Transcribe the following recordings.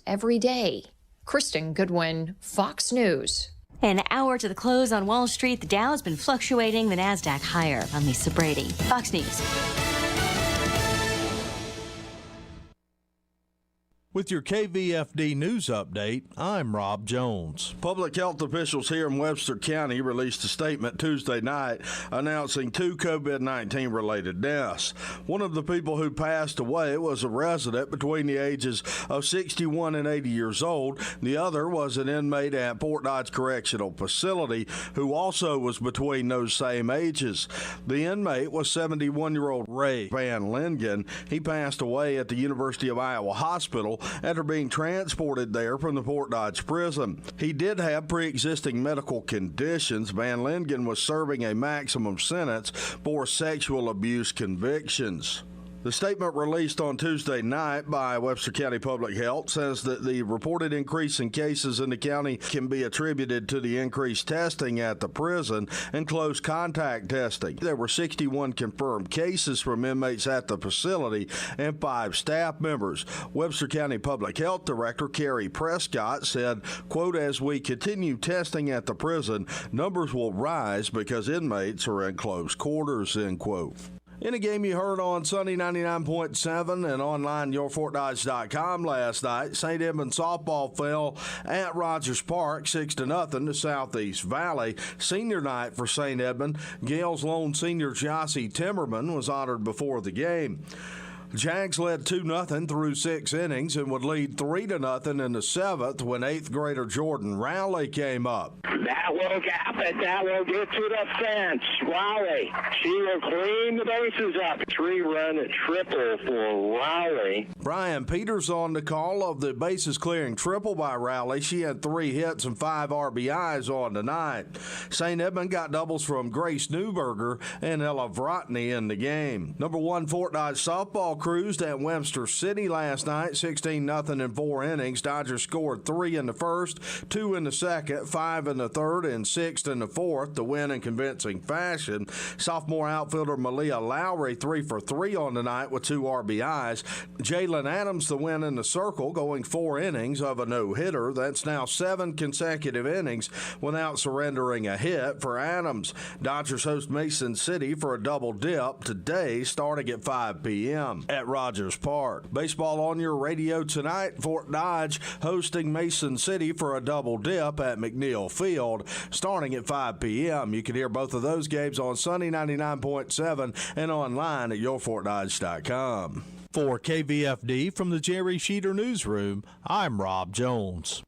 every day. Kristen Goodwin, Fox News. An hour to the close on Wall Street, the Dow has been fluctuating, the NASDAQ higher. I'm Lisa Brady, Fox News. With your KVFD News Update, I'm Rob Jones. Public health officials here in Webster County released a statement Tuesday night announcing 2 COVID-19 related deaths. One of the people who passed away was a resident between the ages of 61 and 80 years old. The other was an inmate at Fort Dodge Correctional Facility who also was between those same ages. The inmate was 71-year-old Ray Van Lingen. He passed away at the University of Iowa Hospital after being transported there from the Fort Dodge prison. He did have pre-existing medical conditions. Van Lingen was serving a maximum sentence for sexual abuse convictions. The statement released on Tuesday night by Webster County Public Health says that the reported increase in cases in the county can be attributed to the increased testing at the prison and close contact testing. There were 61 confirmed cases from inmates at the facility and 5 staff members. Webster County Public Health Director Carrie Prescott said, quote, "As we continue testing at the prison, numbers will rise because inmates are in close quarters," end quote. In a game you heard on Sunny 99.7 and online yourfortdodge.com last night, St. Edmund softball fell at Rogers Park 6-0 to Southeast Valley. Senior night for St. Edmund. Gale's lone senior Jossie Timmerman was honored before the game. Jags led 2-0 through 6 innings and would lead 3-0 in the 7th when 8th grader Jordan Rowley came up. That will gap it. That will get to the fence. Rowley, she will clean the bases up. 3-run triple for Rowley. Brian Peters on the call of the bases clearing triple by Rowley. She had 3 hits and 5 RBIs on the night. St. Edmund got doubles from Grace Newberger and Ella Vrotny in the game. Number 1 Fort Dodge softball cruised at Webster City last night, 16-0 in 4 innings. Dodgers scored 3 in the first, 2 in the second, 5 in the third, and 6 in the fourth to win in convincing fashion. Sophomore outfielder Malia Lowry 3 for 3 on the night with 2 RBIs. Jalen Adams the win in the circle, going 4 innings of a no-hitter. That's now 7 consecutive innings without surrendering a hit for Adams. Dodgers host Mason City for a double dip today starting at 5 p.m. at Rogers Park. Baseball on your radio tonight. Fort Dodge hosting Mason City for a double dip at McNeil Field starting at 5 p.m. You can hear both of those games on Sunny 99.7 and online at yourfortdodge.com. For KVFD from the Jerry Sheeter Newsroom, I'm Rob Jones.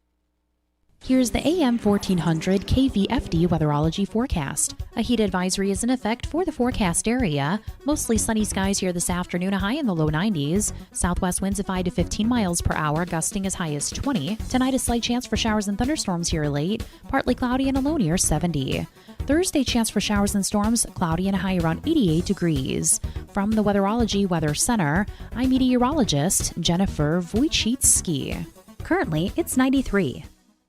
Here's the AM 1400 KVFD weatherology forecast. A heat advisory is in effect for the forecast area. Mostly sunny skies here this afternoon, a high in the low 90s. Southwest winds of 5 to 15 miles per hour, gusting as high as 20. Tonight, a slight chance for showers and thunderstorms here late. Partly cloudy and a low near 70. Thursday, chance for showers and storms, cloudy and a high around 88 degrees. From the Weatherology Weather Center, I'm meteorologist Jennifer Wojcicki. Currently, it's 93.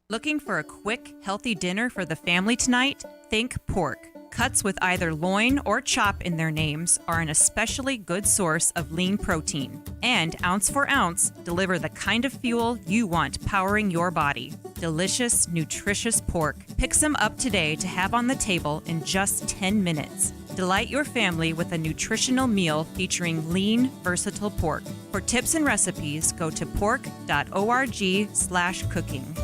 Looking for a quick, healthy dinner for the family tonight? Think pork. Cuts with either loin or chop in their names are an especially good source of lean protein. And ounce for ounce, deliver the kind of fuel you want powering your body. Delicious, nutritious pork. Pick some up today to have on the table in just 10 minutes. Delight your family with a nutritional meal featuring lean, versatile pork. For tips and recipes, go to pork.org/cooking.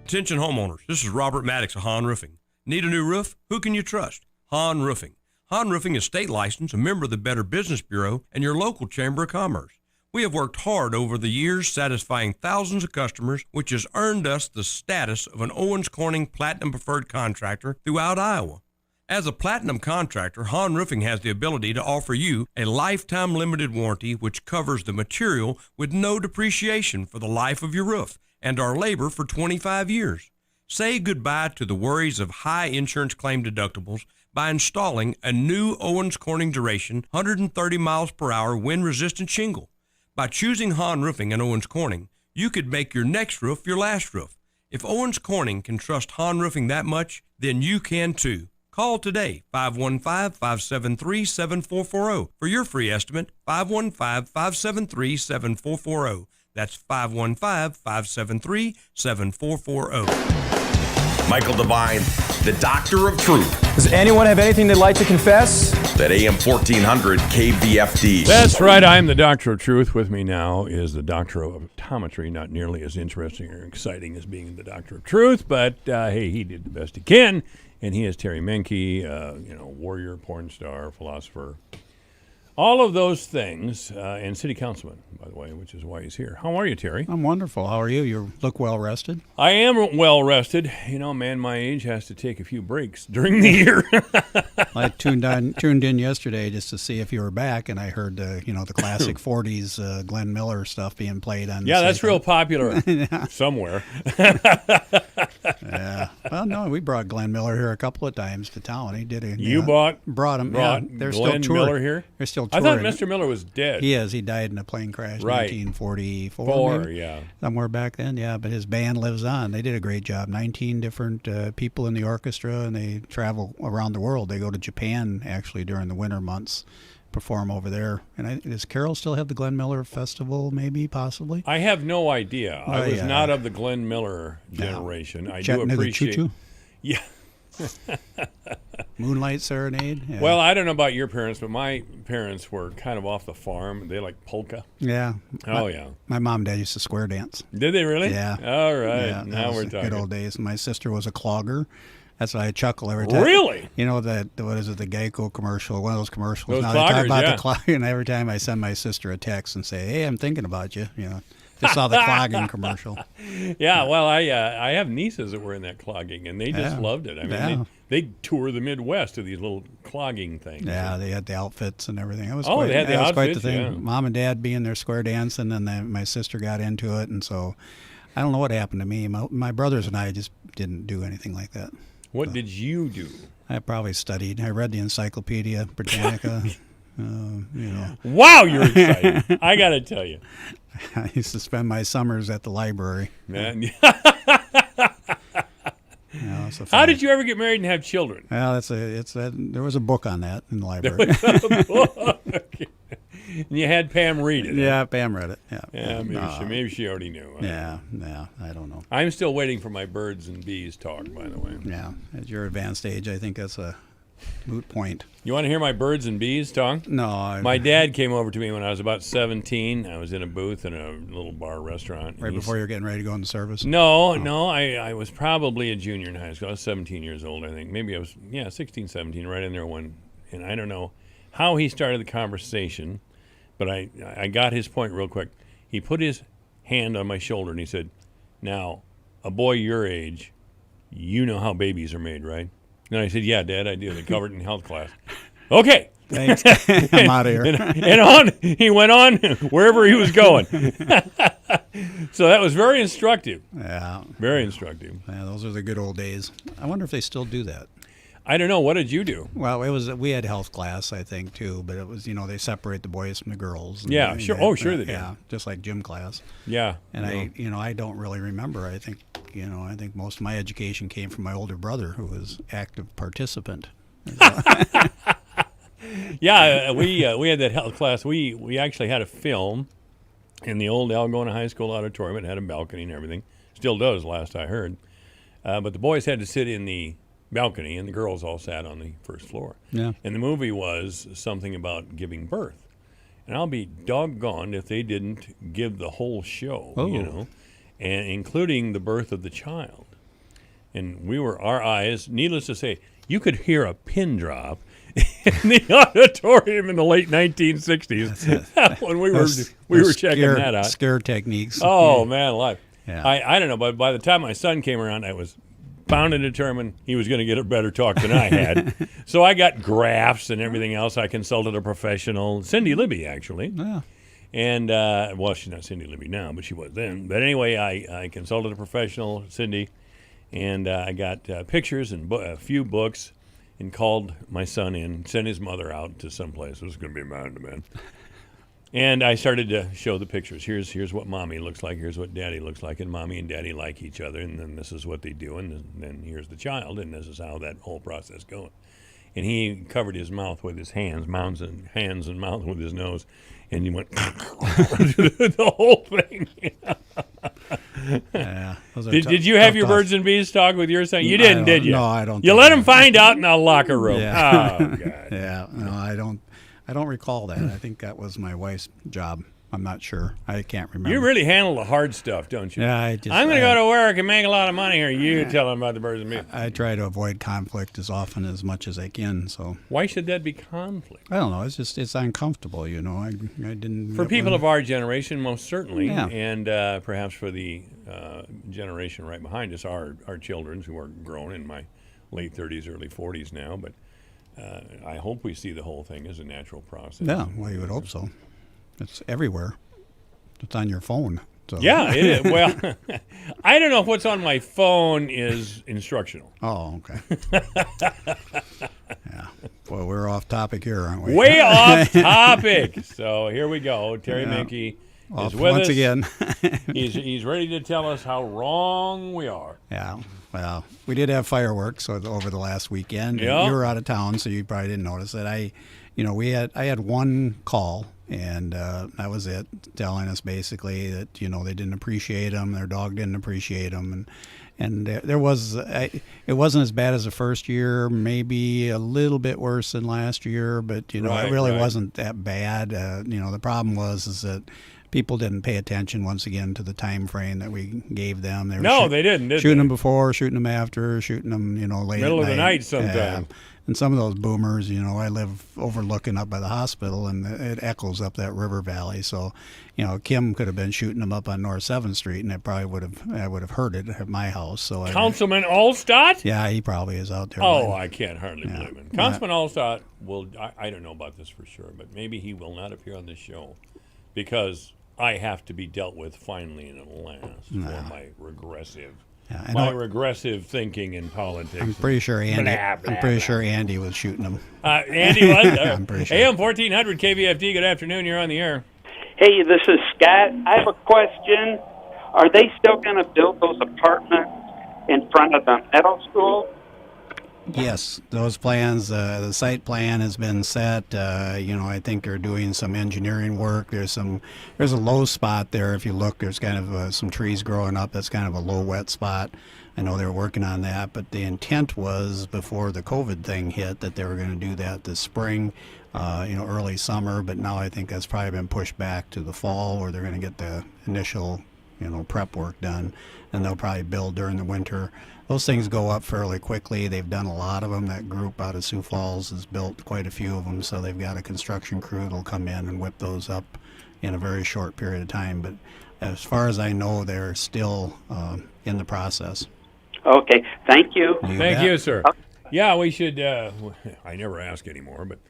Attention homeowners, this is Robert Maddox of Hahn Roofing. Need a new roof? Who can you trust? Hahn Roofing. Hahn Roofing is state licensed, a member of the Better Business Bureau, and your local Chamber of Commerce. We have worked hard over the years satisfying thousands of customers, which has earned us the status of an Owens Corning Platinum Preferred Contractor throughout Iowa. As a Platinum contractor, Hahn Roofing has the ability to offer you a lifetime limited warranty which covers the material with no depreciation for the life of your roof, and our labor for 25 years. Say goodbye to the worries of high insurance claim deductibles by installing a new Owens Corning Duration 130 miles per hour wind-resistant shingle. By choosing Hahn Roofing and Owens Corning, you could make your next roof your last roof. If Owens Corning can trust Hahn Roofing that much, then you can too. Call today, 515-573-7440 for your free estimate, 515-573-7440. That's 515-573-7440. Michael Devine, the Doctor of Truth. Does anyone have anything they'd like to confess? That AM 1400 KVFD. That's right. I'm the Doctor of Truth. With me now is the Doctor of Optometry. Not nearly as interesting or exciting as being the Doctor of Truth, but hey, he did the best he can. And he is Terry Menke, warrior, porn star, philosopher. All of those things, and city councilman, by the way, which is why he's here. How are you, Terry? I'm wonderful. How are you? You look well rested. I am well rested. You know, man, my age has to take a few breaks during the year. I tuned in yesterday just to see if you were back, and I heard the classic '40s Glenn Miller stuff being played on. Yeah, that's real popular somewhere. Yeah. Well, no, we brought Glenn Miller here a couple of times to town. He did it. You brought him. Brought they're Glenn still touring. Miller here. They're still I touring. thought Mr. Miller was dead. He is. He died in a plane crash, Right. 1944. maybe? Yeah. Somewhere back then, yeah. But his band lives on. They did a great job. 19 different people in the orchestra, and they travel around the world. They go to Japan actually during the winter months, perform over there. And does Carol still have the Glenn Miller Festival? Maybe, possibly. I have no idea. I was yeah. not of the Glenn Miller generation. I do Chattanooga appreciate. Choo-Choo? Yeah. Moonlight Serenade. Yeah. Well, I don't know about your parents, but my parents were kind of off the farm. They like polka. Yeah. Oh, yeah. My mom and dad used to square dance. Did they really? Yeah. All right. Yeah, Now that we're was talking. good old days. My sister was a clogger. That's why I chuckle every time. Really? You know what is it? The Geico commercial, one of those commercials. Those now they talk cloggers, about yeah. the clogging, and every time I send my sister a text and say, "Hey, I'm thinking about you," just saw the clogging commercial. Yeah. Well, I have nieces that were in that clogging, and they just loved it. I mean, they tour the Midwest to these little clogging things. Yeah, they had the outfits and everything. It was Oh, they had the that was quite the outfits, thing. yeah. Mom and Dad being there square dancing, and then my sister got into it, and so I don't know what happened to me. My brothers and I just didn't do anything like that. What did you do? I probably studied. I read the Encyclopedia Britannica. Wow, you're excited. I got to tell you. I used to spend my summers at the library. Man. So How did you ever get married and have children? Well, there was a book on that in the library. And you had Pam read it. Yeah, Pam read it. Yeah. Yeah, maybe she already knew. Yeah, I don't know. I'm still waiting for my birds and bees talk, by the way. Yeah, at your advanced age, I think that's a moot point. You want to hear my birds and bees talk? No. My dad came over to me when I was about 17. I was in a booth in a little bar restaurant. Right before you were getting ready to go into service? No, I was probably a junior in high school. I was 17 years old, I think. Maybe I was, 16, 17, right in there one. And I don't know how he started the conversation, but I got his point real quick. He put his hand on my shoulder and he said, "Now, a boy your age, you know how babies are made, right?" And I said, "Yeah, Dad, I do. They covered it in health class." Okay. Thanks. I'm out of here. And he went on wherever he was going. So that was very instructive. Yeah. Very instructive. Yeah, those are the good old days. I wonder if they still do that. I don't know. What did you do? Well, we had health class, I think, too, but it was, they separate the boys from the girls. Yeah, sure. Oh, sure they do. Yeah, just like gym class. Yeah. And I don't really remember. I think most of my education came from my older brother, who was active participant. Yeah, we had that health class. We actually had a film in the old Algona High School auditorium. It had a balcony and everything. Still does, last I heard. But the boys had to sit in the balcony, and the girls all sat on the first floor. Yeah. And the movie was something about giving birth. And I'll be doggone if they didn't give the whole show, and including the birth of the child. And our eyes, needless to say, you could hear a pin drop in the auditorium in the late 1960s when we were checking that out. Scare techniques. Oh, man, alive. Yeah. I don't know, but by the time my son came around, I was bound and determined he was going to get a better talk than I had. So I got graphs and everything else. I consulted a professional, Cindy Libby, actually. Yeah. And, she's not Cindy Libby now, but she was then. But anyway, I consulted a professional, Cindy, and I got pictures and a few books and called my son in, sent his mother out to someplace. It was going to be man-to-man. And I started to show the pictures. Here's what Mommy looks like. Here's what Daddy looks like. And Mommy and Daddy like each other. And then this is what they do. And then here's the child. And this is how that whole process goes. and he covered his mouth with his hands and mouth with his nose, and he went the whole thing. Yeah, did you have your birds and bees talk with your son? You didn't, did you? No, I don't. You let him find out in the locker room. Yeah. Oh, God. Yeah, no, I don't recall that. I think that was my wife's job. I'm not sure. I can't remember. You really handle the hard stuff, don't you? Yeah, I'm going to go to work and make a lot of money here. You tell him about the birds and bees. I try to avoid conflict as much as I can. So why should that be conflict? I don't know. It's uncomfortable. I didn't. For people of our generation, most certainly, Yeah. and perhaps for the generation right behind us, our children who are grown in my late 30s, early 40s now. But I hope we see the whole thing as a natural process. Yeah, well, you would hope so. It's everywhere. It's on your phone. So. Yeah, it is. Well, I don't know if what's on my phone is instructional. Oh, okay. Yeah. Well, we're off topic here, aren't we? Way off topic. So here we go. Terry Menke is with once us. again. He's ready to tell us how wrong we are. Yeah. Well, we did have fireworks over the last weekend. Yeah. You were out of town, so you probably didn't notice it. I had one call, and that was it, telling us basically that they didn't appreciate them, their dog didn't appreciate them, and there was it wasn't as bad as the first year, maybe a little bit worse than last year, but it really wasn't that bad. The problem is that people didn't pay attention once again to the time frame that we gave them. They didn't. Shooting them before, shooting them after, shooting them, late middle at of the night sometimes. And some of those boomers, I live overlooking up by the hospital, and it echoes up that river valley. So, Kim could have been shooting them up on North 7th Street, and I would have heard it at my house. So Councilman Allstott? Yeah, he probably is out there. Oh, I can't hardly believe it. Councilman Allstott will. I don't know about this for sure, but maybe he will not appear on this show because I have to be dealt with finally and at last for my regressive. Yeah, regressive thinking in politics. I'm pretty sure Andy. I'm pretty sure Andy was shooting them. Andy was. I'm pretty sure. AM 1400 KVFD. Good afternoon. You're on the air. Hey, this is Scott. I have a question. Are they still going to build those apartments in front of the middle school? Yes, those plans, the site plan has been set. I think they're doing some engineering work. There's a low spot there. If you look, there's kind of some trees growing up. That's kind of a low wet spot. I know they're working on that, but the intent was before the COVID thing hit that they were going to do that this spring, early summer. But now I think that's probably been pushed back to the fall, where they're going to get the initial, prep work done, and they'll probably build during the winter. Those things go up fairly quickly. They've done a lot of them. That group out of Sioux Falls has built quite a few of them, so they've got a construction crew that'll come in and whip those up in a very short period of time. But as far as I know, they're still in the process. Okay, thank you. Thank you, sir. Yeah, we should. I never ask anymore, but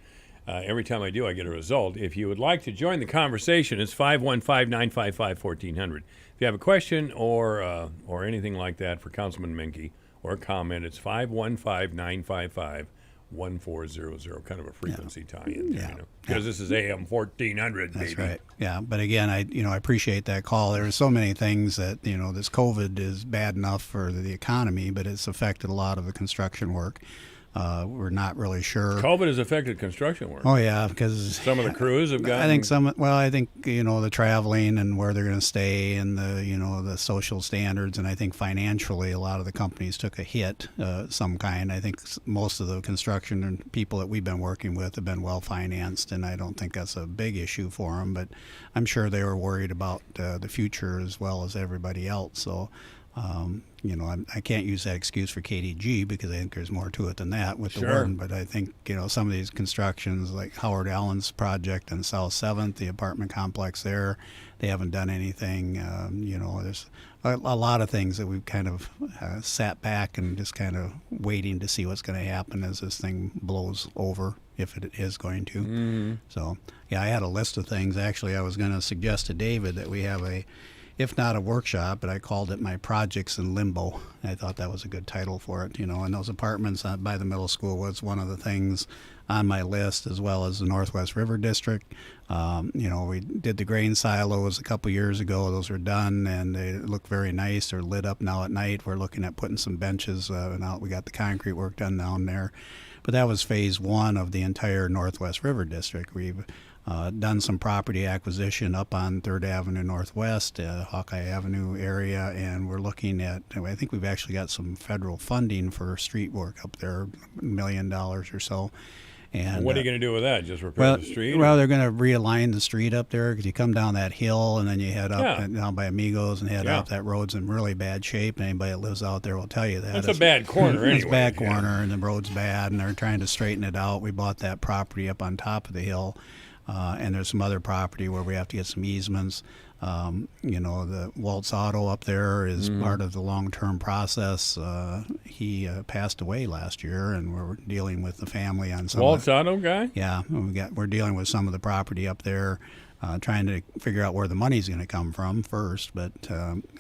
every time I do, I get a result. If you would like to join the conversation, it's 515-955-1400. If you have a question or anything like that for Councilman Menke or a comment, it's 515-955-1400, kind of a frequency tie-in there, because this is AM 1400, That's baby. right. Yeah, but again, I appreciate that call. There are so many things that, this COVID is bad enough for the economy, but it's affected a lot of the construction work. We're not really sure. COVID has affected construction work. Oh yeah, because some of the crews have gotten. I think the traveling and where they're going to stay and the social standards, and I think financially a lot of the companies took a hit, some kind. I think most of the construction people that we've been working with have been well financed, and I don't think that's a big issue for them. But I'm sure they were worried about the future as well as everybody else. So. I can't use that excuse for KDG because I think there's more to it than that with the warden. But I think, some of these constructions like Howard Allen's project on South 7th, the apartment complex there, they haven't done anything. There's a lot of things that we've kind of sat back and just kind of waiting to see what's going to happen as this thing blows over, if it is going to. Mm-hmm. So, I had a list of things. Actually, I was going to suggest to David that we have if not a workshop, but I called it my Projects in Limbo. I thought that was a good title for it, and those apartments by the middle school was one of the things on my list, as well as the Northwest River District. We did the grain silos a couple years ago. Those are done, and they look very nice. They're lit up now at night. We're looking at putting some benches out. We got the concrete work done down there. But But that was phase one of the entire Northwest River District. We've done some property acquisition up on 3rd Avenue Northwest, Hawkeye Avenue area, and we're looking at, I think we've actually got some federal funding for street work up there, $1 million or so. And what are you going to do with that? Just repair the street? Well, they're going to realign the street up there because you come down that hill and then you head up down by Amigos and head up. That road's in really bad shape. Anybody that lives out there will tell you that. It's a bad corner anyway. It's a bad corner, and the road's bad, and they're trying to straighten it out. We bought that property up on top of the hill, and there's some other property where we have to get some easements. The Waltz Auto up there is part of the long-term process. He passed away last year, and we're dealing with the family on some. Waltz Auto guy? Yeah, we're dealing with some of the property up there, trying to figure out where the money's going to come from first. But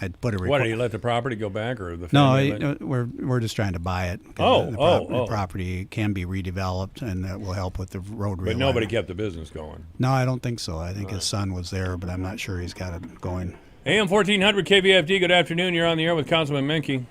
I'd put a report. What, do you let the property go back, or the family? No, we're just trying to buy it. The property can be redeveloped, and that will help with the road. But nobody kept the business going. No, I don't think so. I think his son was there, but I'm not sure he's got it going. AM 1400 KVFD. Good afternoon. You're on the air with Councilman Menke.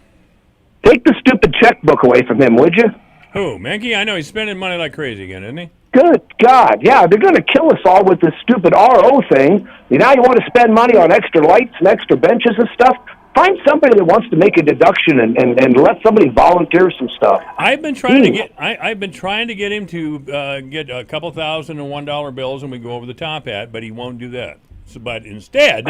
Take the stupid checkbook away from him, would you? Who, Menke? I know he's spending money like crazy again, isn't he? Good God, yeah, they're going to kill us all with this stupid RO thing. Now you want to spend money on extra lights and extra benches and stuff? Find somebody that wants to make a deduction and let somebody volunteer some stuff. I've been trying to get him to get a couple thousand and $1 bills, and we go over the top at, but he won't do that. So, but instead,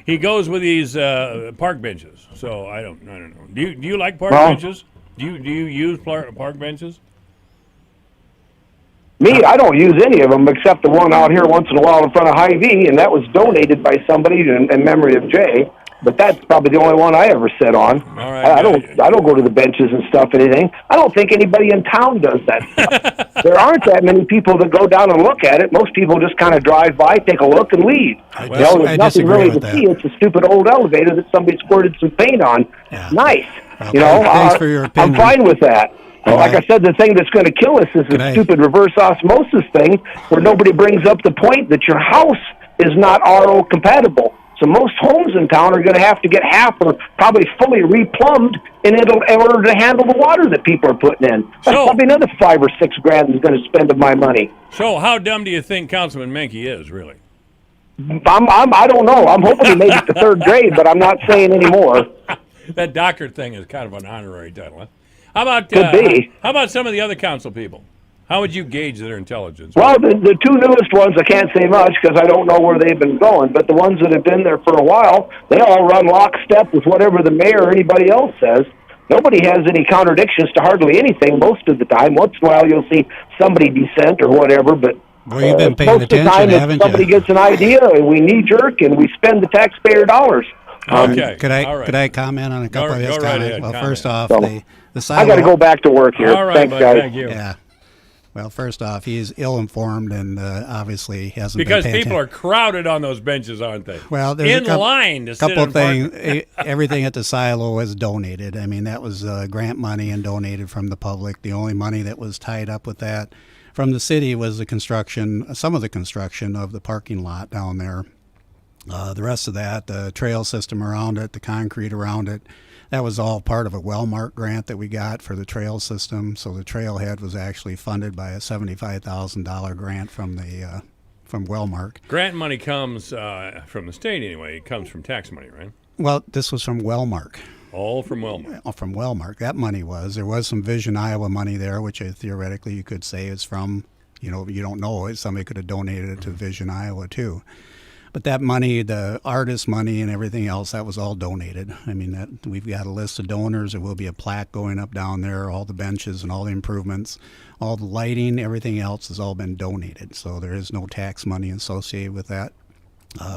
he goes with these park benches. So I don't know. Do you like park benches? Do you use park benches? Me, I don't use any of them except the one out here once in a while in front of Hy-Vee, and that was donated by somebody in memory of Jay. But that's probably the only one I ever sit on. All right, I don't go to the benches and stuff. Anything. I don't think anybody in town does that stuff. There aren't that many people that go down and look at it. Most people just kind of drive by, take a look, and leave. There's nothing really to see. It's a stupid old elevator that somebody squirted some paint on. Yeah. Nice. Well, thanks for your opinion. I'm fine with that. Like I said, the thing that's going to kill us is the stupid reverse osmosis thing, where nobody brings up the point that your house is not RO compatible. So most homes in town are going to have to get half or probably fully replumbed in order to handle the water that people are putting in. That's probably another $5 or $6 grand is going to spend of my money. So how dumb do you think Councilman Menke is, really? I don't know. I'm hoping he made it to third grade, but I'm not saying any more. That doctor thing is kind of an honorary title, huh? How about how about some of the other council people? How would you gauge their intelligence? Well, the two newest ones, I can't say much because I don't know where they've been going. But the ones that have been there for a while, they all run lockstep with whatever the mayor or anybody else says. Nobody has any contradictions to hardly anything most of the time. Once in a while, you'll see somebody dissent or whatever, but well, you've been paying most of the time, if somebody gets an idea, and we knee-jerk, and we spend the taxpayer dollars. Okay. Could I comment on a couple of his comments? Right ahead, well, comment. First off, the silo. I got to go back to work here. All right, Thanks, guys. Thank you. Yeah. Well, first off, he's ill-informed and obviously hasn't because been paying people are crowded on those benches, aren't they? Well, there's line to sit couple things. Everything at the silo was donated. I mean, that was grant money and donated from the public. The only money that was tied up with that from the city was the construction, some of the construction of the parking lot down there. The rest of that, the trail system around it, the concrete around it, that was all part of a Wellmark grant that we got for the trail system. So the trailhead was actually funded by a $75,000 grant from Wellmark. Grant money comes from the state anyway. It comes from tax money, right? Well, this was from Wellmark. All from Wellmark. From Wellmark. That money there was some Vision Iowa money there, which theoretically you could say is from, you don't know it. Somebody could have donated it to Vision Iowa too. But that money, the artist money and everything else, that was all donated. I mean, we've got a list of donors. There will be a plaque going up down there, all the benches and all the improvements, all the lighting, everything else has all been donated. So there is no tax money associated with that.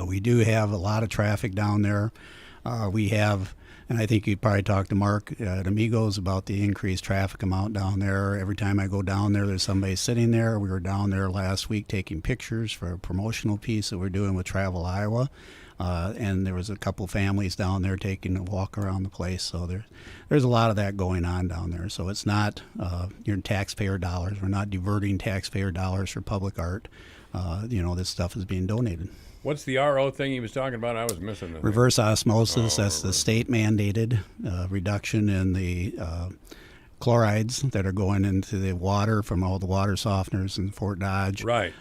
We do have a lot of traffic down there. We have, and I think you'd probably talk to Mark at Amigos about the increased traffic amount down there. Every time I go down there, there's somebody sitting there. We were down there last week taking pictures for a promotional piece that we're doing with Travel Iowa. And there was a couple families down there taking a walk around the place. So there's a lot of that going on down there. So it's not your taxpayer dollars. We're not diverting taxpayer dollars for public art. This stuff is being donated. What's the RO thing he was talking about? I was missing it. Reverse osmosis. That's the state mandated reduction in the chlorides that are going into the water from all the water softeners in Fort Dodge. Right.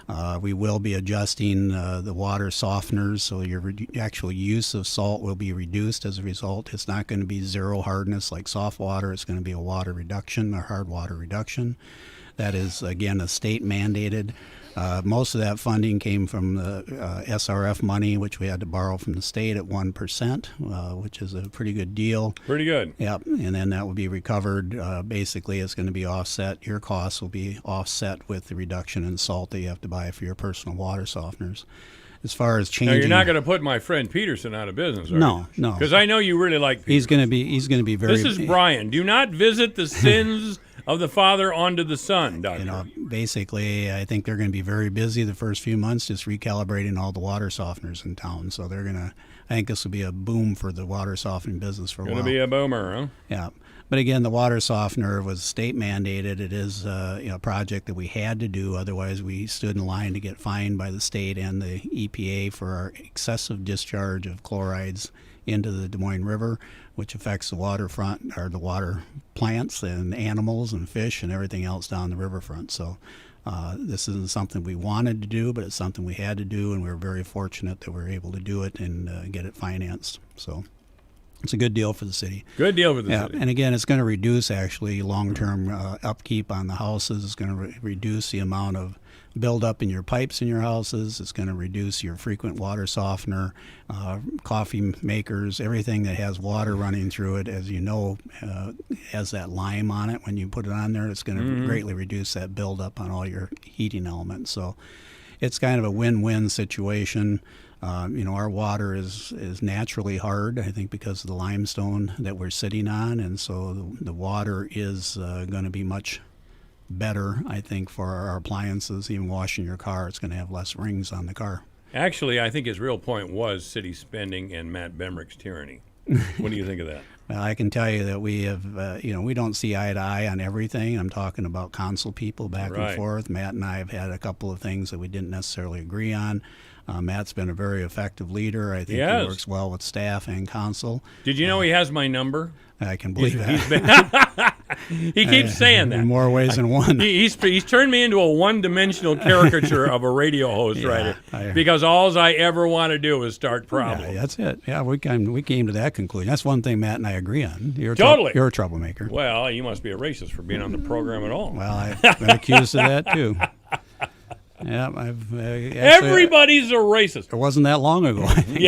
We will be adjusting the water softeners, so your actual use of salt will be reduced as a result. It's not going to be zero hardness like soft water. It's going to be a water reduction, a hard water reduction. That is, again, a state mandated. Most of that funding came from the SRF money, which we had to borrow from the state at 1%, which is a pretty good deal. Pretty good. Yep, and then that will be recovered. Basically, it's going to be offset. Your costs will be offset with the reduction in salt that you have to buy for your personal water softeners. As far as changing, now you're not going to put my friend Peterson out of business, are you? No. Because I know you really like Peterson. He's going to be very. This is Brian. Do not visit the sins of the father onto the son, Doctor. Basically, I think they're going to be very busy the first few months just recalibrating all the water softeners in town. So they're going to. I think this will be a boom for the water softening business for a while. Going to be a boomer, huh? Yeah. But again, the water softener was state mandated. It is a project that we had to do. Otherwise, we stood in line to get fined by the state and the EPA for our excessive discharge of chlorides into the Des Moines River, which affects the waterfront, or the water plants and animals and fish and everything else down the riverfront. So this isn't something we wanted to do, but it's something we had to do, and we were very fortunate that we were able to do it and get it financed. So it's a good deal for the city. Good deal for the city. And again, it's going to reduce actually long-term upkeep on the houses. It's going to reduce the amount of buildup in your pipes in your houses. It's going to reduce your frequent water softener, coffee makers, everything that has water running through it. As you know, has that lime on it. When you put it on there, it's going to greatly reduce that buildup on all your heating elements. So it's kind of a win-win situation. Our water is naturally hard, I think, because of the limestone that we're sitting on, and so the water is going to be much better, I think, for our appliances. Even washing your car, it's going to have less rings on the car. Actually, I think his real point was city spending and Matt Bemrick's tyranny. What do you think of that? Well, I can tell you that we have, we don't see eye to eye on everything. I'm talking about council people back and forth. Matt and I have had a couple of things that we didn't necessarily agree on. Matt's been a very effective leader. I think he works well with staff and council. Did you know he has my number? I can believe that. He keeps saying that. In more ways than one. He's turned me into a one-dimensional caricature of a radio host, because all I ever want to do is start problems. Yeah, that's it. Yeah, we came to that conclusion. That's one thing Matt and I agree on. You're you're a troublemaker. Well, you must be a racist for being on the program at all. Well, I've been accused of that, too. Yeah, everybody's a racist. It wasn't that long ago, I think.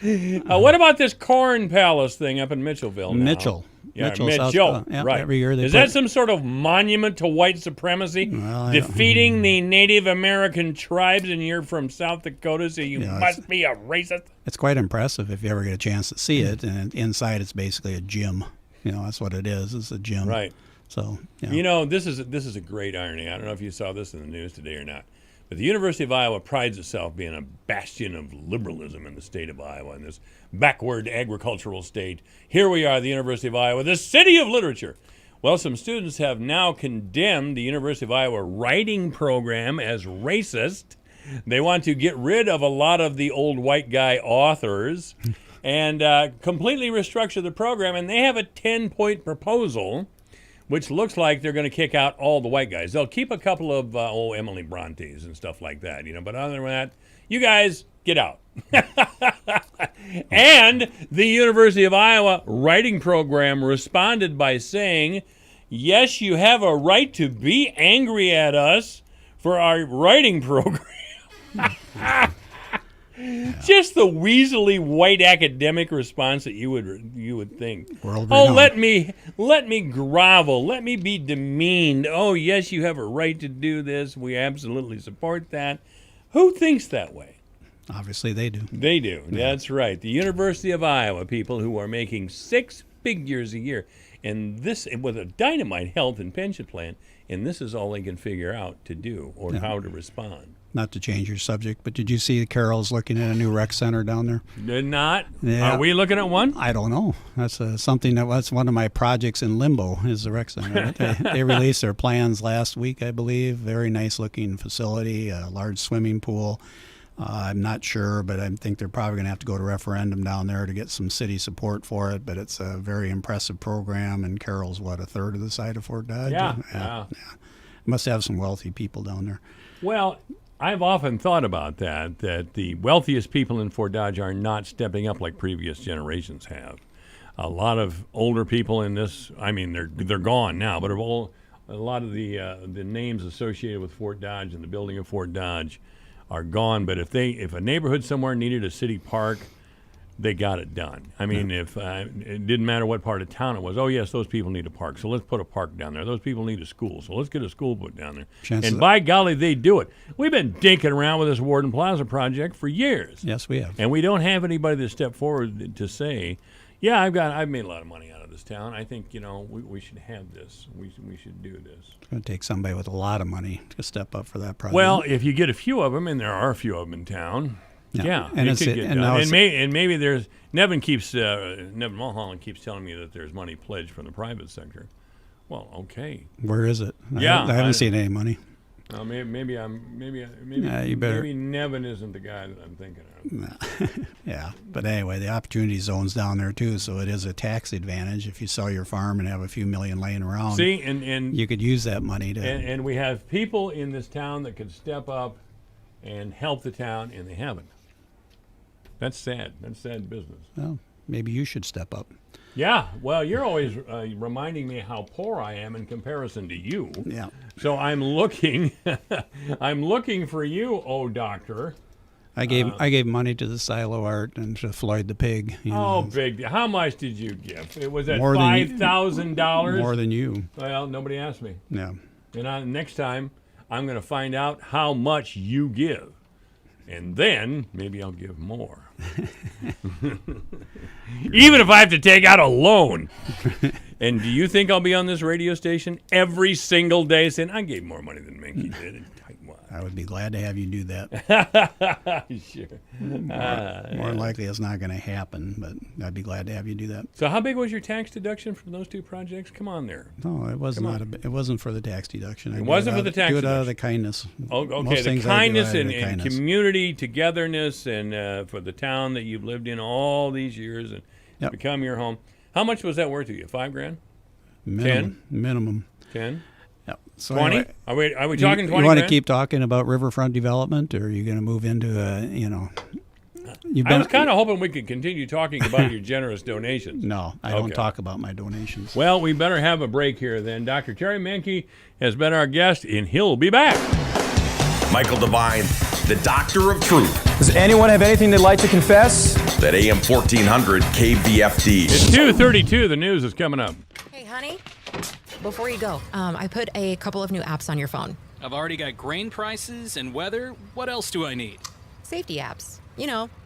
Yeah. What about this corn palace thing up in Mitchellville now? Mitchell. Yeah, Mitchell. Right. Every year Is that some sort of monument to white supremacy? Well, defeating the Native American tribes, and you're from South Dakota, so you must be a racist? It's quite impressive if you ever get a chance to see it. And inside it's basically a gym. That's what it is. It's a gym. Right. So, this is a great irony. I don't know if you saw this in the news today or not, but the University of Iowa prides itself being a bastion of liberalism in the state of Iowa, in this backward agricultural state. Here we are, the University of Iowa, the city of literature. Well, some students have now condemned the University of Iowa writing program as racist. They want to get rid of a lot of the old white guy authors and completely restructure the program, and they have a 10-point proposal which looks like they're going to kick out all the white guys. They'll keep a couple of Emily Brontes and stuff like that, but other than that, you guys get out. And the University of Iowa writing program responded by saying, yes, you have a right to be angry at us for our writing program. Just the weaselly white academic response that you would think. Let me grovel. Let me be demeaned. Oh, yes, you have a right to do this. We absolutely support that. Who thinks that way? Obviously, they do. They do. Yeah. That's right. The University of Iowa, people who are making 6 figures a year, and this with a dynamite health and pension plan, and this is all they can figure out to do or how to respond. Not to change your subject, but did you see Carol's looking at a new rec center down there? Did not. Yeah. Are we looking at one? I don't know. That's something that's one of my projects in limbo is the rec center. They released their plans last week, I believe. Very nice looking facility, a large swimming pool. I'm not sure, but I think they're probably going to have to go to referendum down there to get some city support for it. But it's a very impressive program, and Carroll's, a third of the side of Fort Dodge? Yeah. Must have some wealthy people down there. Well, I've often thought about that the wealthiest people in Fort Dodge are not stepping up like previous generations have. A lot of older people in this, they're gone now, but a lot of the names associated with Fort Dodge and the building of Fort Dodge are gone. But if a neighborhood somewhere needed a city park, they got it done. If it didn't matter what part of town it was. Oh yes, those people need a park, so let's put a park down there. Those people need a school, so let's get a school put down there. And by golly, they do it. We've been dinking around with this Warden Plaza project for years. Yes, we have. And we don't have anybody to step forward to say, yeah, I've made a lot of money out of this town. I think we should have this. We should do this. It's going to take somebody with a lot of money to step up for that project. Well, if you get a few of them, and there are a few of them in town. Yeah, and it could get done. And maybe there's Nevin Mulholland keeps telling me that there's money pledged from the private sector. Well, okay. Where is it? I haven't seen any money. Maybe Nevin isn't the guy that I'm thinking of. Yeah, but anyway, the opportunity zone's down there too, so it is a tax advantage if you sell your farm and have a few million laying around. See, and you could use that money to. And we have people in this town that could step up and help the town, and they haven't. That's sad. That's sad business. Well, maybe you should step up. Yeah. Well, you're always reminding me how poor I am in comparison to you. Yeah. So I'm looking, I'm looking for you, oh doctor. I gave money to the Silo Art and to Floyd the Pig. Big! How much did you give? It was at $5,000. More than you. Well, nobody asked me. Yeah. And next time, I'm going to find out how much you give. And then maybe I'll give more. Even if I have to take out a loan. And do you think I'll be on this radio station every single day saying, I gave more money than Minky did? I would be glad to have you do that. Sure. More than likely it's not going to happen, but I'd be glad to have you do that. So how big was your tax deduction from those two projects? Come on there. No, it was not. It wasn't for the tax deduction. It wasn't for the tax deduction. Do it out of the kindness. Oh, okay, the kindness and community togetherness and for the town that you've lived in all these years and become your home. How much was that worth to you? $5,000? Minimum. 10? So 20? Anyway, are we talking 20? You want to keep talking about riverfront development, or are you going to move into I was kind of hoping we could continue talking about your generous donations. No, I don't talk about my donations. Well, we better have a break here then. Dr. Terry Menke has been our guest, and he'll be back. Michael Devine, the Doctor of Truth. Does anyone have anything they'd like to confess? That AM 1400 KVFD. It's 2:32. The news is coming up. Hey, honey. Before you go, I put a couple of new apps on your phone. I've already got grain prices and weather. What else do I need? Safety apps.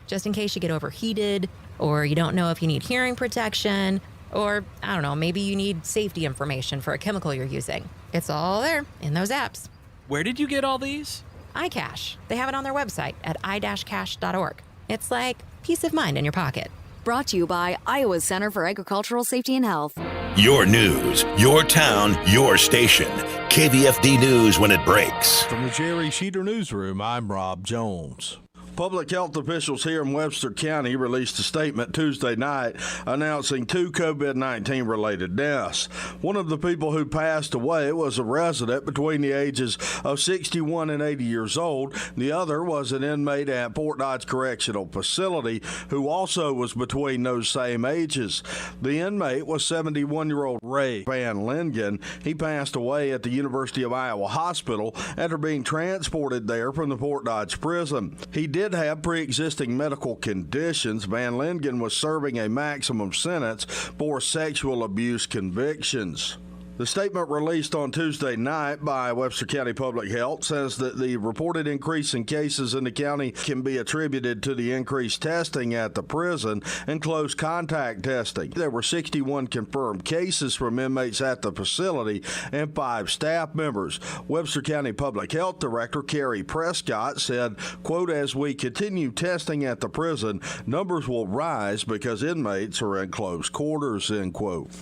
Just in case you get overheated, or you don't know if you need hearing protection, or, I don't know, maybe you need safety information for a chemical you're using. It's all there in those apps. Where did you get all these? iCache. They have it on their website at i-cache.org. It's like peace of mind in your pocket. Brought to you by Iowa's Center for Agricultural Safety and Health. Your news, your town, your station. KVFD News when it breaks. From the Jerry Sheeter Newsroom, I'm Rob Jones. Public health officials here in Webster County released a statement Tuesday night announcing 2 COVID-19 related deaths. One of the people who passed away was a resident between the ages of 61 and 80 years old. The other was an inmate at Fort Dodge Correctional Facility who also was between those same ages. The inmate was 71-year-old Ray Van Lingen. He passed away at the University of Iowa Hospital after being transported there from the Fort Dodge prison. He did have pre-existing medical conditions. Van Lingen was serving a maximum sentence for sexual abuse convictions. The statement released on Tuesday night by Webster County Public Health says that the reported increase in cases in the county can be attributed to the increased testing at the prison and close contact testing. There were 61 confirmed cases from inmates at the facility and 5 staff members. Webster County Public Health Director Carrie Prescott said, quote, as we continue testing at the prison, numbers will rise because inmates are in close quarters, end quote.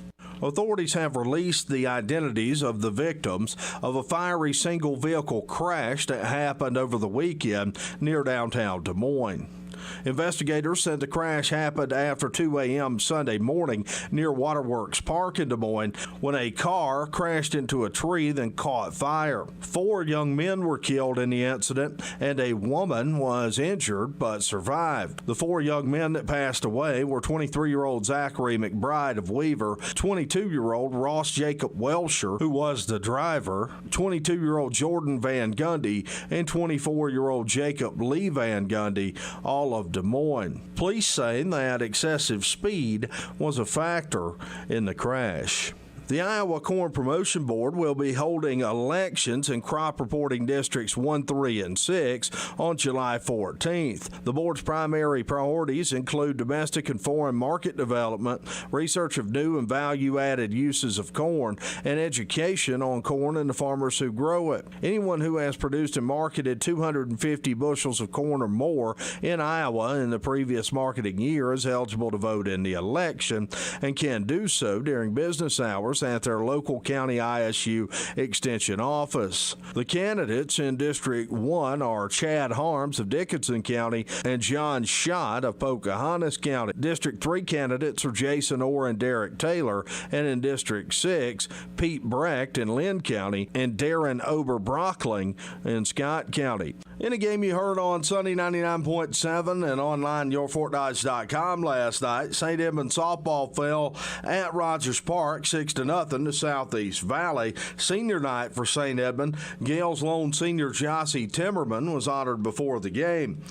Authorities have released the identities of the victims of a fiery single-vehicle crash that happened over the weekend near downtown Des Moines. Investigators said the crash happened after 2 a.m. Sunday morning near Waterworks Park in Des Moines when a car crashed into a tree, then caught fire. 4 young men were killed in the incident, and a woman was injured but survived. The 4 young men that passed away were 23-year-old Zachary McBride of Weaver, 22-year-old Ross Jacob Welsher, who was the driver, 22-year-old Jordan Van Gundy, and 24-year-old Jacob Lee Van Gundy, all of Des Moines. Police say that excessive speed was a factor in the crash. The Iowa Corn Promotion Board will be holding elections in crop reporting districts 1, 3, and 6 on July 14th. The board's primary priorities include domestic and foreign market development, research of new and value-added uses of corn, and education on corn and the farmers who grow it. Anyone who has produced and marketed 250 bushels of corn or more in Iowa in the previous marketing year is eligible to vote in the election and can do so during business hours at their local county ISU extension office. The candidates in District 1 are Chad Harms of Dickinson County and John Schott of Pocahontas County. District 3 candidates are Jason Orr and Derek Taylor, and in District 6, Pete Brecht in Lynn County and Darren Oberbrockling in Scott County. In a game you heard on Sunny 99.7 and online yourfortdodge.com last night, St. Edmunds softball fell at Rogers Park 6-0 to Southeast Valley. Senior night for St. Edmund. Gale's lone senior Jossie Timmerman was honored before the game.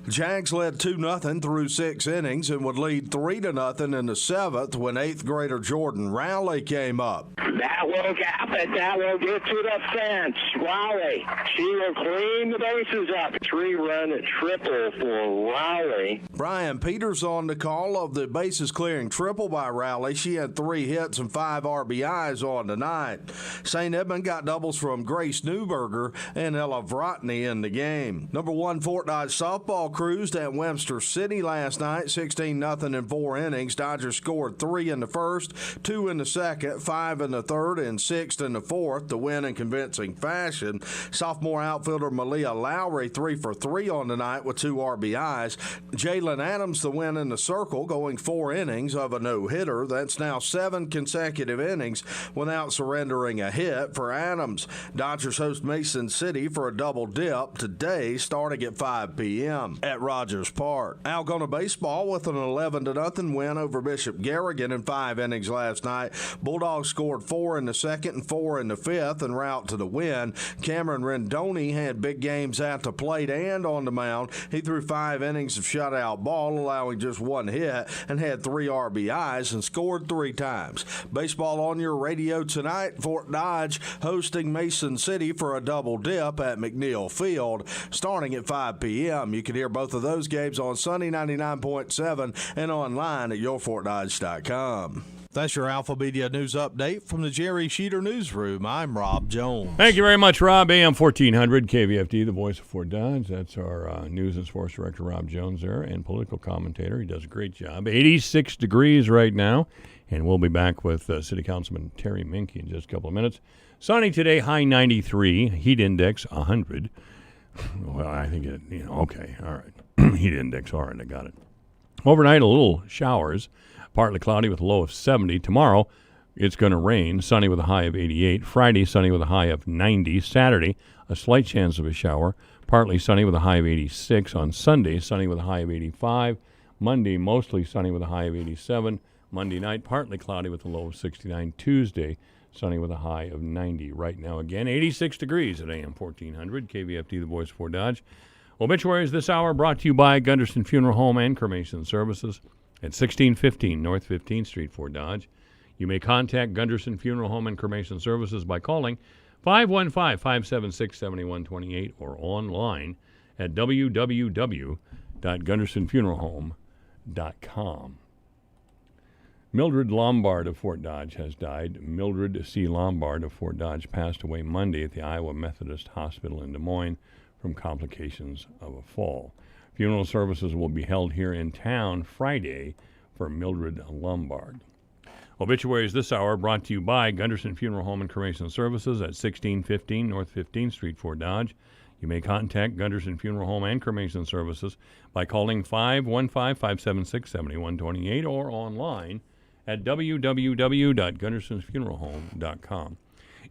Jags led 2-0 through 6 innings and would lead 3-0 in the 7th when 8th grader Jordan Rowley came up. That will gap it. That will get to the fence. Rowley, she will clean the bases up. 3-run triple for Rowley. Brian Peters on the call of the bases clearing triple by Rowley. She had 3 hits and 5 RBIs on the night. St. Edmund got doubles from Grace Newberger and Ella Vrotny in the game. Number 1 Fort Dodge softball cruised at Webster City last night, 16-0 in 4 innings. Dodgers scored 3 in the first, 2 in the second, 5 in the third, and 6 in the fourth to win in convincing fashion. Sophomore outfielder Malia Lowry 3 for 3 on the night with 2 RBIs. Jalen Adams the win in the circle, going 4 innings of a no-hitter. That's now 7 consecutive innings without surrendering a hit for Adams. Dodgers host Mason City for a double dip today starting at 5 p.m. at Rogers Park. Algona baseball with an 11-0 win over Bishop Garrigan in 5 innings last night. Bulldogs scored 4 in the second and 4 in the fifth en route to the win. Cameron Rendoni had big games at the plate and on the mound. He threw 5 innings of shutout ball, allowing just 1 hit, and had 3 RBIs and scored 3 times. Baseball on your radio tonight. Fort Dodge hosting Mason City for a double dip at McNeil Field starting at 5 p.m. You can hear both of those games on Sunny 99.7 and online at yourfortdodge.com. That's your Alpha Media News Update from the Jerry Sheeter Newsroom. I'm Rob Jones. Thank you very much, Rob. AM 1400, KVFD, the voice of Fort Dodge. That's our news and sports director, Rob Jones, there, and political commentator. He does a great job. 86 degrees right now, and we'll be back with City Councilman Terry Minke in just a couple of minutes. Sunny today, high 93, heat index 100. Well, I think okay, all right. Heat index, all right, I got it. Overnight, a little showers. Partly cloudy with a low of 70. Tomorrow, it's going to rain. Sunny with a high of 88. Friday, sunny with a high of 90. Saturday, a slight chance of a shower. Partly sunny with a high of 86. On Sunday, sunny with a high of 85. Monday, mostly sunny with a high of 87. Monday night, partly cloudy with a low of 69. Tuesday, sunny with a high of 90. Right now, again, 86 degrees at AM 1400. KVFD, the voice of Fort Dodge. Obituaries this hour brought to you by Gunderson Funeral Home and Cremation Services at 1615 North 15th Street, Fort Dodge. You may contact Gunderson Funeral Home and Cremation Services by calling 515-576-7128 or online at www.gundersonfuneralhome.com. Mildred Lombard of Fort Dodge has died. Mildred C. Lombard of Fort Dodge passed away Monday at the Iowa Methodist Hospital in Des Moines from complications of a fall. Funeral services will be held here in town Friday for Mildred Lombard. Obituaries this hour brought to you by Gunderson Funeral Home and Cremation Services at 1615 North 15th Street, Fort Dodge. You may contact Gunderson Funeral Home and Cremation Services by calling 515-576-7128 or online at www.gundersonsfuneralhome.com.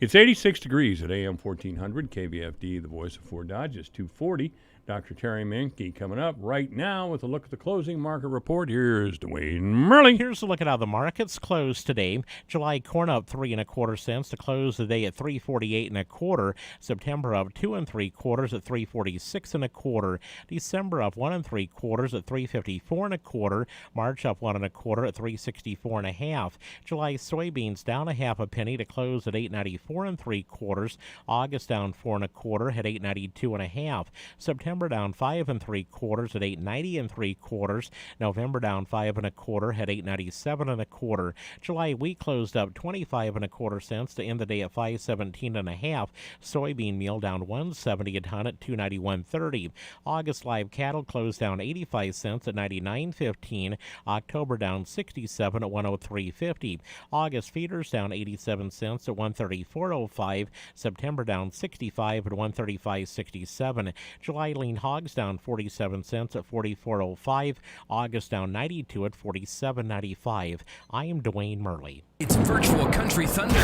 It's 86 degrees at AM 1400, KVFD, the voice of Fort Dodge. It's 240. Dr. Terry Minke coming up right now with a look at the closing market report. Here's Dwayne Merling. Here's a look at how the markets closed today. July corn up 3 1/4 cents to close the day at 3.48 1/4. September up 2 3/4 at 3.46 1/4. December up 1 3/4 at 3.54 1/4. March up 1 1/4 at 3.64 1/2. July soybeans down 1/2 penny to close at 8.94 3/4. August down 4 1/4 at 8.92 1/2. September down 5 3/4 at 8.90 3/4. November down 5 1/4 at 8.97 1/4. July wheat closed up 25 1/4 cents to end the day at 5.17 1/2. Soybean meal down 1.70 a ton at 2.91.30. August live cattle closed down 85 cents at 99.15. October down 67 at 103.50. August feeders down 87 cents at 134.05. September down 65 at 135.67. July lean hogs down 47 cents at 44.05. August down 92 at 47.95. I am Dwayne Merley. It's Virtual Country Thunder.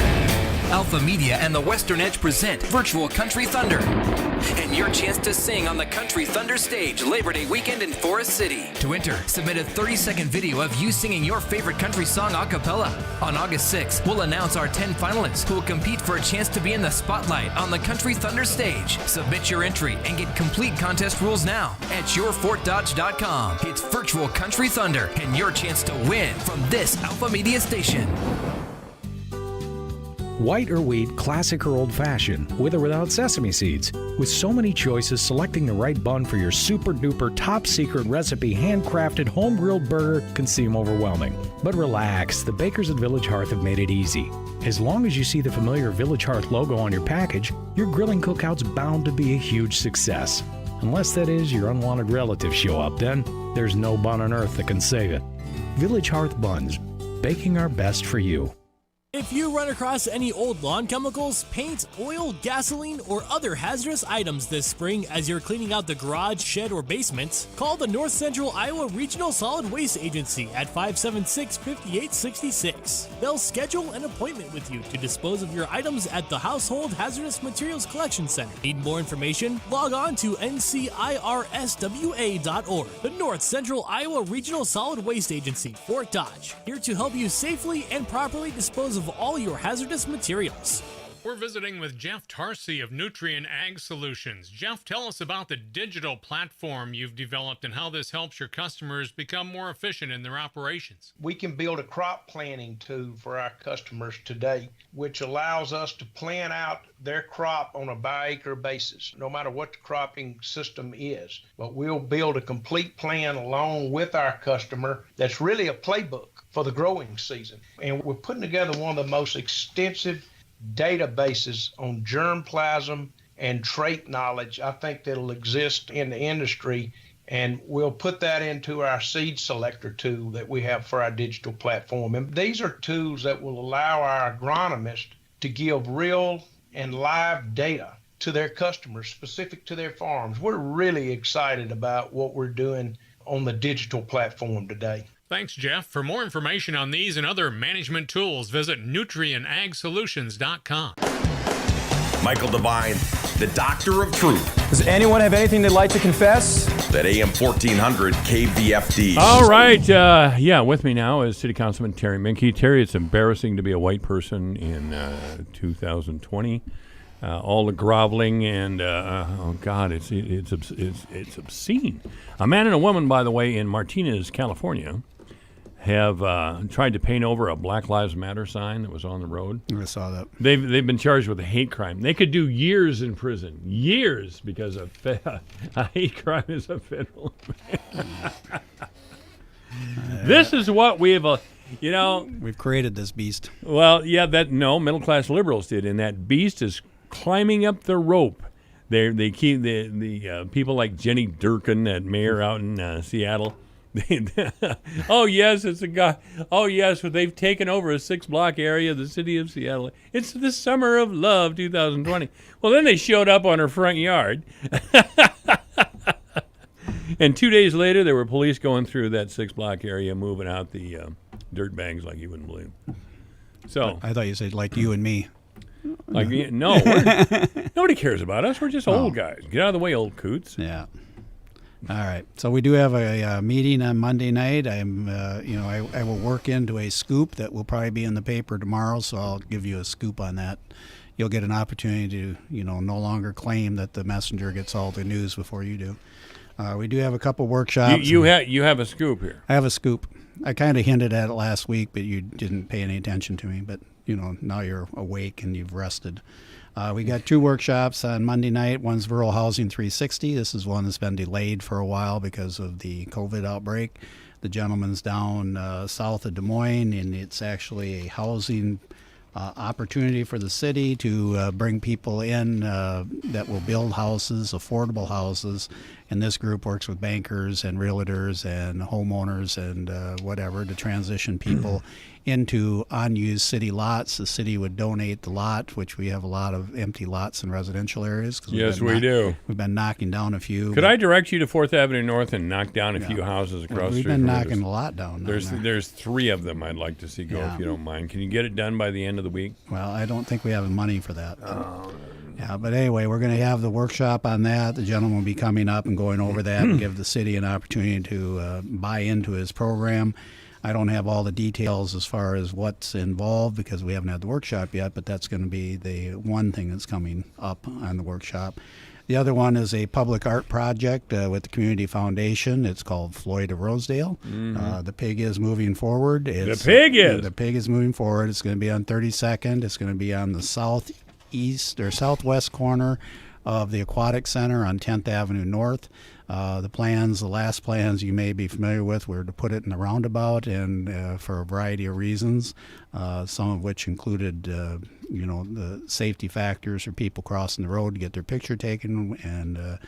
Alpha Media and the Western Edge present Virtual Country Thunder. And your chance to sing on the Country Thunder stage Labor Day weekend in Forest City. To enter, submit a 30-second video of you singing your favorite country song a cappella. On August 6th, we'll announce our 10 finalists who will compete for a chance to be in the spotlight on the Country Thunder stage. Submit your entry and get complete contest rules now at yourfortdodge.com. It's Virtual Country Thunder and your chance to win from this Alpha Media station. White or wheat, classic or old-fashioned, with or without sesame seeds. With so many choices, selecting the right bun for your super-duper top-secret recipe handcrafted home-grilled burger can seem overwhelming. But relax, the bakers at Village Hearth have made it easy. As long as you see the familiar Village Hearth logo on your package, your grilling cookout's bound to be a huge success. Unless, that is, your unwanted relatives show up, then there's no bun on earth that can save it. Village Hearth Buns, baking our best for you. If you run across any old lawn chemicals, paint, oil, gasoline, or other hazardous items this spring as you're cleaning out the garage, shed, or basement, call the North Central Iowa Regional Solid Waste Agency at 576-5866. They'll schedule an appointment with you to dispose of your items at the Household Hazardous Materials Collection Center. Need more information? Log on to ncirswa.org. The North Central Iowa Regional Solid Waste Agency, Fort Dodge, here to help you safely and properly dispose of all your hazardous materials. We're visiting with Jeff Tarsi of Nutrient Ag Solutions. Jeff, tell us about the digital platform you've developed and how this helps your customers become more efficient in their operations. We can build a crop planning tool for our customers today, which allows us to plan out their crop on a by-acre basis, no matter what the cropping system is. But we'll build a complete plan along with our customer that's really a playbook for the growing season. And we're putting together one of the most extensive databases on germplasm and trait knowledge I think that'll exist in the industry, and we'll put that into our seed selector tool that we have for our digital platform. And these are tools that will allow our agronomists to give real and live data to their customers specific to their farms. We're really excited about what we're doing on the digital platform today. Thanks, Jeff. For more information on these and other management tools, visit nutrientagsolutions.com. Michael Devine, the Doctor of Truth. Does anyone have anything they'd like to confess? That AM 1400 KVFD. All right. With me now is City Councilman Terry Minke. Terry, it's embarrassing to be a white person in 2020. All the groveling and oh God, it's obscene. A man and a woman, by the way, in Martinez, California, have tried to paint over a Black Lives Matter sign that was on the road. I saw that. They've been charged with a hate crime. They could do years in prison, years, because a hate crime is a federal. This is what we've created this beast. Well, yeah, middle class liberals did, and that beast is climbing up the rope. They keep the people like Jenny Durkin, that mayor out in Seattle. Oh, yes, it's a guy. Oh, yes, they've taken over a 6-block area of the city of Seattle. It's the Summer of Love 2020. Well, then they showed up on her front yard. And 2 days later, there were police going through that 6-block area, moving out the dirt bags like you wouldn't believe. So I thought you said like you and me. Like no, nobody cares about us. We're just old guys. Get out of the way, old coots. Yeah. All right. So we do have a meeting on Monday night. I will work into a scoop that will probably be in the paper tomorrow. So I'll give you a scoop on that. You'll get an opportunity to, no longer claim that the messenger gets all the news before you do. We do have a couple workshops. You have a scoop here. I have a scoop. I kind of hinted at it last week, but you didn't pay any attention to me. But now you're awake and you've rested. We got 2 workshops on Monday night. One's Rural Housing 360. This is one that's been delayed for a while because of the COVID outbreak. The gentleman's down south of Des Moines, and it's actually a housing opportunity for the city to bring people in that will build houses, affordable houses. And this group works with bankers and realtors and homeowners and whatever to transition people into unused city lots. The city would donate the lot, which we have a lot of empty lots in residential areas. Yes, we do. We've been knocking down a few. Could I direct you to 4th Avenue North and knock down a few houses across the street? We've been knocking a lot down. There's 3 of them I'd like to see go, if you don't mind. Can you get it done by the end of the week? Well, I don't think we have the money for that. Yeah, but anyway, we're going to have the workshop on that. The gentleman will be coming up and going over that and give the city an opportunity to buy into his program. I don't have all the details as far as what's involved because we haven't had the workshop yet, but that's going to be the one thing that's coming up on the workshop. The other one is a public art project with the Community Foundation. It's called Floyd of Rosedale. Mm-hmm. The pig is moving forward. The pig is moving forward. It's going to be on 32nd. It's going to be on the southeast or southwest corner of the Aquatic Center on 10th Avenue North. The last plans you may be familiar with were to put it in the roundabout, and for a variety of reasons, some of which included, the safety factors for people crossing the road to get their picture taken, and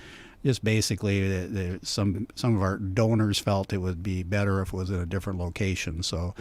just basically some of our donors felt it would be better if it was in a different location. So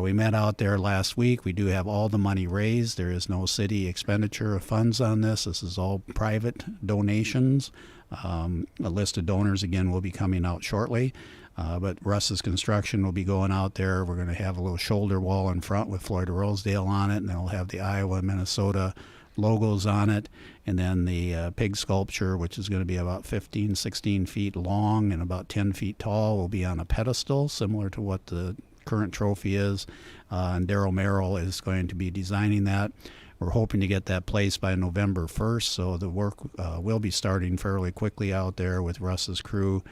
we met out there last week. We do have all the money raised. There is no city expenditure of funds on this. This is all private donations. A list of donors, again, will be coming out shortly. But Russ's Construction will be going out there. We're going to have a little shoulder wall in front with Floyd of Rosedale on it, and they'll have the Iowa and Minnesota logos on it. And then the pig sculpture, which is going to be about 15, 16 feet long and about 10 feet tall, will be on a pedestal, similar to what the current trophy is. And Daryl Merrill is going to be designing that. We're hoping to get that placed by November 1st, so the work will be starting fairly quickly out there with Russ's crew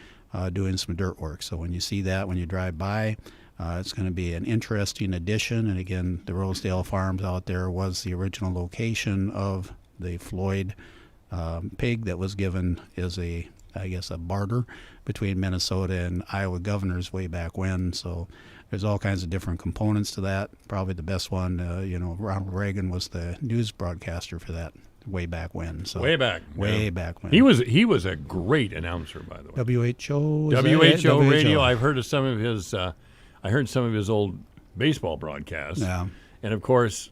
doing some dirt work. So when you see that, when you drive by, it's going to be an interesting addition. And again, the Rosedale Farms out there was the original location of the Floyd pig that was given as a barter between Minnesota and Iowa governors way back when. So there's all kinds of different components to that. Probably the best one, Ronald Reagan was the news broadcaster for that way back when. So way back when. He was a great announcer, by the way. WHO Radio. I've heard of some of his. I heard some of his old baseball broadcasts. Yeah. And of course.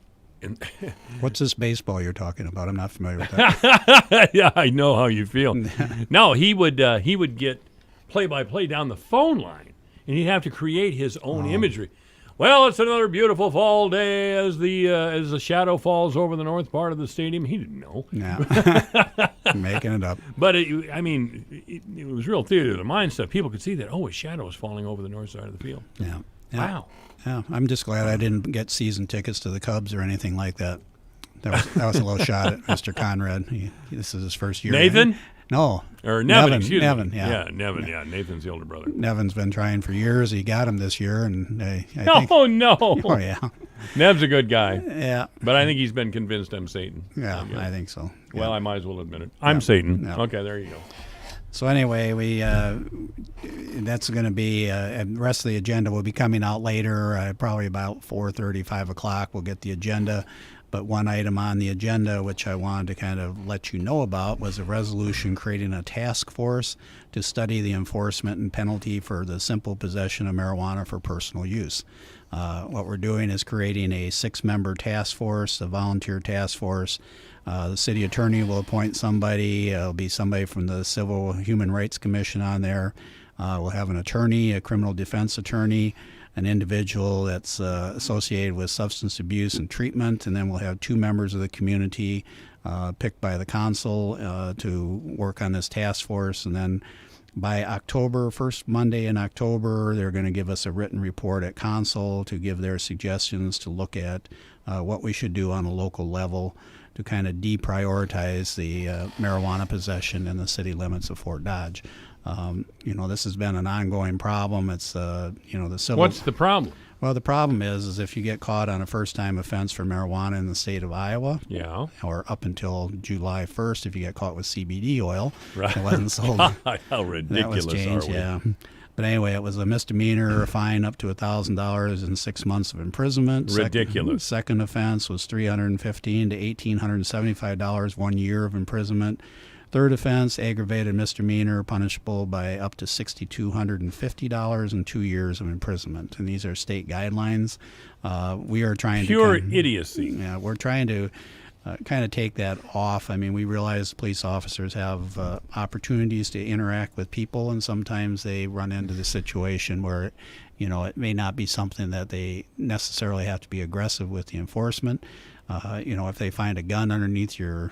What's this baseball you're talking about? I'm not familiar with that. Yeah, I know how you feel. No, he would get play-by-play down the phone line, and he'd have to create his own imagery. Well, it's another beautiful fall day as the shadow falls over the north part of the stadium. He didn't know. No. Making it up. But, it was real theater of the mind stuff. People could see that, a shadow is falling over the north side of the field. Yeah. Wow. Yeah, I'm just glad I didn't get season tickets to the Cubs or anything like that. That was a little shot at Mr. Conrad. This is his first year. Nathan? No. Or Nevin, excuse me. Nevin, yeah. Yeah, Nevin, yeah. Nathan's the older brother. Nevin's been trying for years. He got him this year, and I think... Oh, no. Oh, yeah. Nev's a good guy. Yeah. But I think he's been convinced I'm Satan. Yeah, I think so. Well, yeah. I might as well admit it. I'm Satan. Yeah. Okay, there you go. So anyway, that's going to be, and the rest of the agenda will be coming out later, probably about 4:30, 5 o'clock. We'll get the agenda. But one item on the agenda, which I wanted to kind of let you know about, was a resolution creating a task force to study the enforcement and penalty for the simple possession of marijuana for personal use. What we're doing is creating a 6-member task force, a volunteer task force. The city attorney will appoint somebody. It'll be somebody from the Civil Human Rights Commission on there. We'll have an attorney, a criminal defense attorney, an individual that's associated with substance abuse and treatment, and then we'll have 2 members of the community picked by the council to work on this task force. And then by October, first Monday in October, they're going to give us a written report at council to give their suggestions to look at what we should do on a local level to kind of deprioritize the marijuana possession in the city limits of Fort Dodge. This has been an ongoing problem. It's, the civil... What's the problem? Well, the problem is if you get caught on a first-time offense for marijuana in the state of Iowa, or up until July 1st, if you get caught with CBD oil, right. It wasn't sold. How ridiculous that was changed, are we? Yeah. But anyway, it was a misdemeanor, a fine up to $1,000 and 6 months of imprisonment. Ridiculous. Second offense was $315 to $1,875, 1 year of imprisonment. Third offense, aggravated misdemeanor, punishable by up to $6,250 and 2 years of imprisonment. And these are state guidelines. We are trying Pure to... idiocy. Yeah, we're trying to kind of take that off. I mean, we realize police officers have opportunities to interact with people, and sometimes they run into the situation where, it may not be something that they necessarily have to be aggressive with the enforcement. If they find a gun underneath your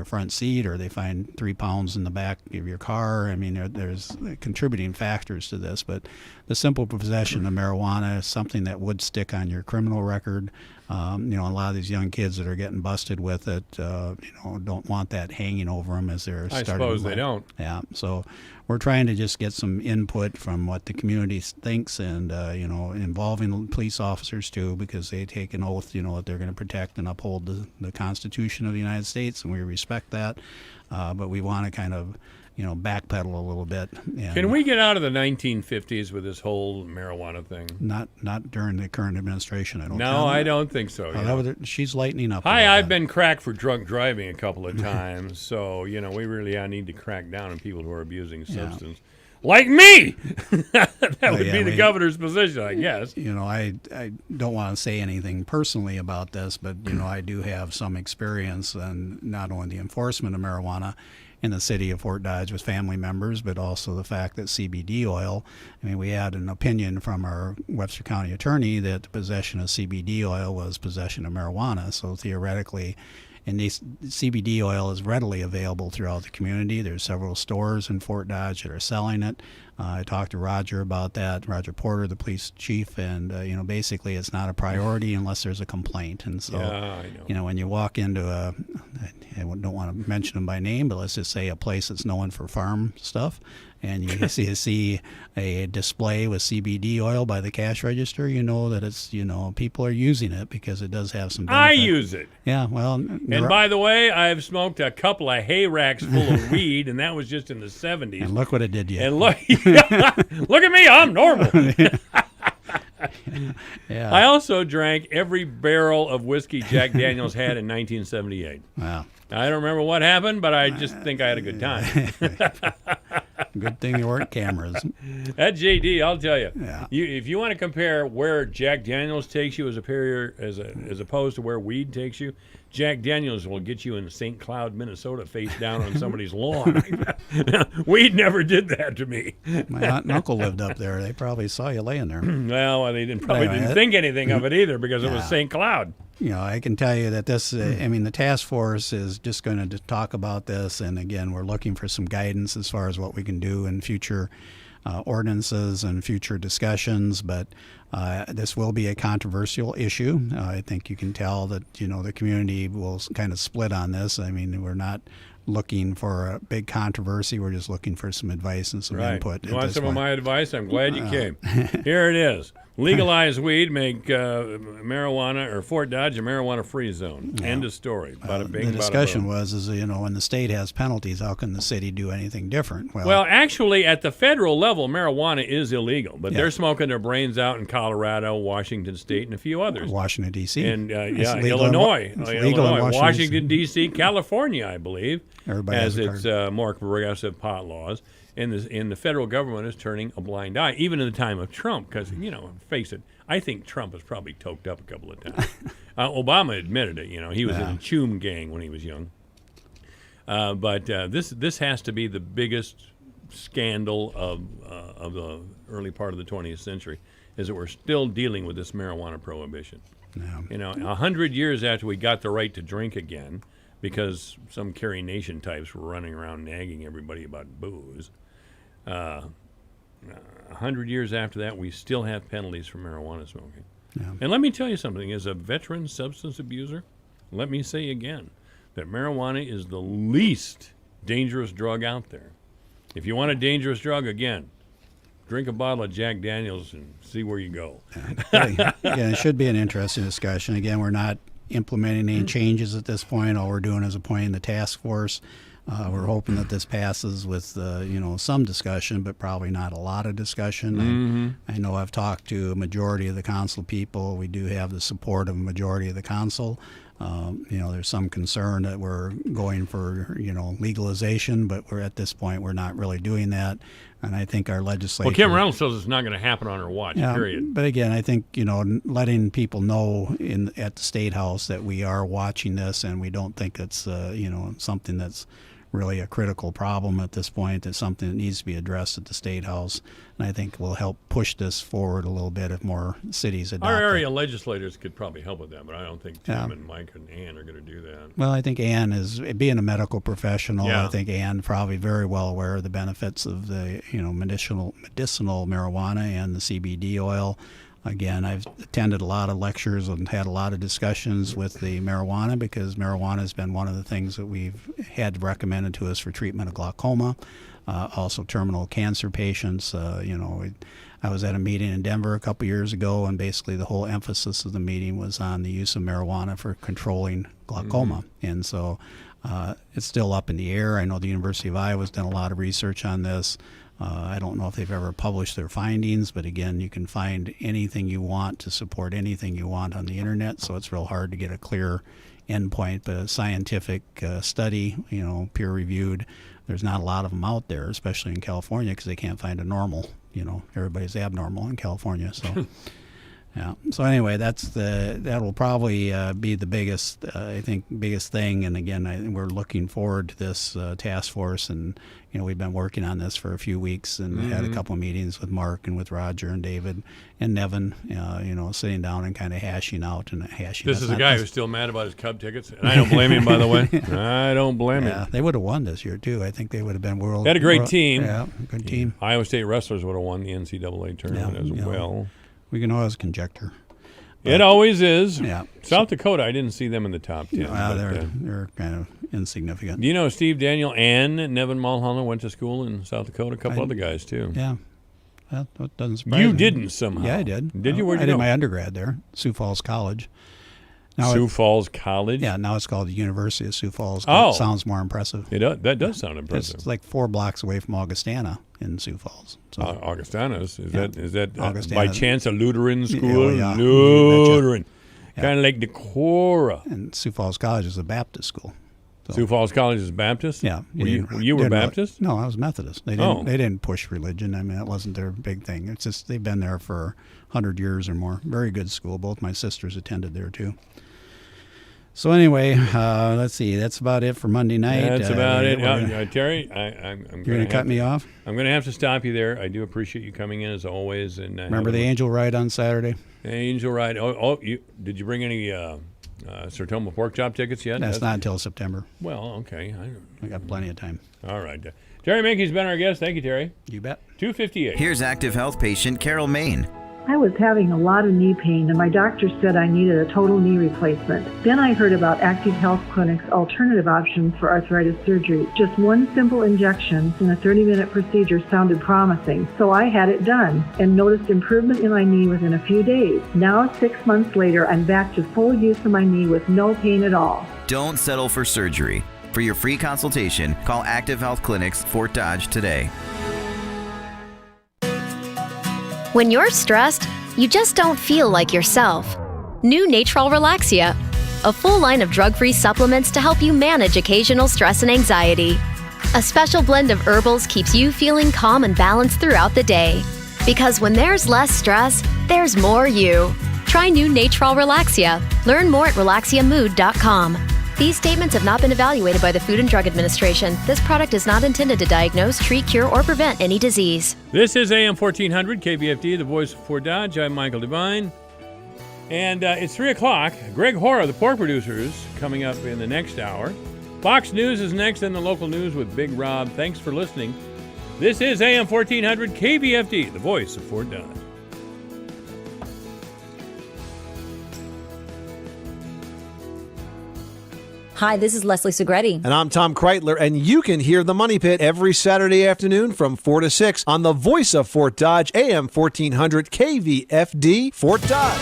front seat, or they find 3 pounds in the back of your car, I mean, there's contributing factors to this. But the simple possession of marijuana is something that would stick on your criminal record. A lot of these young kids that are getting busted with it, don't want that hanging over them as they're starting. I suppose they don't. Yeah. So we're trying to just get some input from what the community thinks, and involving police officers too, because they take an oath, that they're going to protect and uphold the Constitution of the United States, and we respect that. But we want to kind of backpedal a little bit. Can we get out of the 1950s with this whole marijuana thing? Not during the current administration, I don't think. No, I don't think so. She's lightening up. I've been cracked for drunk driving a couple of times, so, we really need to crack down on people who are abusing substance. Like me! That would be the governor's position, I guess. I don't want to say anything personally about this, but, I do have some experience in not only the enforcement of marijuana in the city of Fort Dodge with family members, but also the fact that CBD oil, we had an opinion from our Webster County attorney that the possession of CBD oil was possession of marijuana. So theoretically, and this CBD oil is readily available throughout the community. There's several stores in Fort Dodge that are selling it. I talked to Roger about that, Roger Porter, the police chief, and basically it's not a priority unless there's a complaint. And so, I know. When you walk into I don't want to mention them by name, but let's just say a place that's known for farm stuff, and you see a display with CBD oil by the cash register, that it's, people are using it because it does have some benefit. I use it. Yeah, well. And by the way, I've smoked a couple of hay racks full of weed, and that was just in the 70s. And look what it did to you. And look at me, I'm normal. Yeah. I also drank every barrel of whiskey Jack Daniels had in 1978. Wow. I don't remember what happened, but I just think I had a good time. Good thing there weren't cameras. That JD, I'll tell you. Yeah. If you want to compare where Jack Daniels takes you as opposed to where weed takes you, Jack Daniels will get you in St. Cloud, Minnesota, face down on somebody's lawn. Weed never did that to me. My aunt and uncle lived up there. They probably saw you laying there. Well, they didn't think anything of it either because it was St. Cloud. I can tell you that this, the task force is just going to talk about this. And again, we're looking for some guidance as far as what we can do in future ordinances and future discussions. But this will be a controversial issue. I think you can tell that, the community will kind of split on this. We're not looking for a big controversy. We're just looking for some advice and some input. You want some of my advice? I'm glad you came. Here it is. Legalize weed, make marijuana or Fort Dodge a marijuana-free zone. Yeah. End of story. Bada bing, The bada discussion boom. was, when the state has penalties, how can the city do anything different? Well, actually, at the federal level, marijuana is illegal, but Yeah. they're smoking their brains out in Colorado, Washington State, and a few others. Washington, D.C. And It's legal Illinois. it's legal in Illinois, Washington, D.C., California, I believe, Everybody has has a its more progressive pot laws. And the federal government is turning a blind eye, even in the time of Trump, because, face it, I think Trump was probably toked up a couple of times. Obama admitted it. He was in a Choom gang when he was young. But this has to be the biggest scandal of the early part of the 20th century, is that we're still dealing with this marijuana prohibition. Yeah. 100 years after we got the right to drink again, because some Carrie Nation types were running around nagging everybody about booze. 100 years after that, we still have penalties for marijuana smoking. Yeah. And let me tell you something. As a veteran substance abuser, let me say again that marijuana is the least dangerous drug out there. If you want a dangerous drug, again, drink a bottle of Jack Daniels and see where you go. Yeah, it should be an interesting discussion. Again, we're not implementing any changes at this point. All we're doing is appointing the task force. We're hoping that this passes with some discussion, but probably not a lot of discussion. Mm-hmm. I know I've talked to a majority of the council people. We do have the support of a majority of the council. There's some concern that we're going for legalization, but we're at this point we're not really doing that. And I think our legislature. Well, Kim Reynolds says it's not going to happen on her watch. Period. But again, I think letting people know at the State House that we are watching this, and we don't think it's something that's really a critical problem at this point. It's something that needs to be addressed at the State House, and I think will help push this forward a little bit if more cities adopt Our area it. legislators could probably help with that, but I don't think Tim and Mike and Ann are going to do that. Well, I think Ann is, being a medical professional, Yeah. I think Ann probably very well aware of the benefits of the medicinal marijuana and the CBD oil. Again, I've attended a lot of lectures and had a lot of discussions with the marijuana, because marijuana has been one of the things that we've had recommended to us for treatment of glaucoma, also terminal cancer patients. I was at a meeting in Denver a couple years ago, and basically the whole emphasis of the meeting was on the use of marijuana for controlling glaucoma. Mm-hmm. And so it's still up in the air. I know the University of Iowa has done a lot of research on this. I don't know if they've ever published their findings, but again, you can find anything you want to support anything you want on the internet, so it's real hard to get a clear endpoint. But a scientific study, peer-reviewed, there's not a lot of them out there, especially in California, because they can't find a normal. Everybody's abnormal in California, so. Yeah. So anyway, that will probably be the biggest thing. And again, we're looking forward to this task force, and we've been working on this for a few weeks, and had a couple of meetings with Mark and with Roger and David and Nevin. Sitting down and kind of hashing. This is a guy who's still mad about his Cub tickets, and I don't blame him. By the way, I don't blame him. They would have won this year too. I think they would have been world. They had a great team. Yeah, good team. Iowa State wrestlers would have won the NCAA tournament as well. We can always conjecture. It always is. Yeah. South Dakota, I didn't see them in the top 10. They're kind of insignificant. Do you know Steve Daniel and Nevin Mulholland went to school in South Dakota? A couple other guys, too. Yeah. Well, that doesn't surprise me. You didn't somehow. Yeah, I did. Did you? Where'd you I did go? my undergrad there, Sioux Falls College. Sioux Falls College? Yeah, now it's called the University of Sioux Falls. Oh. It sounds more impressive. That does sound impressive. It's like 4 blocks away from Augustana in Sioux Falls. So, Augustana's? Is that Augustana. by chance a Lutheran school? Yeah, Lutheran. Kind of like Decorah. And Sioux Falls College is a Baptist school. So. You Falls College is Baptist? Yeah. You were Baptist? No, I was Methodist. They didn't push religion. I mean, that wasn't their big thing. It's just they've been there for 100 years or more. Very good school. Both my sisters attended there, too. So anyway, let's see. That's about it for Monday night. That's about it. Terry, I'm you're going to cut me off? I'm going to have to stop you there. I do appreciate you coming in as always. And remember the Angel Ride on Saturday? The Angel Ride. Did you bring any Sertoma pork chop tickets yet? That's not until September. Well, okay. I got plenty of time. All right. Terry Mankey's been our guest. Thank you, Terry. You bet. 2:58. Here's active health patient Carol Main. I was having a lot of knee pain, and my doctor said I needed a total knee replacement. Then I heard about Active Health Clinic's alternative options for arthritis surgery. Just one simple injection in a 30-minute procedure sounded promising, so I had it done and noticed improvement in my knee within a few days. Now, 6 months later, I'm back to full use of my knee with no pain at all. Don't settle for surgery. For your free consultation, call Active Health Clinics, Fort Dodge today. When you're stressed, you just don't feel like yourself. New Natrol Relaxia, a full line of drug-free supplements to help you manage occasional stress and anxiety. A special blend of herbals keeps you feeling calm and balanced throughout the day. Because when there's less stress, there's more you. Try new Natrol Relaxia. Learn more at relaxiamood.com. These statements have not been evaluated by the Food and Drug Administration. This product is not intended to diagnose, treat, cure, or prevent any disease. This is AM 1400, KVFD, the voice of Fort Dodge. I'm Michael Devine. And it's 3 o'clock. Greg Hora, the pork producer, is coming up in the next hour. Fox News is next, and the local news with Big Rob. Thanks for listening. This is AM 1400, KVFD, the voice of Fort Dodge. Hi, this is Leslie Segretti. And I'm Tom Kreitler, and you can hear the Money Pit every Saturday afternoon from 4 to 6 on the voice of Fort Dodge, AM 1400 KVFD, Fort Dodge.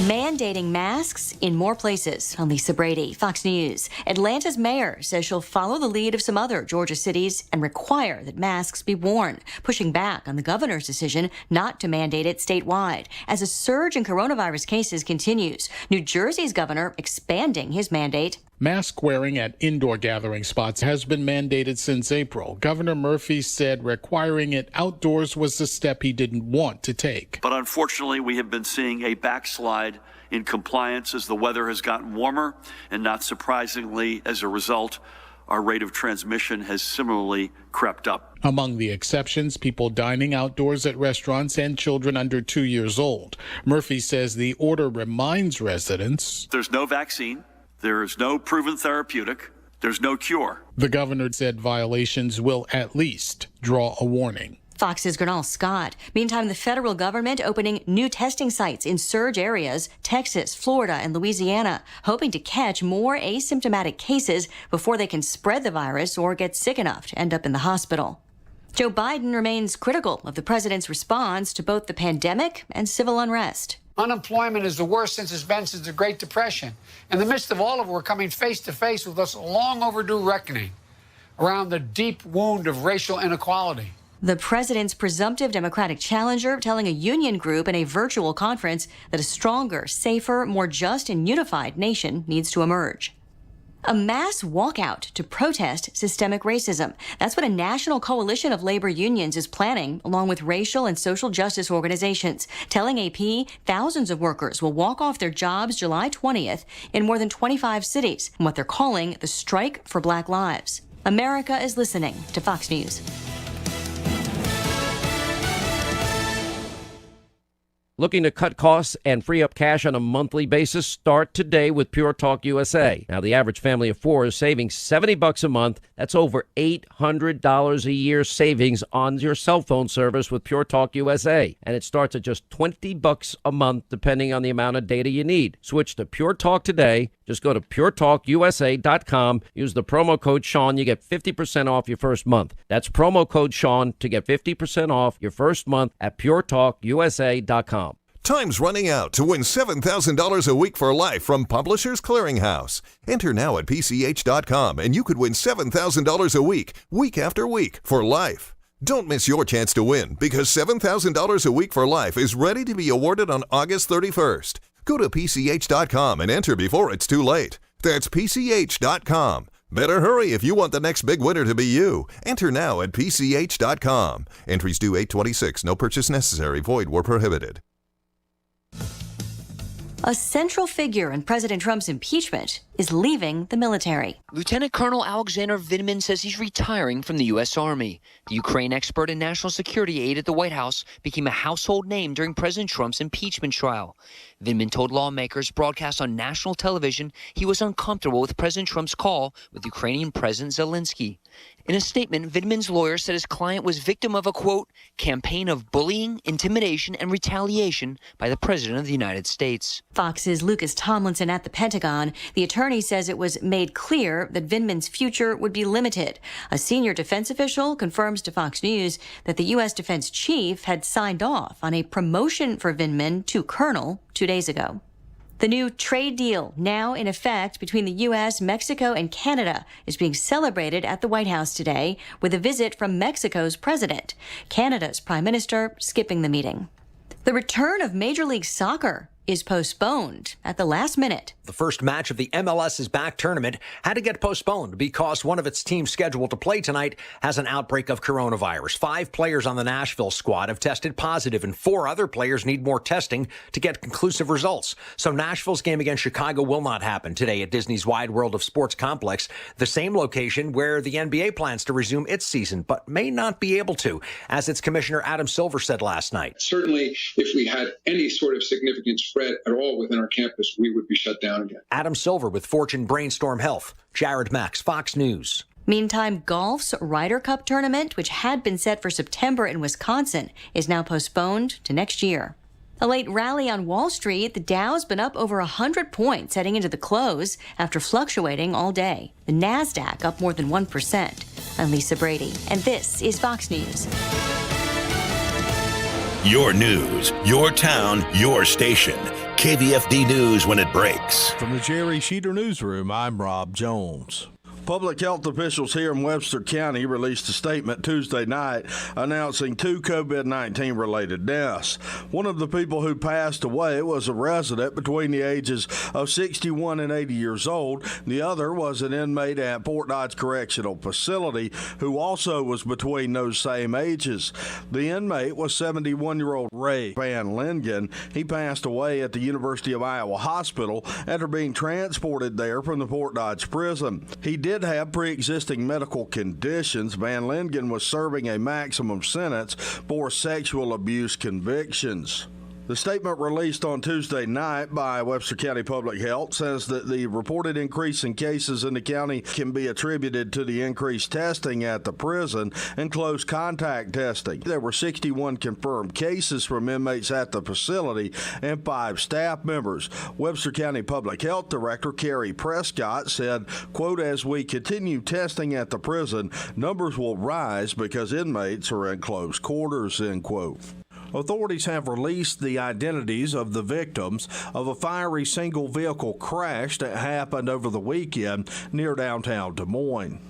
Mandating masks in more places. I'm Lisa Brady, Fox News. Atlanta's mayor says she'll follow the lead of some other Georgia cities and require that masks be worn, pushing back on the governor's decision not to mandate it statewide. As a surge in coronavirus cases continues, New Jersey's governor expanding his mandate. Mask wearing at indoor gathering spots has been mandated since April. Governor Murphy said requiring it outdoors was the step he didn't want to take. But unfortunately, we have been seeing a backslide in compliance as the weather has gotten warmer, and not surprisingly, as a result, our rate of transmission has similarly crept up. Among the exceptions, people dining outdoors at restaurants and children under 2 years old. Murphy says the order reminds residents there's no vaccine. There is no proven therapeutic. There's no cure. The governor said violations will at least draw a warning. Fox's Gernal Scott. Meantime, the federal government opening new testing sites in surge areas, Texas, Florida, and Louisiana, hoping to catch more asymptomatic cases before they can spread the virus or get sick enough to end up in the hospital. Joe Biden remains critical of the president's response to both the pandemic and civil unrest. Unemployment is the worst it's been since the Great Depression. In the midst of all of it, we're coming face to face with this long overdue reckoning around the deep wound of racial inequality. The president's presumptive Democratic challenger telling a union group in a virtual conference that a stronger, safer, more just and unified nation needs to emerge. A mass walkout to protest systemic racism. That's what a national coalition of labor unions is planning, along with racial and social justice organizations. Telling AP, thousands of workers will walk off their jobs July 20th in more than 25 cities in what they're calling the Strike for Black Lives. America is listening to Fox News. Looking to cut costs and free up cash on a monthly basis? Start today with Pure Talk USA. Now, the average family of four is saving $70 a month. That's over $800 a year savings on your cell phone service with Pure Talk USA. And it starts at just $20 a month, depending on the amount of data you need. Switch to Pure Talk today. Just go to puretalkusa.com. Use the promo code Sean. You get 50% off your first month. That's promo code Sean to get 50% off your first month at puretalkusa.com. Time's running out to win $7,000 a week for life from Publishers Clearinghouse. Enter now at PCH.com and you could win $7,000 a week after week, for life. Don't miss your chance to win, because $7,000 a week for life is ready to be awarded on August 31st. Go to PCH.com and enter before it's too late. That's PCH.com. Better hurry if you want the next big winner to be you. Enter now at PCH.com. Entries due 8/26. No purchase necessary. Void where prohibited. A central figure in President Trump's impeachment is leaving the military. Lieutenant Colonel Alexander Vindman says he's retiring from the U.S. Army. The Ukraine expert and national security aide at the White House became a household name during President Trump's impeachment trial. Vindman told lawmakers broadcast on national television he was uncomfortable with President Trump's call with Ukrainian President Zelensky. In a statement, Vindman's lawyer said his client was victim of a, quote, campaign of bullying, intimidation, and retaliation by the President of the United States. Fox's Lucas Tomlinson at the Pentagon. The attorney says it was made clear that Vindman's future would be limited. A senior defense official confirms to Fox News that the U.S. defense chief had signed off on a promotion for Vindman to colonel 2 days ago. The new trade deal, now in effect between the U.S., Mexico, and Canada, is being celebrated at the White House today with a visit from Mexico's president. Canada's prime minister skipping the meeting. The return of Major League Soccer is postponed at the last minute. The first match of the MLS's back tournament had to get postponed because one of its teams scheduled to play tonight has an outbreak of coronavirus. 5 players on the Nashville squad have tested positive, and 4 other players need more testing to get conclusive results. So Nashville's game against Chicago will not happen today at Disney's Wide World of Sports complex, the same location where the NBA plans to resume its season, but may not be able to, as its commissioner Adam Silver said last night. Certainly, if we had any sort of significant spread at all within our campus, we would be shut down again. Adam Silver with Fortune Brainstorm Health. Jared Max, Fox News. Meantime, golf's Ryder Cup tournament, which had been set for September in Wisconsin, is now postponed to next year. A late rally on Wall Street, the Dow's been up over 100 points heading into the close after fluctuating all day. The NASDAQ up more than 1%. I'm Lisa Brady, and this is Fox News. Your news, your town, your station. KVFD News when it breaks. From the Jerry Sheeter Newsroom, I'm Rob Jones. Public health officials here in Webster County released a statement Tuesday night announcing 2 COVID-19 related deaths. One of the people who passed away was a resident between the ages of 61 and 80 years old. The other was an inmate at Fort Dodge Correctional Facility who also was between those same ages. The inmate was 71-year-old Ray Van Lingen. He passed away at the University of Iowa Hospital after being transported there from the Fort Dodge prison. He did have pre-existing medical conditions. Van Lingen was serving a maximum sentence for sexual abuse convictions. The statement released on Tuesday night by Webster County Public Health says that the reported increase in cases in the county can be attributed to the increased testing at the prison and close contact testing. There were 61 confirmed cases from inmates at the facility and 5 staff members. Webster County Public Health Director Carrie Prescott said, quote, as we continue testing at the prison, numbers will rise because inmates are in close quarters, end quote. Authorities have released the identities of the victims of a fiery single-vehicle crash that happened over the weekend near downtown Des Moines.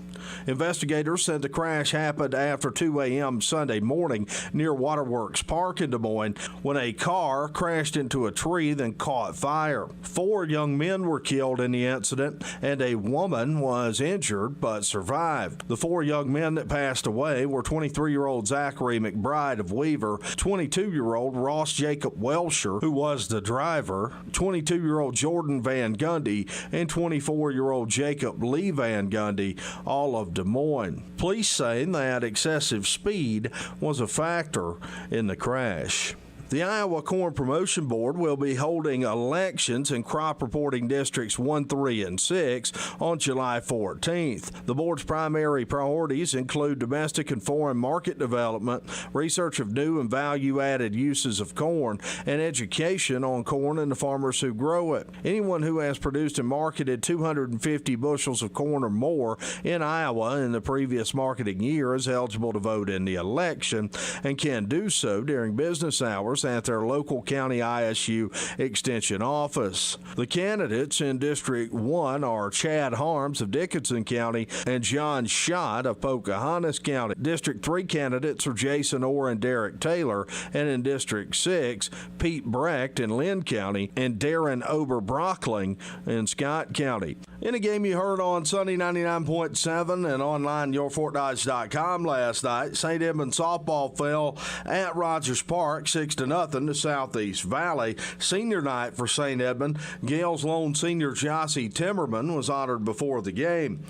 Investigators said the crash happened after 2 a.m. Sunday morning near Waterworks Park in Des Moines when a car crashed into a tree, then caught fire. 4 young men were killed in the incident, and a woman was injured but survived. The 4 young men that passed away were 23-year-old Zachary McBride of Weaver, 22-year-old Ross Jacob Welsher, who was the driver, 22-year-old Jordan Van Gundy, and 24-year-old Jacob Lee Van Gundy, all of Des Moines. Police say that excessive speed was a factor in the crash. The Iowa Corn Promotion Board will be holding elections in crop reporting districts 1, 3, and 6 on July 14th. The board's primary priorities include domestic and foreign market development, research of new and value-added uses of corn, and education on corn and the farmers who grow it. Anyone who has produced and marketed 250 bushels of corn or more in Iowa in the previous marketing year is eligible to vote in the election and can do so during business hours at their local county ISU extension office. The candidates in District 1 are Chad Harms of Dickinson County and John Schott of Pocahontas County. District 3 candidates are Jason Orr and Derek Taylor, and in District 6, Pete Brecht in Lynn County and Darren Oberbrockling in Scott County. In a game you heard on Sunday 99.7 and online yourfortdodge.com last night, St. Edmund softball fell at Rogers Park 6-0 to Southeast Valley. Senior night for St. Edmund. Gale's lone senior Jossie Timmerman was honored before the game.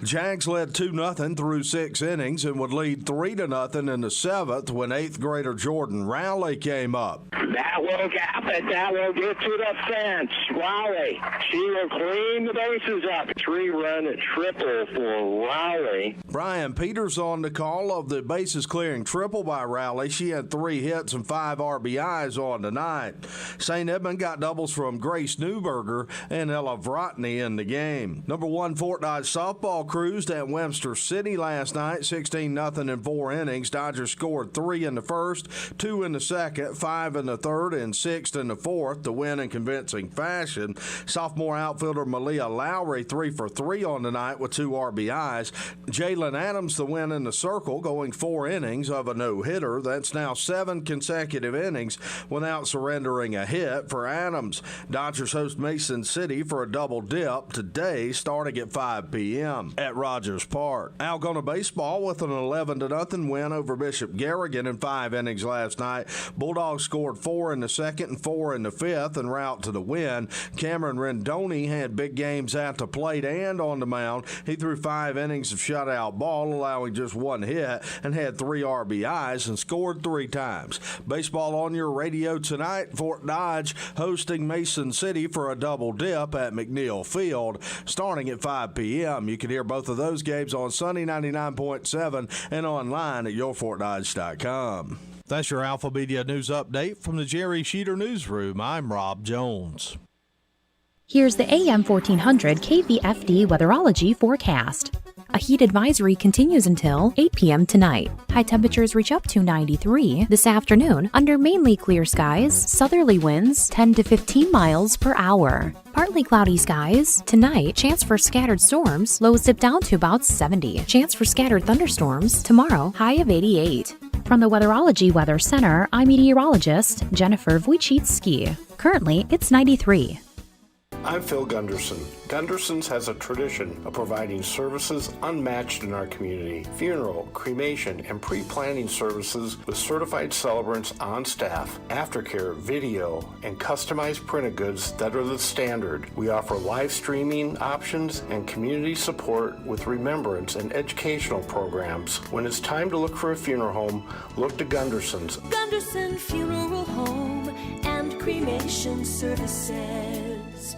Jags led 2-0 through 6 innings and would lead 3-0 in the 7th when 8th grader Jordan Rowley came up. That will gap it. That will get to the fence. Rowley, she will clean the bases up. 3-run triple for Rowley. Brian Peters on the call of the bases clearing triple by Rowley. She had 3 hits and 5 RBIs on tonight. St. Edmund got doubles from Grace Newberger and Ella Vrotny in the game. Number 1 Fort Dodge softball cruised at Webster City last night, 16-0 in 4 innings. Dodgers scored 3 in the first, 2 in the second, 5 in the third, and 6 in the fourth to win in convincing fashion. Sophomore outfielder Malia Lowry 3 for 3 on the night with 2 RBIs. Jalen Adams the win in the circle, going 4 innings of a no-hitter. That's now 7 consecutive innings without surrendering a hit for Adams. Dodgers host Mason City for a double dip today starting at 5 p.m. at Rogers Park. Algona baseball with an 11-0 win over Bishop Garrigan in 5 innings last night. Bulldogs scored 4 in the second and 4 in the fifth en route to the win. Cameron Rendoni had big games at the plate and on the mound. He threw 5 innings of shutout ball, allowing just 1 hit, and had 3 RBIs and scored 3 times. Baseball on your radio tonight. Fort Dodge hosting Mason City for a double dip at McNeil Field starting at 5 p.m. You can hear both of those games on Sunny 99.7 and online at yourfortdodge.com. That's your Alpha Media News Update from the Jerry Sheeter Newsroom. I'm Rob Jones. Here's the AM 1400 KVFD Weatherology forecast. A heat advisory continues until 8 p.m. tonight. High temperatures reach up to 93 this afternoon under mainly clear skies, southerly winds 10 to 15 miles per hour. Partly cloudy skies. Tonight, chance for scattered storms, lows dip down to about 70. Chance for scattered thunderstorms. Tomorrow, high of 88. From the Weatherology Weather Center, I'm meteorologist Jennifer Wojcicki. Currently, it's 93. I'm Phil Gunderson. Gunderson's has a tradition of providing services unmatched in our community. Funeral, cremation, and pre-planning services with certified celebrants on staff, aftercare, video, and customized printed goods that are the standard. We offer live streaming options and community support with remembrance and educational programs. When it's time to look for a funeral home, look to Gunderson's. Gunderson Funeral Home and Cremation Services.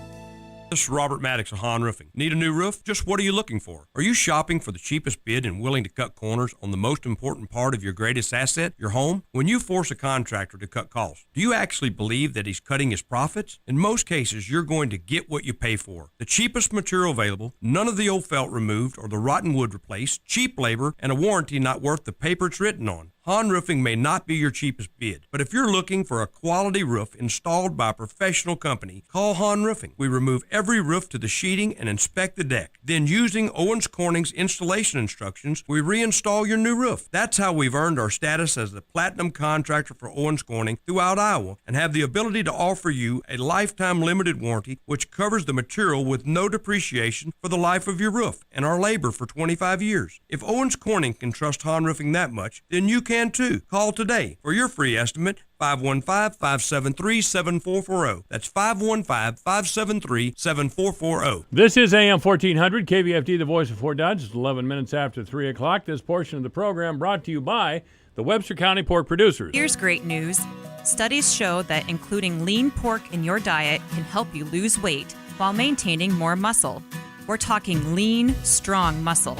This is Robert Maddox of Hahn Roofing. Need a new roof? Just what are you looking for? Are you shopping for the cheapest bid and willing to cut corners on the most important part of your greatest asset, your home? When you force a contractor to cut costs, do you actually believe that he's cutting his profits? In most cases, you're going to get what you pay for. The cheapest material available, none of the old felt removed or the rotten wood replaced, cheap labor, and a warranty not worth the paper it's written on. Hahn Roofing may not be your cheapest bid, but if you're looking for a quality roof installed by a professional company, call Hahn Roofing. We remove every roof to the sheeting and inspect the deck. Then using Owens Corning's installation instructions, we reinstall your new roof. That's how we've earned our status as the platinum contractor for Owens Corning throughout Iowa and have the ability to offer you a lifetime limited warranty which covers the material with no depreciation for the life of your roof and our labor for 25 years. If Owens Corning can trust Hahn Roofing that much, then you can too. Call today for your free estimate, 515-573-7440. That's 515-573-7440. This is AM 1400, KVFD, the voice of Fort Dodge. It's 11 minutes after 3 o'clock. This portion of the program brought to you by the Webster County Pork Producers. Here's great news. Studies show that including lean pork in your diet can help you lose weight while maintaining more muscle. We're talking lean, strong muscle.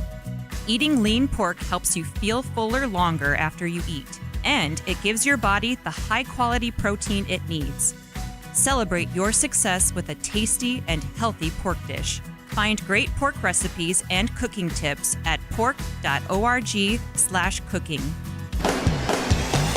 Eating lean pork helps you feel fuller longer after you eat, and it gives your body the high-quality protein it needs. Celebrate your success with a tasty and healthy pork dish. Find great pork recipes and cooking tips at pork.org/cooking.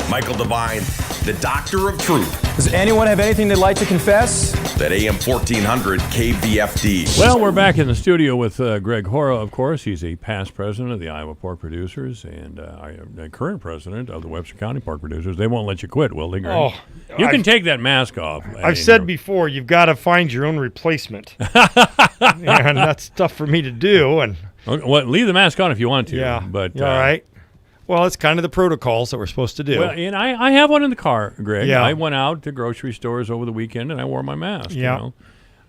Michael Devine, the Doctor of Truth. Does anyone have anything they'd like to confess? That AM 1400 KVFD. Well, we're back in the studio with Greg Hora, of course. He's a past president of the Iowa Pork Producers and a current president of the Webster County Pork Producers. They won't let you quit, will they, Greg? Oh, you can take that mask off. I've said before, you've got to find your own replacement. And that's tough for me to do. And well, leave the mask on if you want to. Yeah, but all right. Well, it's kind of the protocols that we're supposed to do. Well, and I have one in the car, Greg. Yeah. I went out to grocery stores over the weekend and I wore my mask. Yeah. You know?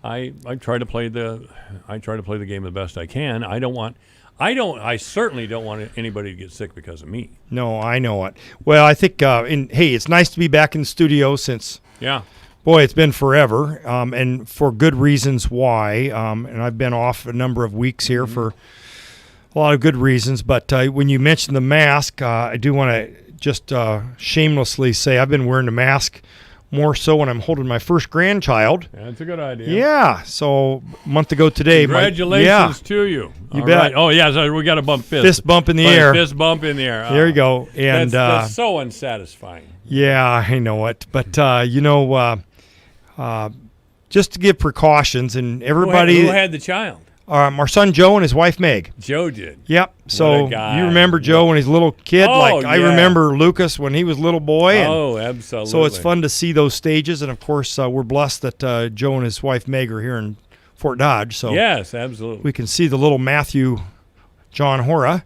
I try to play the game the best I can. I don't want I certainly don't want anybody to get sick because of me. No, I know it. Well, I think, hey, it's nice to be back in the studio since, boy, it's been forever, and for good reasons why. And I've been off a number of weeks here for a lot of good reasons. But when you mentioned the mask, I do want to just shamelessly say I've been wearing the mask more so when I'm holding my first grandchild. That's a good idea. Yeah. So a month ago today. Congratulations to you. You All bet. right. Oh, yeah. So we got a bump fist. Fist bump in the air. Fist bump in the air. There you go. And that's so unsatisfying. Yeah, I know it. But, just to give precautions and everybody. Who had the child? Our son Joe and his wife Meg. Joe did. Yep. So you remember Joe when he's a little kid? I remember Lucas when he was a little boy. And absolutely. So it's fun to see those stages. And, of course, we're blessed that Joe and his wife Meg are here in Fort Dodge. So yes, absolutely. We can see the little Matthew John Hora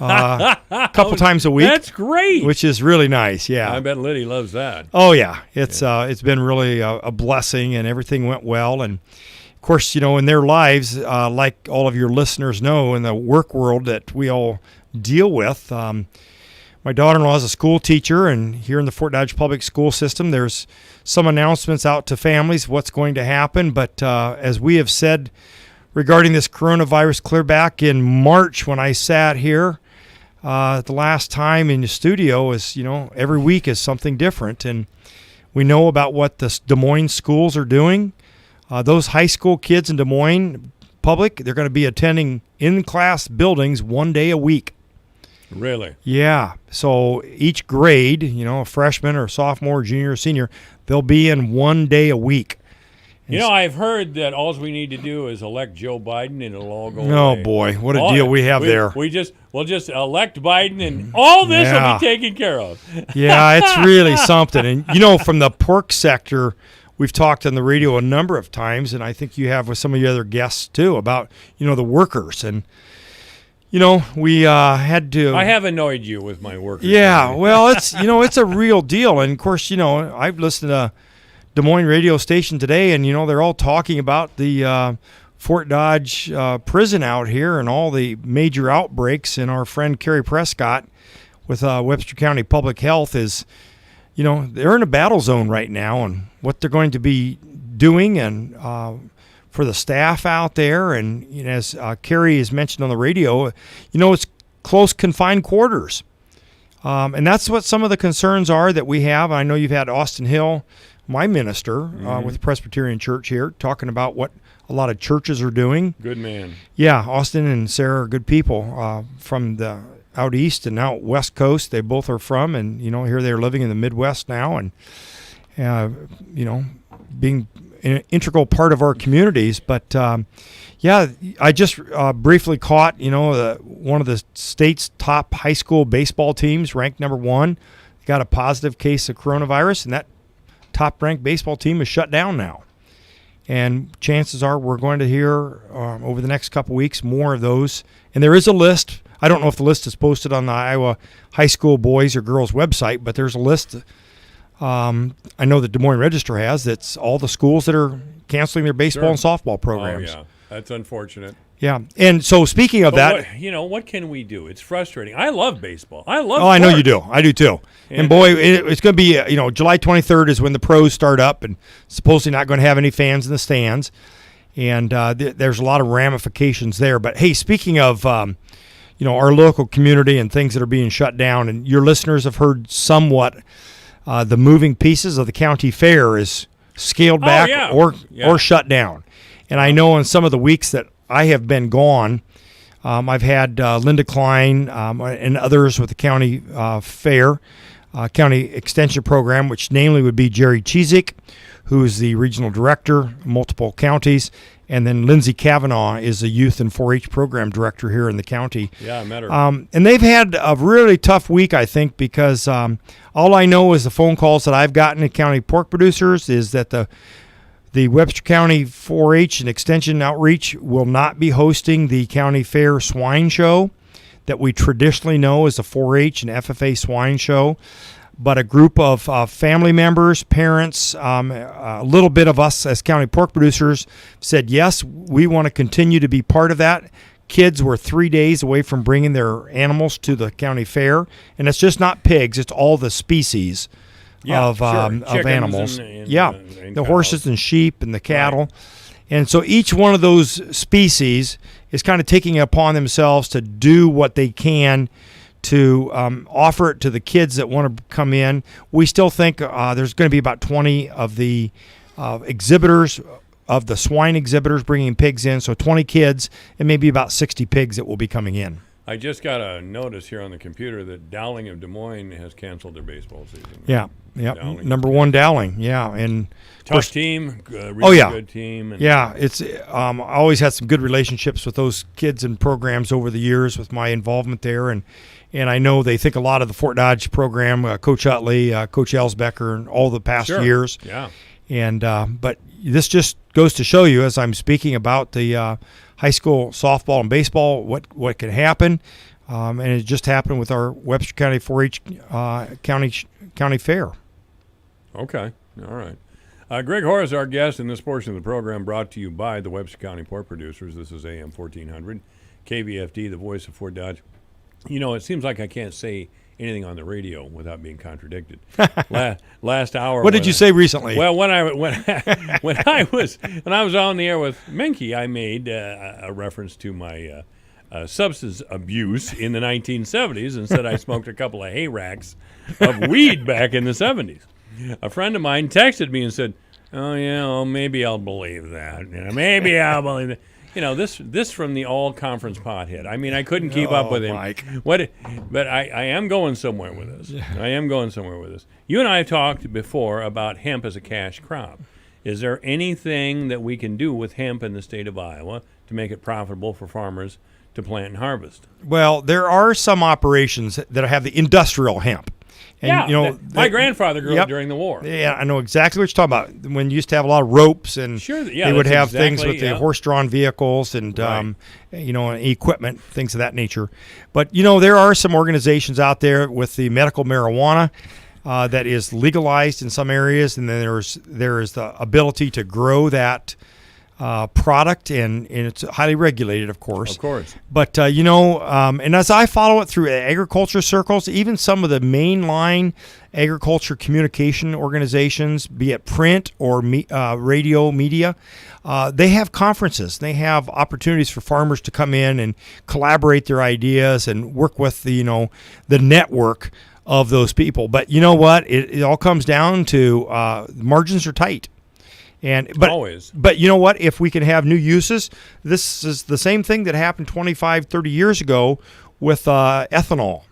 a couple times a week. That's great. Which is really nice, yeah. I bet Liddy loves that. Oh, yeah. It's been really a blessing, and everything went well. And, of course, in their lives, like all of your listeners know, in the work world that we all deal with, my daughter-in-law is a school teacher, and here in the Fort Dodge public school system, there's some announcements out to families what's going to happen. But as we have said regarding this coronavirus clear back in March when I sat here the last time in the studio, is, every week is something different. And we know about what the Des Moines schools are doing. Those high school kids in Des Moines public, they're going to be attending in-class buildings 1 day a week. Really? Yeah. So each grade, a freshman or sophomore, junior, or senior, they'll be in 1 day a week. I've heard that all we need to do is elect Joe Biden and it'll all go away. Oh, boy. What a deal we have there. We'll just elect Biden and all this will be taken care of. Yeah, it's really something. And, from the pork sector, we've talked on the radio a number of times, and I think you have with some of the other guests, too, about, the workers. And, we had to. I have annoyed you with my workers. Yeah, well, it's, it's a real deal. And, of course, I've listened to Des Moines radio station today, and, they're all talking about the Fort Dodge prison out here and all the major outbreaks. And our friend Kerry Prescott with Webster County Public Health is, they're in a battle zone right now, and what they're going to be doing and for the staff out there. And as Kerry has mentioned on the radio, it's close confined quarters. And that's what some of the concerns are that we have. I know you've had Austin Hill, my minister with the Presbyterian Church here, talking about what a lot of churches are doing. Good man. Yeah, Austin and Sarah are good people from the out east and out west coast. They both are from, and here they're living in the Midwest now, and being an integral part of our communities. But I just briefly caught one of the state's top high school baseball teams, ranked number 1, got a positive case of coronavirus, and that top-ranked baseball team is shut down now. And chances are we're going to hear over the next couple weeks more of those. And there is a list. I don't know if the list is posted on the Iowa High School boys or girls website, but there's a list. I know the Des Moines Register has. That's all the schools that are canceling their baseball and softball programs. Oh, yeah. That's unfortunate. Yeah. And so speaking of that. What can we do? It's frustrating. I love baseball. I love sports. I know you do. I do too. And boy, it's going to be, July 23rd is when the pros start up, and supposedly not going to have any fans in the stands. And there's a lot of ramifications there. But, hey, speaking of, our local community and things that are being shut down, and your listeners have heard somewhat the moving pieces of the county fair is scaled back or shut down. And I know in some of the weeks that I have been gone, I've had Linda Klein and others with the county fair, county extension program, which namely would be Jerry Chizik, who is the regional director, multiple counties, and then Lindsay Kavanaugh is the youth and 4-H program director here in the county. Yeah, I met her. And they've had a really tough week, I think, because all I know is the phone calls that I've gotten to county pork producers is that the Webster County 4-H and Extension Outreach will not be hosting the county fair swine show that we traditionally know as the 4-H and FFA swine show. But a group of family members, parents, a little bit of us as county pork producers said, yes, we want to continue to be part of that kids were 3 days away from bringing their animals to the county fair, and it's just not pigs; it's all the species of animals. And the cows. horses and sheep and the cattle, and so each one of those species is kind of taking it upon themselves to do what they can to offer it to the kids that want to come in. We still think there's going to be about 20 of the exhibitors, of the swine exhibitors bringing pigs in, so 20 kids and maybe about 60 pigs that will be coming in. I just got a notice here on the computer that Dowling of Des Moines has canceled their baseball season. Yeah, Dowling. number one Dowling, and tough team, really good team. And it's I always had some good relationships with those kids and programs over the years with my involvement there, and I know they think a lot of the Fort Dodge program, Coach Utley, Coach Elsbecker, and all the past years. Yeah. And but this just goes to show you, as I'm speaking about the high school softball and baseball, what can happen, and it just happened with our Webster County 4-H county fair. Okay, all right. Greg Hoare is our guest in this portion of the program, brought to you by the Webster County Pork Producers. This is AM 1400, KVFD, the voice of Fort Dodge. You know, it seems like I can't say anything on the radio without being contradicted. Last hour. What did you say recently? Well, when I was on the air with Menke, I made a reference to my substance abuse in the 1970s and said I smoked a couple of hay racks of weed back in the 70s. A friend of mine texted me and said, "Oh yeah, well, maybe I'll believe that. Maybe I'll believe that." This from the all-conference pothead. I mean, I couldn't keep up with him. Mike. But I am going somewhere with this. You and I have talked before about hemp as a cash crop. Is there anything that we can do with hemp in the state of Iowa to make it profitable for farmers to plant and harvest? Well, there are some operations that have the industrial hemp. And, my grandfather grew up during the war. Yeah, I know exactly what you're talking about. When you used to have a lot of ropes, and they would have things with the horse-drawn vehicles and equipment, things of that nature. But there are some organizations out there with the medical marijuana that is legalized in some areas, and then there is the ability to grow that product, and it's highly regulated, of course. Of course. But, and as I follow it through agriculture circles, even some of the mainline agriculture communication organizations, be it print or radio media, they have conferences. They have opportunities for farmers to come in and collaborate their ideas and work with the network of those people. But you know what? It all comes down to margins are tight. Always. But you know what? If we can have new uses, this is the same thing that happened 25, 30 years ago with ethanol,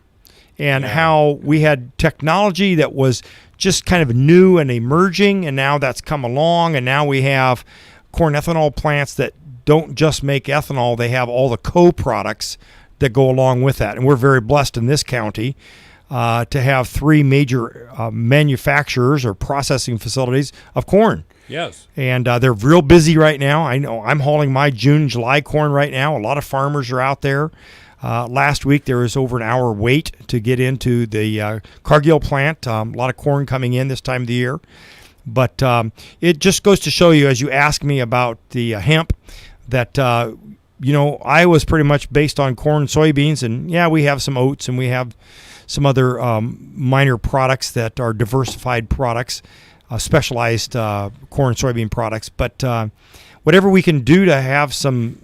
and how we had technology that was just kind of new and emerging, and now that's come along, and now we have corn ethanol plants that don't just make ethanol, they have all the co-products that go along with that. And we're very blessed in this county to have three major manufacturers or processing facilities of corn. Yes. And they're real busy right now. I know I'm hauling my June, July corn right now. A lot of farmers are out there. Last week there was over an hour wait to get into the Cargill plant. A lot of corn coming in this time of the year. But it just goes to show you, as you ask me about the hemp, that Iowa's pretty much based on corn and soybeans. And we have some oats and we have some other minor products that are diversified products. Specialized corn, soybean products. But whatever we can do to have some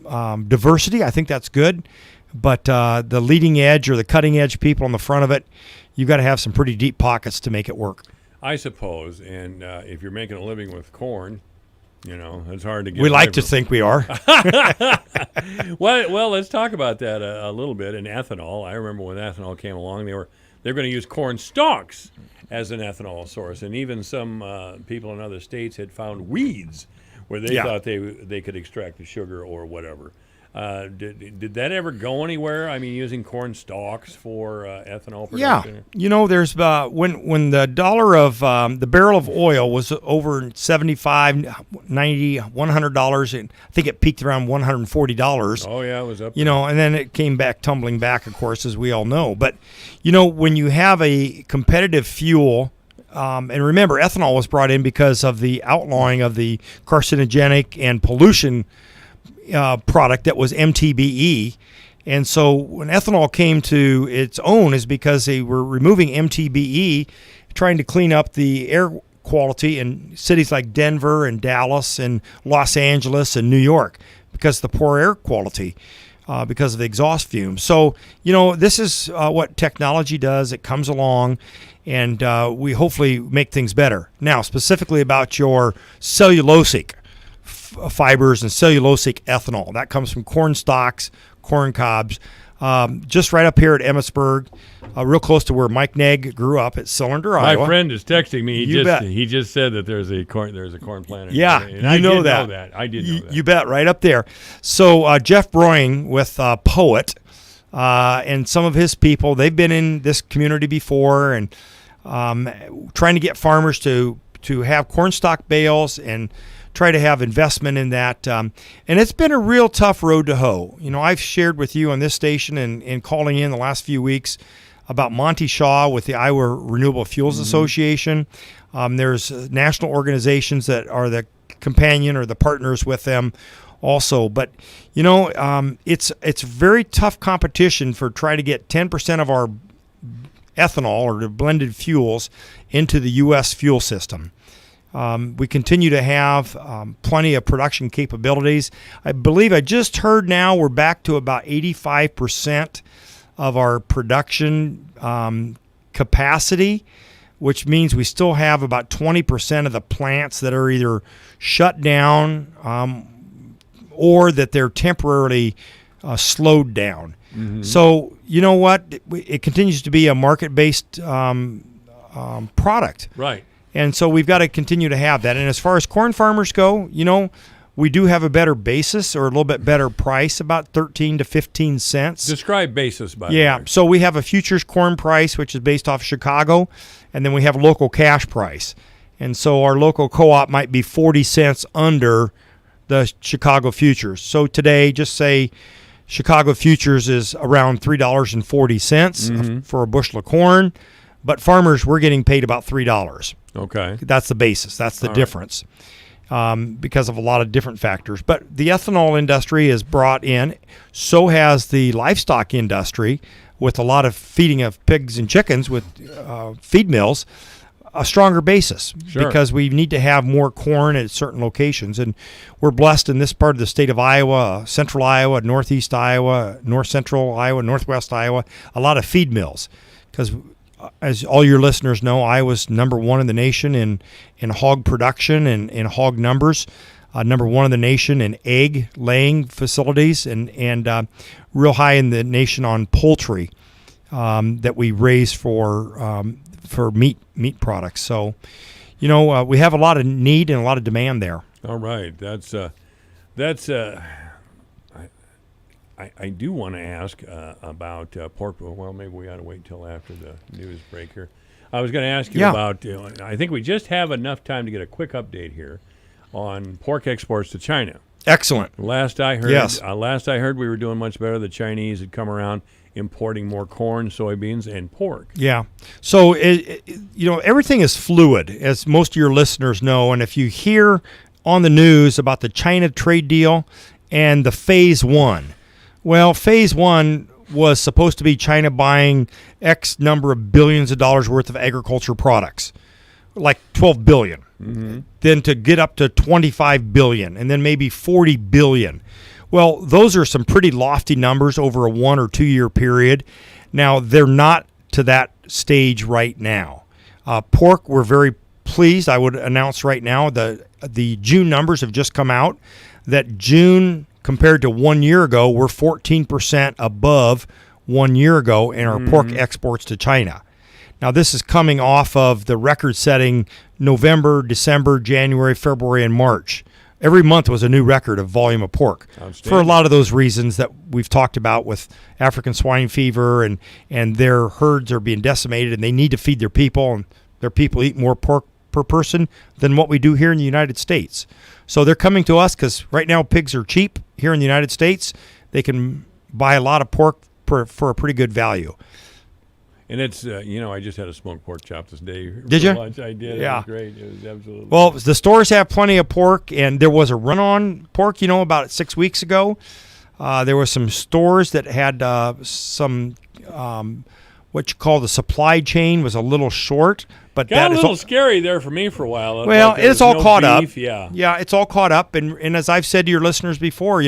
diversity, I think that's good. But the leading edge or the cutting edge people on the front of it, you've got to have some pretty deep pockets to make it work. I suppose. And if you're making a living with corn, it's hard to get. We like to think we are. Well, let's talk about that a little bit. In ethanol, I remember when ethanol came along, they're going to use corn stalks as an ethanol source, and even some people in other states had found weeds where they thought they could extract the sugar or whatever. Did that ever go anywhere? I mean, using corn stalks for ethanol production? Yeah, there's when the dollar of the barrel of oil was over $75, $90, $100, and I think it peaked around $140. Oh yeah, it was up. And then it came back tumbling back, of course, as we all know. But when you have a competitive fuel. And remember, ethanol was brought in because of the outlawing of the carcinogenic and pollution product that was MTBE. And so when ethanol came to its own is because they were removing MTBE, trying to clean up the air quality in cities like Denver and Dallas and Los Angeles and New York because of the poor air quality, because of the exhaust fumes. So, this is what technology does. It comes along, and we hopefully make things better. Now, specifically about your cellulosic fibers and cellulosic ethanol. That comes from corn stalks, corn cobs, just right up here at Emmitsburg, real close to where Mike Negg grew up at Cylinder, Iowa. My friend is texting me. Bet. He just said that there's a corn plant. Yeah, and I did know that. I did know that. You bet, right up there. So Jeff Broing with Poet and some of his people, they've been in this community before and trying to get farmers to have corn stalk bales and try to have investment in that. And it's been a real tough road to hoe. I've shared with you on this station and calling in the last few weeks about Monty Shaw with the Iowa Renewable Fuels Association. There's national organizations that are the companion or the partners with them also. But, it's very tough competition for trying to get 10% of our ethanol or the blended fuels into the U.S. fuel system. We continue to have plenty of production capabilities. I believe I just heard now we're back to about 85% of our production capacity, which means we still have about 20% of the plants that are either shut down or that they're temporarily slowed down. Mm-hmm. So, you know what? It continues to be a market-based product. Right. And so we've got to continue to have that. And as far as corn farmers go, we do have a better basis or a little bit better price, about 13 to 15 cents. Describe basis, by the way. So we have a futures corn price, which is based off Chicago, and then we have a local cash price. And so our local co-op might be 40 cents under the Chicago futures. So today, just say Chicago futures is around $3.40 for a bushel of corn. But farmers, we're getting paid about $3. Okay. That's the basis. That's the difference because of a lot of different factors. But the ethanol industry is brought in. So has the livestock industry with a lot of feeding of pigs and chickens with feed mills, a stronger basis because we need to have more corn at certain locations. And we're blessed in this part of the state of Iowa, central Iowa, northeast Iowa, north central Iowa, northwest Iowa, a lot of feed mills because as all your listeners know, Iowa's number one in the nation in hog production and in hog numbers, number one in the nation in egg laying facilities, and real high in the nation on poultry that we raise for meat products. So, we have a lot of need and a lot of demand there. All right, that's I do want to ask about pork. Well, maybe we ought to wait till after the news break here. I was going to ask you about, I think we just have enough time to get a quick update here on pork exports to China. Excellent. Last I heard, we were doing much better. The Chinese had come around importing more corn, soybeans, and pork. Yeah. So, everything is fluid, as most of your listeners know. And if you hear on the news about the China trade deal and the phase one, well, phase one was supposed to be China buying X number of billions of dollars worth of agriculture products, like $12 billion. Mm-hmm. Then to get up to $25 billion and then maybe $40 billion. Well, those are some pretty lofty numbers over a 1 or 2 year period. Now, they're not to that stage right now. Pork, we're very pleased. I would announce right now the June numbers have just come out that June compared to 1 year ago, we're 14% above 1 year ago in our pork exports to China. Now, this is coming off of the record-setting November, December, January, February, and March. Every month was a new record of volume of pork for a lot of those reasons that we've talked about with African swine fever and their herds are being decimated and they need to feed their people, and their people eat more pork per person than what we do here in the United States. So they're coming to us because right now pigs are cheap here in the United States. They can buy a lot of pork for a pretty good value. And it's, I just had a smoked pork chop this day. Did you? Lunch. I did. Yeah. It was great. It was absolutely. Well, the stores have plenty of pork, and there was a run on pork, about 6 weeks ago. There were some stores that had some, what you call the supply chain was a little short. But got a little scary there for me for a while. Well, it's all caught up. Yeah, it's all caught up. And as I've said to your listeners before,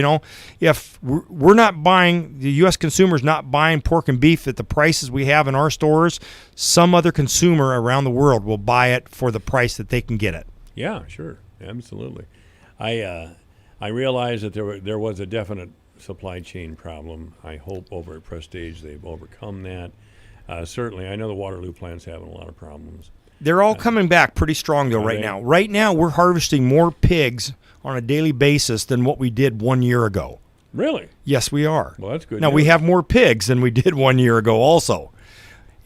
if we're not buying, the U.S. consumer's not buying pork and beef at the prices we have in our stores, some other consumer around the world will buy it for the price that they can get it. Yeah, sure. Absolutely. I realize that there was a definite supply chain problem. I hope over at Prestige they've overcome that. Certainly, I know the Waterloo plant's having a lot of problems. They're all coming back pretty strong, though, right now. Right now, we're harvesting more pigs on a daily basis than what we did 1 year ago. Really? Yes, we are. Well, that's good Now, news. we have more pigs than we did 1 year ago also.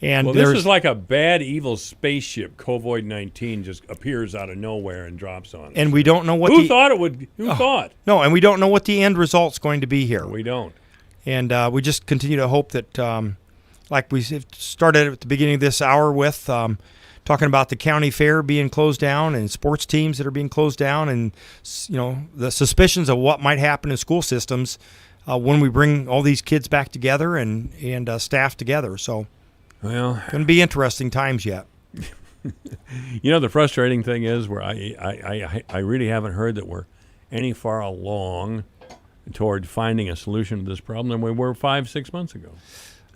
And this is like a bad, evil spaceship. COVID-19 just appears out of nowhere and drops on us. And we don't know what Who thought it would? Who thought? No, and we don't know what the end result's going to be here. We don't. And we just continue to hope that, like we started at the beginning of this hour with, talking about the county fair being closed down and sports teams that are being closed down, and the suspicions of what might happen in school systems when we bring all these kids back together and staff together. So, well, going to be interesting times yet. The frustrating thing is where I really haven't heard that we're any far along toward finding a solution to this problem than we were 5-6 months ago.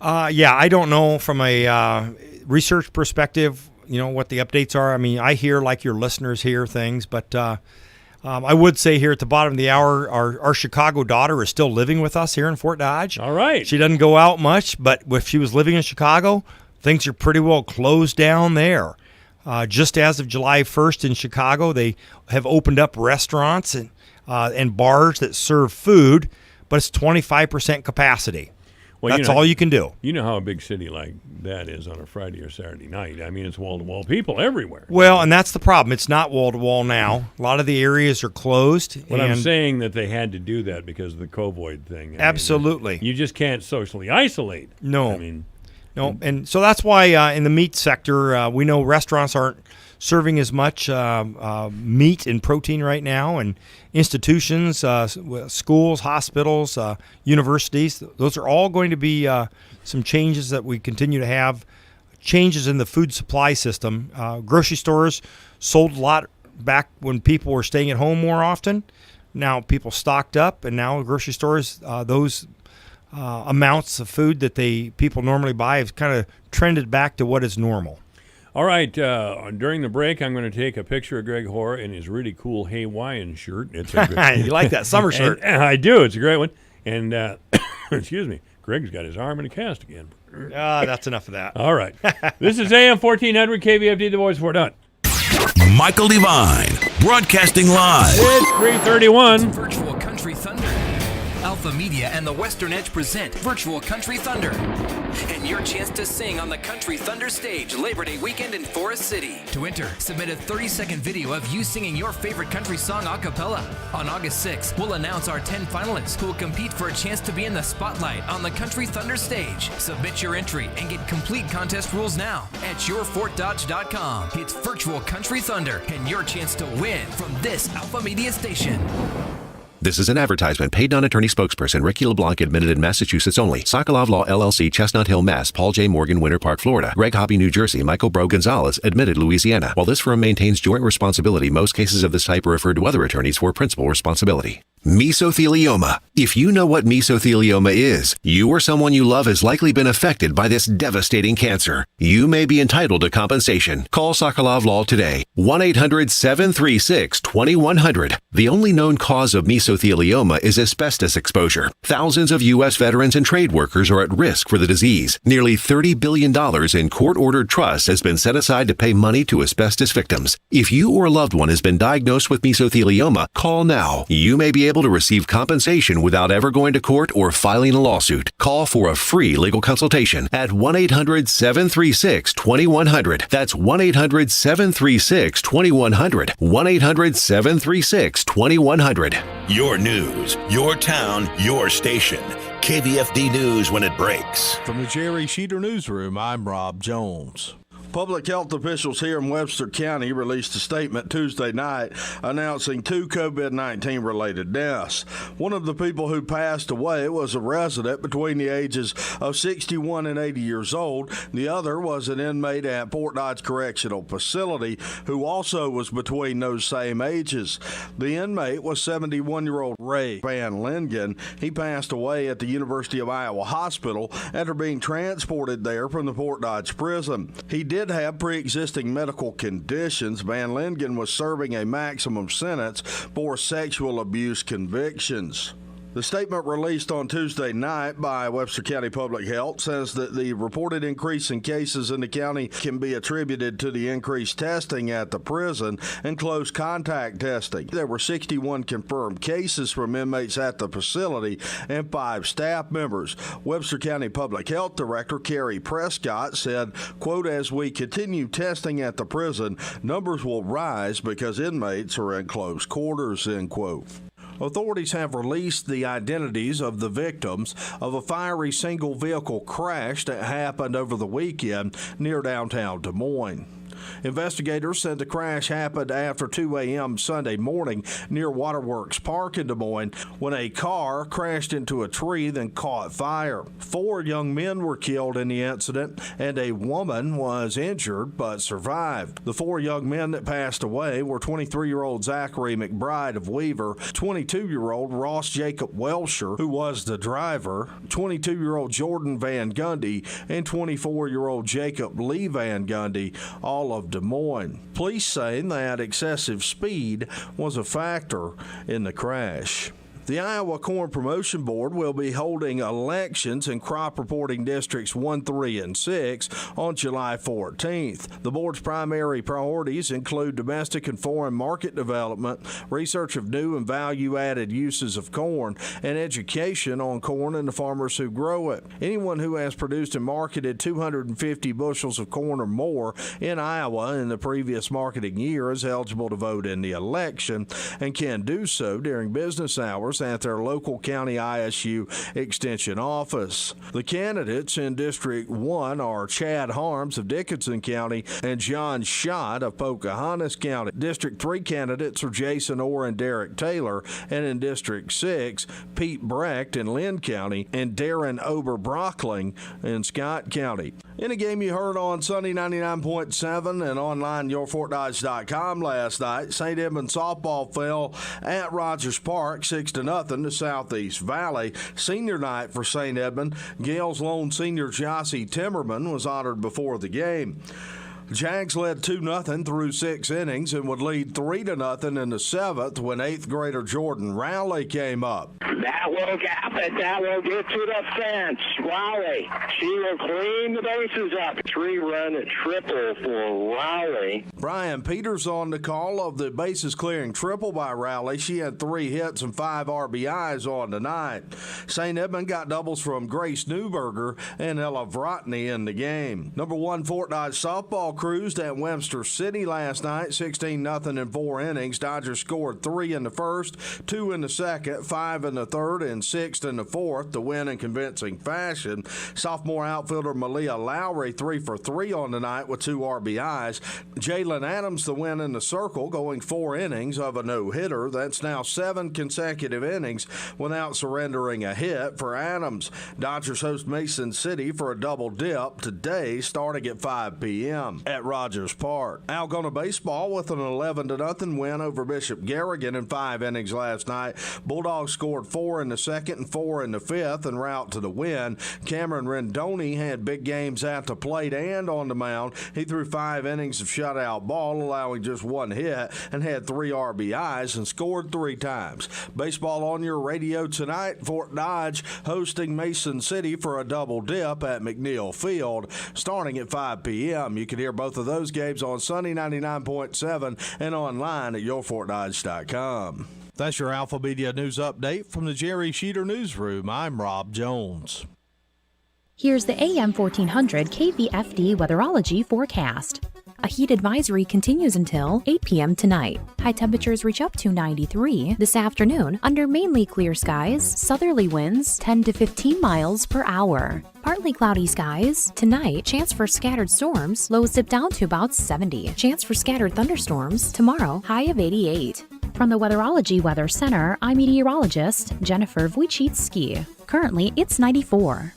Yeah, I don't know from a research perspective, what the updates are. I mean, I hear like your listeners hear things, but I would say here at the bottom of the hour, our Chicago daughter is still living with us here in Fort Dodge. All right. She doesn't go out much, but if she was living in Chicago, things are pretty well closed down there. Just as of July 1st in Chicago, they have opened up restaurants and bars that serve food, but it's 25% capacity. Well, that's all you can do. You know how a big city like that is on a Friday or Saturday night. I mean, it's wall-to-wall people everywhere. Well, and that's the problem. It's not wall-to-wall now. A lot of the areas are closed. I'm saying that they had to do that because of the COVID thing. Absolutely. You just can't socially isolate. No. No, and so that's why in the meat sector, we know restaurants aren't serving as much meat and protein right now, and institutions, schools, hospitals, universities, those are all going to be some changes that we continue to have, changes in the food supply system. Grocery stores sold a lot back when people were staying at home more often. Now people stocked up, and now grocery stores, those amounts of food that people normally buy have kind of trended back to what is normal. All right, during the break, I'm going to take a picture of Greg Hoare in his really cool Hawaiian shirt. It's a You like that summer shirt? And I do. It's a great one. And, excuse me, Greg's got his arm in a cast again. That's enough of that. All right. This is AM 1400 KVFD, the voice for done. Michael Devine, broadcasting live. It's 3:31. Virtual Country Thunder. Alpha Media and the Western Edge present Virtual Country Thunder. And your chance to sing on the Country Thunder stage Labor Day weekend in Forest City. To enter, submit a 30-second video of you singing your favorite country song a cappella. On August 6th, we'll announce our 10 finalists who will compete for a chance to be in the spotlight on the Country Thunder stage. Submit your entry and get complete contest rules now at yourfortdodge.com. It's Virtual Country Thunder and your chance to win from this Alpha Media station. This is an advertisement. Paid non-attorney spokesperson Ricky LeBlanc, admitted in Massachusetts only. Sokolov Law LLC, Chestnut Hill, Mass. Paul J. Morgan, Winter Park, Florida. Greg Hobby, New Jersey. Michael Bro Gonzalez, admitted Louisiana. While this firm maintains joint responsibility, most cases of this type are referred to other attorneys for principal responsibility. Mesothelioma. If you know what mesothelioma is, you or someone you love has likely been affected by this devastating cancer. You may be entitled to compensation. Call Sokolov Law today. 1-800-736-2100. The only known cause of mesothelioma is asbestos exposure. Thousands of U.S. veterans and trade workers are at risk for the disease. Nearly $30 billion in court-ordered trusts has been set aside to pay money to asbestos victims. If you or a loved one has been diagnosed with mesothelioma, call now. You may be able to receive compensation without ever going to court or filing a lawsuit. Call for a free legal consultation at 1-800-736-2100. That's 1-800-736-2100. 1-800-736-2100. Your news, your town, your station. KVFD News when it breaks. From the Jerry Sheeter Newsroom, I'm Rob Jones. Public health officials here in Webster County released a statement Tuesday night announcing 2 COVID-19 related deaths. One of the people who passed away was a resident between the ages of 61 and 80 years old. The other was an inmate at Fort Dodge Correctional Facility who also was between those same ages. The inmate was 71-year-old Ray Van Lingen. He passed away at the University of Iowa Hospital after being transported there from the Fort Dodge prison. He did have pre-existing medical conditions. Van Lingen was serving a maximum sentence for sexual abuse convictions. The statement released on Tuesday night by Webster County Public Health says that the reported increase in cases in the county can be attributed to the increased testing at the prison and close contact testing. There were 61 confirmed cases from inmates at the facility and 5 staff members. Webster County Public Health Director Carrie Prescott said, quote, "As we continue testing at the prison, numbers will rise because inmates are in close quarters," end quote. Authorities have released the identities of the victims of a fiery single-vehicle crash that happened over the weekend near downtown Des Moines. Investigators said the crash happened after 2 a.m. Sunday morning near Waterworks Park in Des Moines when a car crashed into a tree, then caught fire. 4 young men were killed in the incident, and a woman was injured but survived. The 4 young men that passed away were 23-year-old Zachary McBride of Weaver, 22-year-old Ross Jacob Welsher, who was the driver, 22-year-old Jordan Van Gundy, and 24-year-old Jacob Lee Van Gundy, all of Des Moines. Police say that excessive speed was a factor in the crash. The Iowa Corn Promotion Board will be holding elections in crop reporting districts 1, 3, and 6 on July 14th. The board's primary priorities include domestic and foreign market development, research of new and value-added uses of corn, and education on corn and the farmers who grow it. Anyone who has produced and marketed 250 bushels of corn or more in Iowa in the previous marketing year is eligible to vote in the election and can do so during business hours at their local county ISU extension office. The candidates in District 1 are Chad Harms of Dickinson County and John Schott of Pocahontas County. District 3 candidates are Jason Orr and Derek Taylor, and in District 6, Pete Brecht in Lynn County and Darren Oberbrockling in Scott County. In a game you heard on Sunday 99.7 and online yourfortdodge.com last night, St. Edmund softball fell at Rogers Park 6-0 to Southeast Valley. Senior night for St. Edmund. Gale's lone senior Jossie Timmerman was honored before the game. Jags led 2-0 through 6 innings and would lead 3-0 in the 7th when 8th grader Jordan Rowley came up. That will gap it. That will get to the fence. Rowley. She will clean the bases up. 3-run triple for Rowley. Brian Peters on the call of the bases clearing triple by Rowley. She had 3 hits and 5 RBIs on the night. St. Edmund got doubles from Grace Newberger and Ella Vrotny in the game. Number 1 Fort Dodge softball cruised at Webster City last night, 16-0 in 4 innings. Dodgers scored 3 in the first, 2 in the second, 5 in the third, and 6 in the fourth to win in convincing fashion. Sophomore outfielder Malia Lowry 3 for 3 on the night with 2 RBIs. Jalen Adams the win in the circle, going 4 innings of a no-hitter. That's now 7 consecutive innings without surrendering a hit for Adams. Dodgers host Mason City for a double dip today starting at 5 p.m. at Rogers Park. Algona baseball with an 11-0 win over Bishop Garrigan in 5 innings last night. Bulldogs scored 4 in the second and 4 in the fifth en route to the win. Cameron Rendoni had big games at the plate and on the mound. He threw 5 innings of shutout ball, allowing just 1 hit, and had 3 RBIs and scored 3 times. Baseball on your radio tonight. Fort Dodge hosting Mason City for a double dip at McNeil Field starting at 5 p.m. You can hear both of those games on Sunday 99.7 and online at yourfortdodge.com. That's your Alpha Media News Update from the Jerry Sheeter Newsroom. I'm Rob Jones. Here's the AM 1400 KVFD Weatherology forecast. A heat advisory continues until 8 p.m. tonight. High temperatures reach up to 93 this afternoon under mainly clear skies, southerly winds 10 to 15 miles per hour. Partly cloudy skies. Tonight, chance for scattered storms, lows dip down to about 70. Chance for scattered thunderstorms. Tomorrow, high of 88. From the Weatherology Weather Center, I'm meteorologist Jennifer Wojcicki. Currently, it's 94.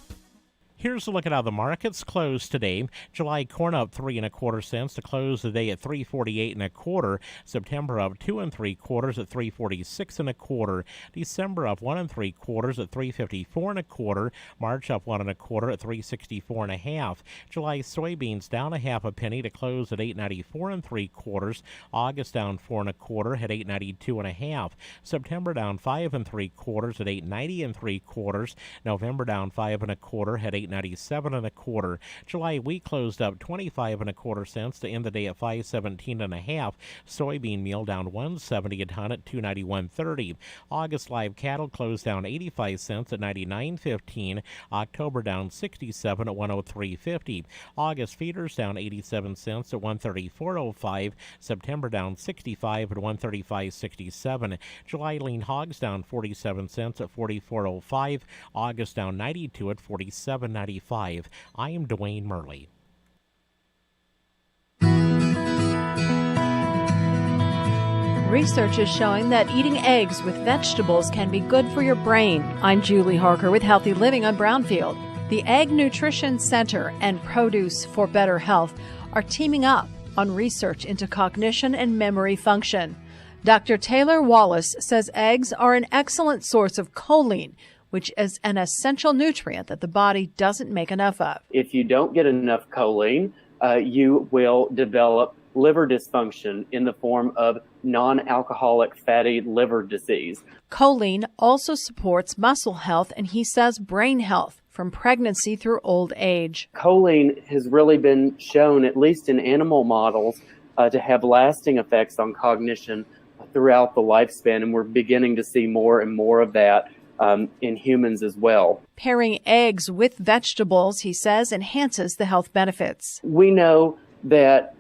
Here's a look at how the markets closed today. July corn up 3 1/4 cents to close the day at 3.48 1/4. September up 2 3/4 at 3.46 1/4. December up 1 3/4 at 3.54 1/4. March up 1 1/4 at 3.64 1/2. July soybeans down 1/2 penny to close at 8.94 3/4. August down 4 1/4 at 8.92 1/2. September down 5 3/4 at 8.90 3/4. November down 5 1/4 at 8.97 1/4. July wheat closed up 25 1/4 cents to end the day at 5.17 1/2. Soybean meal down 1.70 a ton at 2.91.30. August live cattle closed down 85 cents at 99.15. October down 67 at 103.50. August feeders down 87 cents at 134.05. September down 65 at 135.67. July lean hogs down 47 cents at 44.05. August down 92 at 47.95. I am Dwayne Murley. Research is showing that eating eggs with vegetables can be good for your brain. I'm Julie Harker with Healthy Living on Brownfield. The Egg Nutrition Center and Produce for Better Health are teaming up on research into cognition and memory function. Dr. Taylor Wallace says eggs are an excellent source of choline, which is an essential nutrient that the body doesn't make enough of. If you don't get enough choline, you will develop liver dysfunction in the form of non-alcoholic fatty liver disease. Choline also supports muscle health, and he says brain health from pregnancy through old age. Choline has really been shown, at least in animal models, to have lasting effects on cognition throughout the lifespan, and we're beginning to see more and more of that in humans as well. Pairing eggs with vegetables, he says, enhances the health benefits. We know that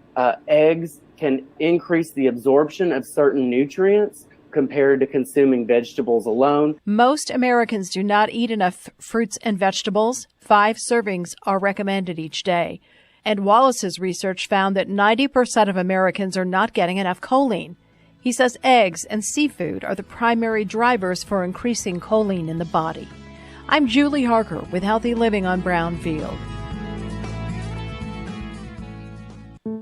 eggs can increase the absorption of certain nutrients compared to consuming vegetables alone. Most Americans do not eat enough fruits and vegetables. 5 servings are recommended each day. And Wallace's research found that 90% of Americans are not getting enough choline. He says eggs and seafood are the primary drivers for increasing choline in the body. I'm Julie Harker with Healthy Living on Brownfield.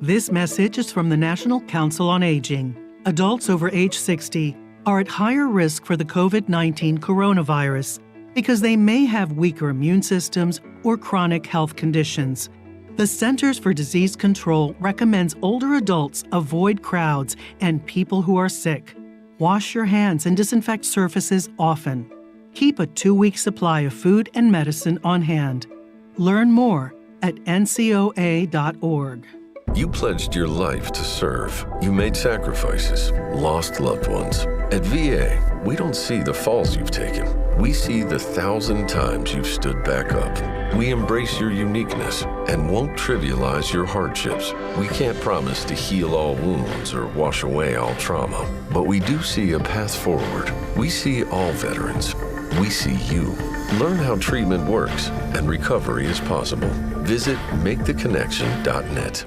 This message is from the National Council on Aging. Adults over age 60 are at higher risk for the COVID-19 coronavirus because they may have weaker immune systems or chronic health conditions. The Centers for Disease Control recommends older adults avoid crowds and people who are sick. Wash your hands and disinfect surfaces often. Keep a 2-week supply of food and medicine on hand. Learn more at ncoa.org. You pledged your life to serve. You made sacrifices, lost loved ones. At VA, we don't see the falls you've taken. We see the 1,000 times you've stood back up. We embrace your uniqueness and won't trivialize your hardships. We can't promise to heal all wounds or wash away all trauma, but we do see a path forward. We see all veterans. We see you. Learn how treatment works and recovery is possible. Visit maketheconnection.net.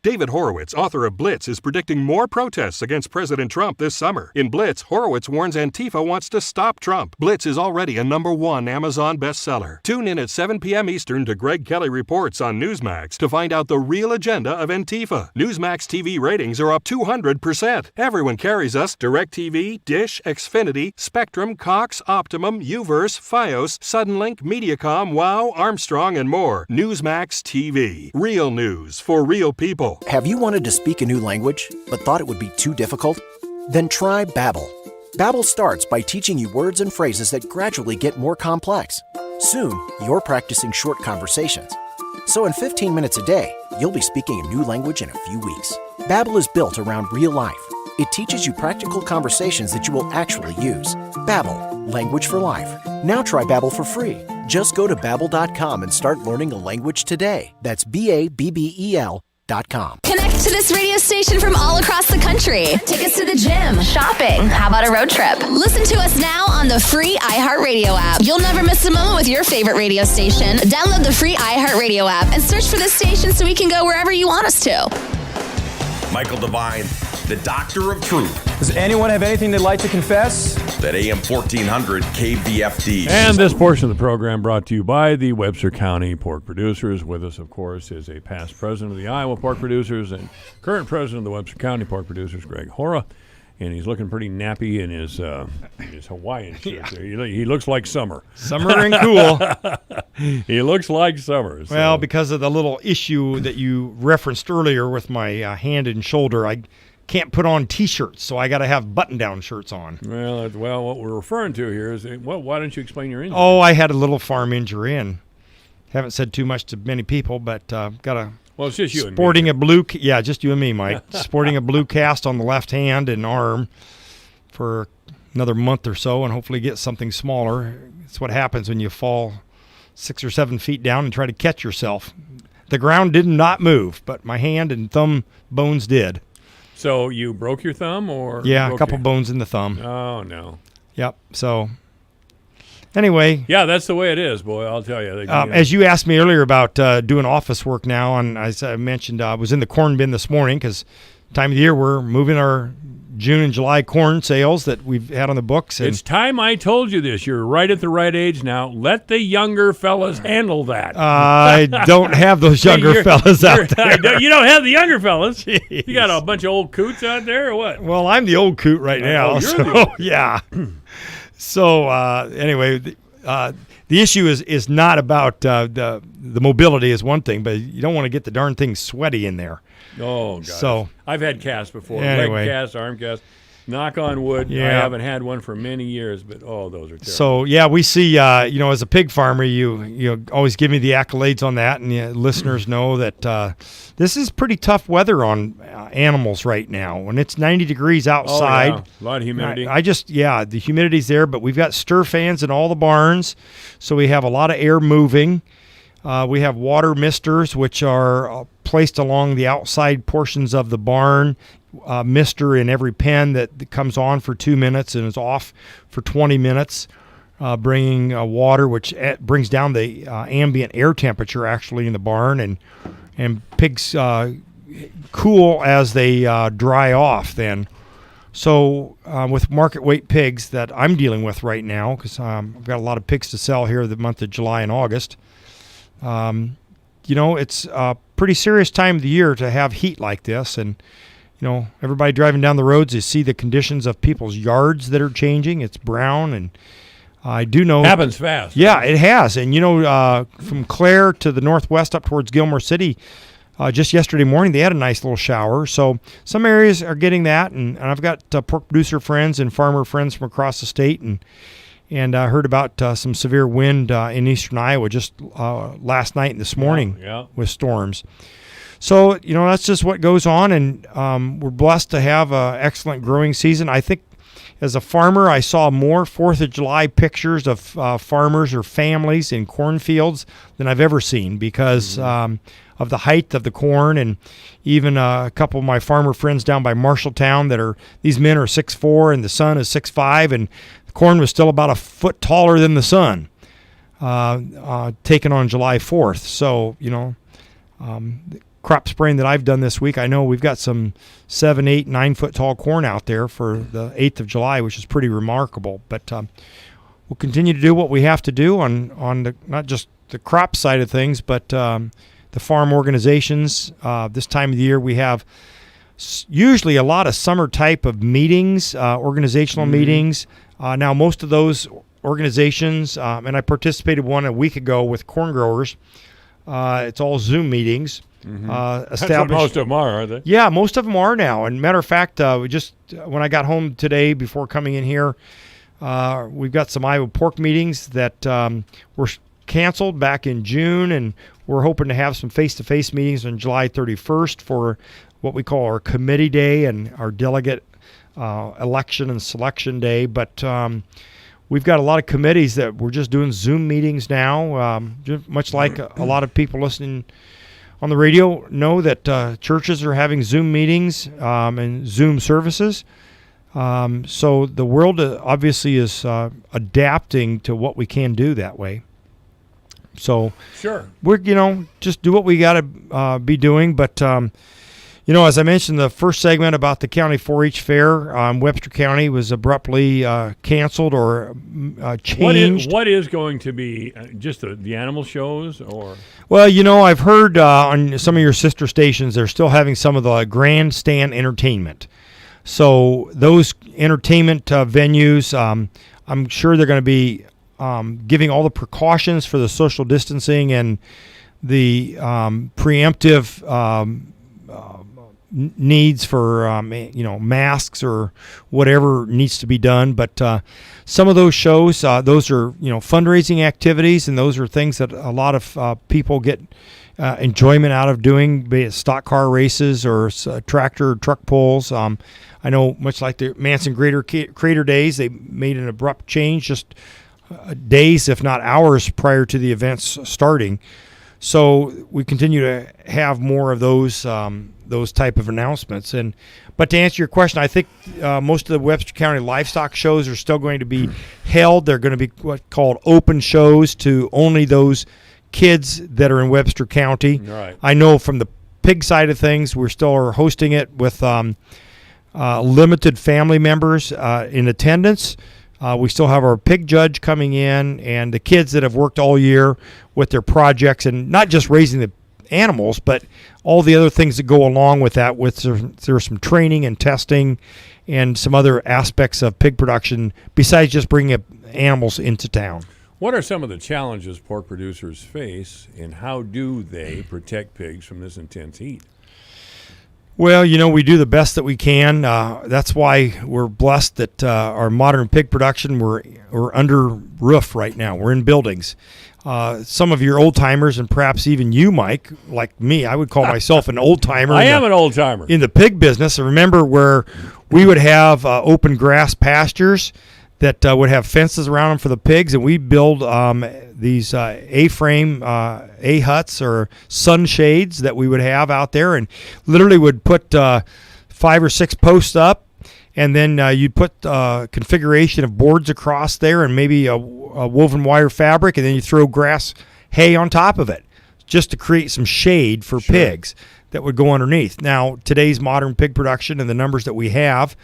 David Horowitz, author of Blitz, is predicting more protests against President Trump this summer. In Blitz, Horowitz warns Antifa wants to stop Trump. Blitz is already a #1 Amazon bestseller. Tune in at 7 p.m. Eastern to Greg Kelly Reports on Newsmax to find out the real agenda of Antifa. Newsmax TV ratings are up 200%. Everyone carries us: DirecTV, Dish, Xfinity, Spectrum, Cox, Optimum, Uverse, Fios, Suddenlink, Mediacom, Wow, Armstrong, and more. Newsmax TV. Real news for real people. Have you wanted to speak a new language, but thought it would be too difficult? Then try Babbel. Babbel starts by teaching you words and phrases that gradually get more complex. Soon, you're practicing short conversations. So in 15 minutes a day, you'll be speaking a new language in a few weeks. Babbel is built around real life. It teaches you practical conversations that you will actually use. Babbel, language for life. Now try Babbel for free. Just go to Babbel.com and start learning a language today. That's Babbel. Connect to this radio station from all across the country. Take us to the gym, shopping. How about a road trip? Listen to us now on the free iHeartRadio app. You'll never miss a moment with your favorite radio station. Download the free iHeartRadio app and search for this station so we can go wherever you want us to. Michael Devine, the Doctor of Truth. Does anyone have anything they'd like to confess? That AM 1400 KVFD. And this portion of the program brought to you by the Webster County Pork Producers. With us, of course, is a past president of the Iowa Pork Producers and current president of the Webster County Pork Producers, Greg Hora. And he's looking pretty nappy in his Hawaiian shirt. There. He looks like summer. Summer and cool. He looks like summer. So. Well, because of the little issue that you referenced earlier with my hand and shoulder, I can't put on T-shirts, so I got to have button-down shirts on. Well, what we're referring to here is, why don't you explain your injury? Oh, I had a little farm injury, and haven't said too much to many people, but got a it's just you sporting and me. Just you and me, Mike. Sporting a blue cast on the left hand and arm for another month or so, and hopefully get something smaller. It's what happens when you fall 6 or 7 feet down and try to catch yourself. The ground did not move, but my hand and thumb bones did. So you broke your thumb, or a couple bones in the thumb. Oh no. Yep. So anyway. Yeah, that's the way it is, boy. I'll tell you. As you asked me earlier about doing office work now, and as I mentioned, I was in the corn bin this morning because time of the year we're moving our June and July corn sales that we've had on the books. And it's time I told you this. You're right at the right age now. Let the younger fellas handle that. I don't have those younger fellas out there. You don't have the younger fellas. Jeez. You got a bunch of old coots out there or what? Well, I'm the old coot right now. Yeah. So anyway, the issue is not about the mobility is one thing, but you don't want to get the darn thing sweaty in there. Oh, God. So I've had casts before. Anyway. Leg cast, arm cast. Knock on wood. Yeah. I haven't had one for many years, but those are terrible. So yeah, we see. As a pig farmer, you always give me the accolades on that, and listeners know that this is pretty tough weather on animals right now. When it's 90 degrees outside, a lot of humidity. The humidity's there, but we've got stir fans in all the barns, so we have a lot of air moving. We have water misters, which are placed along the outside portions of the barn. Mister in every pen that comes on for 2 minutes and is off for 20 minutes, bringing water, which brings down the ambient air temperature actually in the barn, and pigs cool as they dry off then. So with market weight pigs that I'm dealing with right now, because I've got a lot of pigs to sell here the month of July and August, it's a pretty serious time of the year to have heat like this. And everybody driving down the roads, you see the conditions of people's yards that are changing. It's brown, and I do know happens fast. Yeah, it has. And from Clare to the northwest up towards Gilmore City, just yesterday morning they had a nice little shower. So some areas are getting that, and I've got pork producer friends and farmer friends from across the state, and I heard about some severe wind in eastern Iowa just last night and this morning with storms. So, that's just what goes on, and we're blessed to have an excellent growing season. I think as a farmer, I saw more 4th of July pictures of farmers or families in cornfields than I've ever seen because of the height of the corn, and even a couple of my farmer friends down by Marshalltown these men are 6'4", and the son is 6'5", and the corn was still about a foot taller than the sun, taken on July 4th. So, crop spraying that I've done this week, I know we've got some 7, 8, 9 foot tall corn out there for the 8th of July, which is pretty remarkable. But we'll continue to do what we have to do on the, not just the crop side of things, but the farm organizations. This time of the year we have usually a lot of summer type of meetings, organizational meetings. Now most of those organizations, and I participated one a week ago with corn growers, it's all Zoom meetings. That's what most of them are, aren't they? Yeah, most of them are now. And matter of fact, when I got home today before coming in here, we've got some Iowa pork meetings that were canceled back in June, and we're hoping to have some face-to-face meetings on July 31st for what we call our committee day and our delegate election and selection day. But we've got a lot of committees that we're just doing Zoom meetings now, much like a lot of people listening on the radio know that churches are having Zoom meetings and Zoom services. So the world obviously is adapting to what we can do that way. So sure, we're just do what we got to be doing. But as I mentioned, the first segment about the county 4-H fair, Webster County was abruptly canceled or changed. What is going to be just the animal shows or? Well, I've heard on some of your sister stations they're still having some of the grandstand entertainment. So those entertainment venues, I'm sure they're going to be giving all the precautions for the social distancing and the preemptive needs for masks or whatever needs to be done. But some of those shows, those are fundraising activities, and those are things that a lot of people get enjoyment out of doing, be it stock car races or tractor or truck pulls. I know, much like the Manson Crater Days, they made an abrupt change just days, if not hours, prior to the events starting. So we continue to have more of those type of announcements. But to answer your question, I think most of the Webster County livestock shows are still going to be held. They're going to be what's called open shows to only those kids that are in Webster County. Right. I know from the pig side of things, we're still hosting it with limited family members in attendance. We still have our pig judge coming in and the kids that have worked all year with their projects, and not just raising the animals, but all the other things that go along with that. There's some training and testing and some other aspects of pig production besides just bringing animals into town. What are some of the challenges pork producers face, and how do they protect pigs from this intense heat? Well, we do the best that we can. That's why we're blessed that our modern pig production, we're under roof right now. We're in buildings. Some of your old timers, and perhaps even you, Mike, like me, I would call myself an old timer. I am an old timer in the pig business. I remember where we would have open grass pastures that would have fences around them for the pigs, and we build these A-frame A-huts or sunshades that we would have out there, and literally would put 5 or 6 posts up, and then you'd put configuration of boards across there and maybe a woven wire fabric, and then you throw grass hay on top of it just to create some shade for pigs that would go underneath. Now, today's modern pig production and the numbers that we have,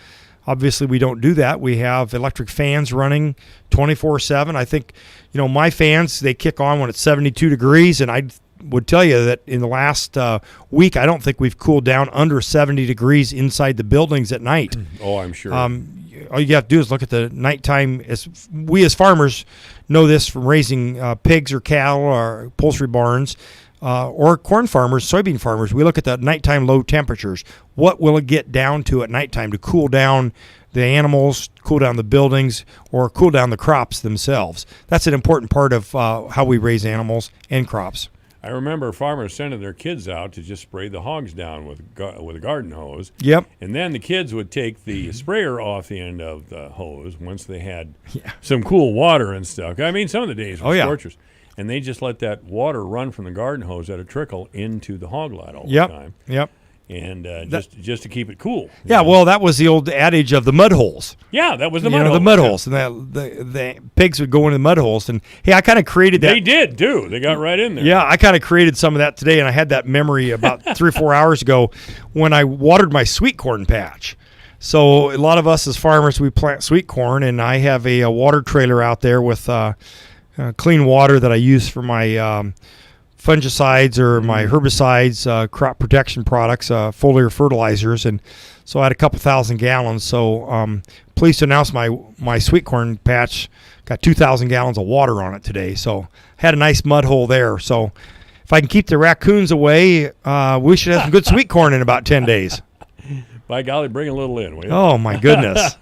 obviously, we don't do that. We have electric fans running 24/7. I think, my fans, they kick on when it's 72 degrees, and I would tell you that in the last week, I don't think we've cooled down under 70 degrees inside the buildings at night. Oh, I'm sure. All you have to do is look at the nighttime. We as farmers know this from raising pigs or cattle or poultry barns. Or corn farmers, soybean farmers, we look at the nighttime low temperatures. What will it get down to at nighttime to cool down the animals, cool down the buildings, or cool down the crops themselves? That's an important part of how we raise animals and crops. I remember farmers sending their kids out to just spray the hogs down with a garden hose. Yep. And then the kids would take the sprayer off the end of the hose once they had some cool water and stuff. I mean, some of the days were scorchers. And they just let that water run from the garden hose at a trickle into the hog lot all the time. Yep. And just to keep it cool. Yeah, well, that was the old adage of the mud holes. Yeah, that was the mud holes. The mud holes. And the pigs would go into the mud holes. And, hey, I kind of created that. They did, too. They got right in there. Yeah, I kind of created some of that today, and I had that memory about 3 or 4 hours ago when I watered my sweet corn patch. So a lot of us as farmers, we plant sweet corn, and I have a water trailer out there with clean water that I use for my fungicides or my herbicides, crop protection products, foliar fertilizers, and so I had a couple thousand gallons. So pleased to announce my sweet corn patch got 2,000 gallons of water on it today. So had a nice mud hole there. So if I can keep the raccoons away, we should have some good sweet corn in about 10 days. By golly, bring a little in, will you? Oh, my goodness.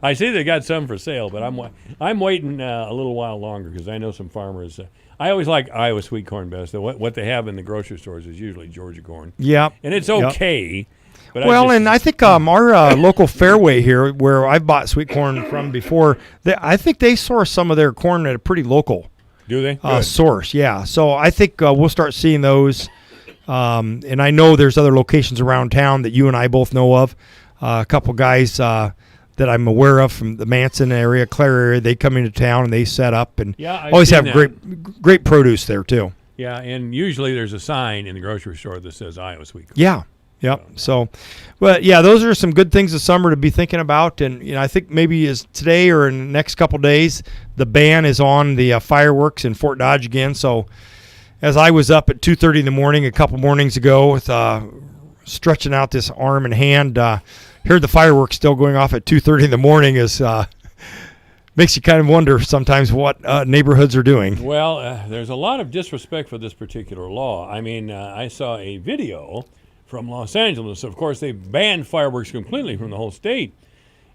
I see they got some for sale, but I'm waiting a little while longer because I know some farmers. I always like Iowa sweet corn best. What they have in the grocery stores is usually Georgia corn. Yep. And it's okay. But I think our local Fairway here, where I've bought sweet corn from before, I think they source some of their corn at a pretty local do they? Source, yeah. So I think we'll start seeing those And I know there's other locations around town that you and I both know of. A couple guys that I'm aware of from the Manson area, Clare area, they come into town and they set up and always have great produce there too. Yeah, and usually there's a sign in the grocery store that says Iowa Sweet Corn. Yeah. Yep. So, but yeah, those are some good things this summer to be thinking about. And I think maybe is today or in the next couple days, the ban is on the fireworks in Fort Dodge again. So, as I was up at 2:30 in the morning a couple mornings ago with stretching out this arm and hand, heard the fireworks still going off at 2:30 in the morning is makes you kind of wonder sometimes what neighborhoods are doing. Well, there's a lot of disrespect for this particular law. I mean, I saw a video from Los Angeles. Of course, they banned fireworks completely from the whole state.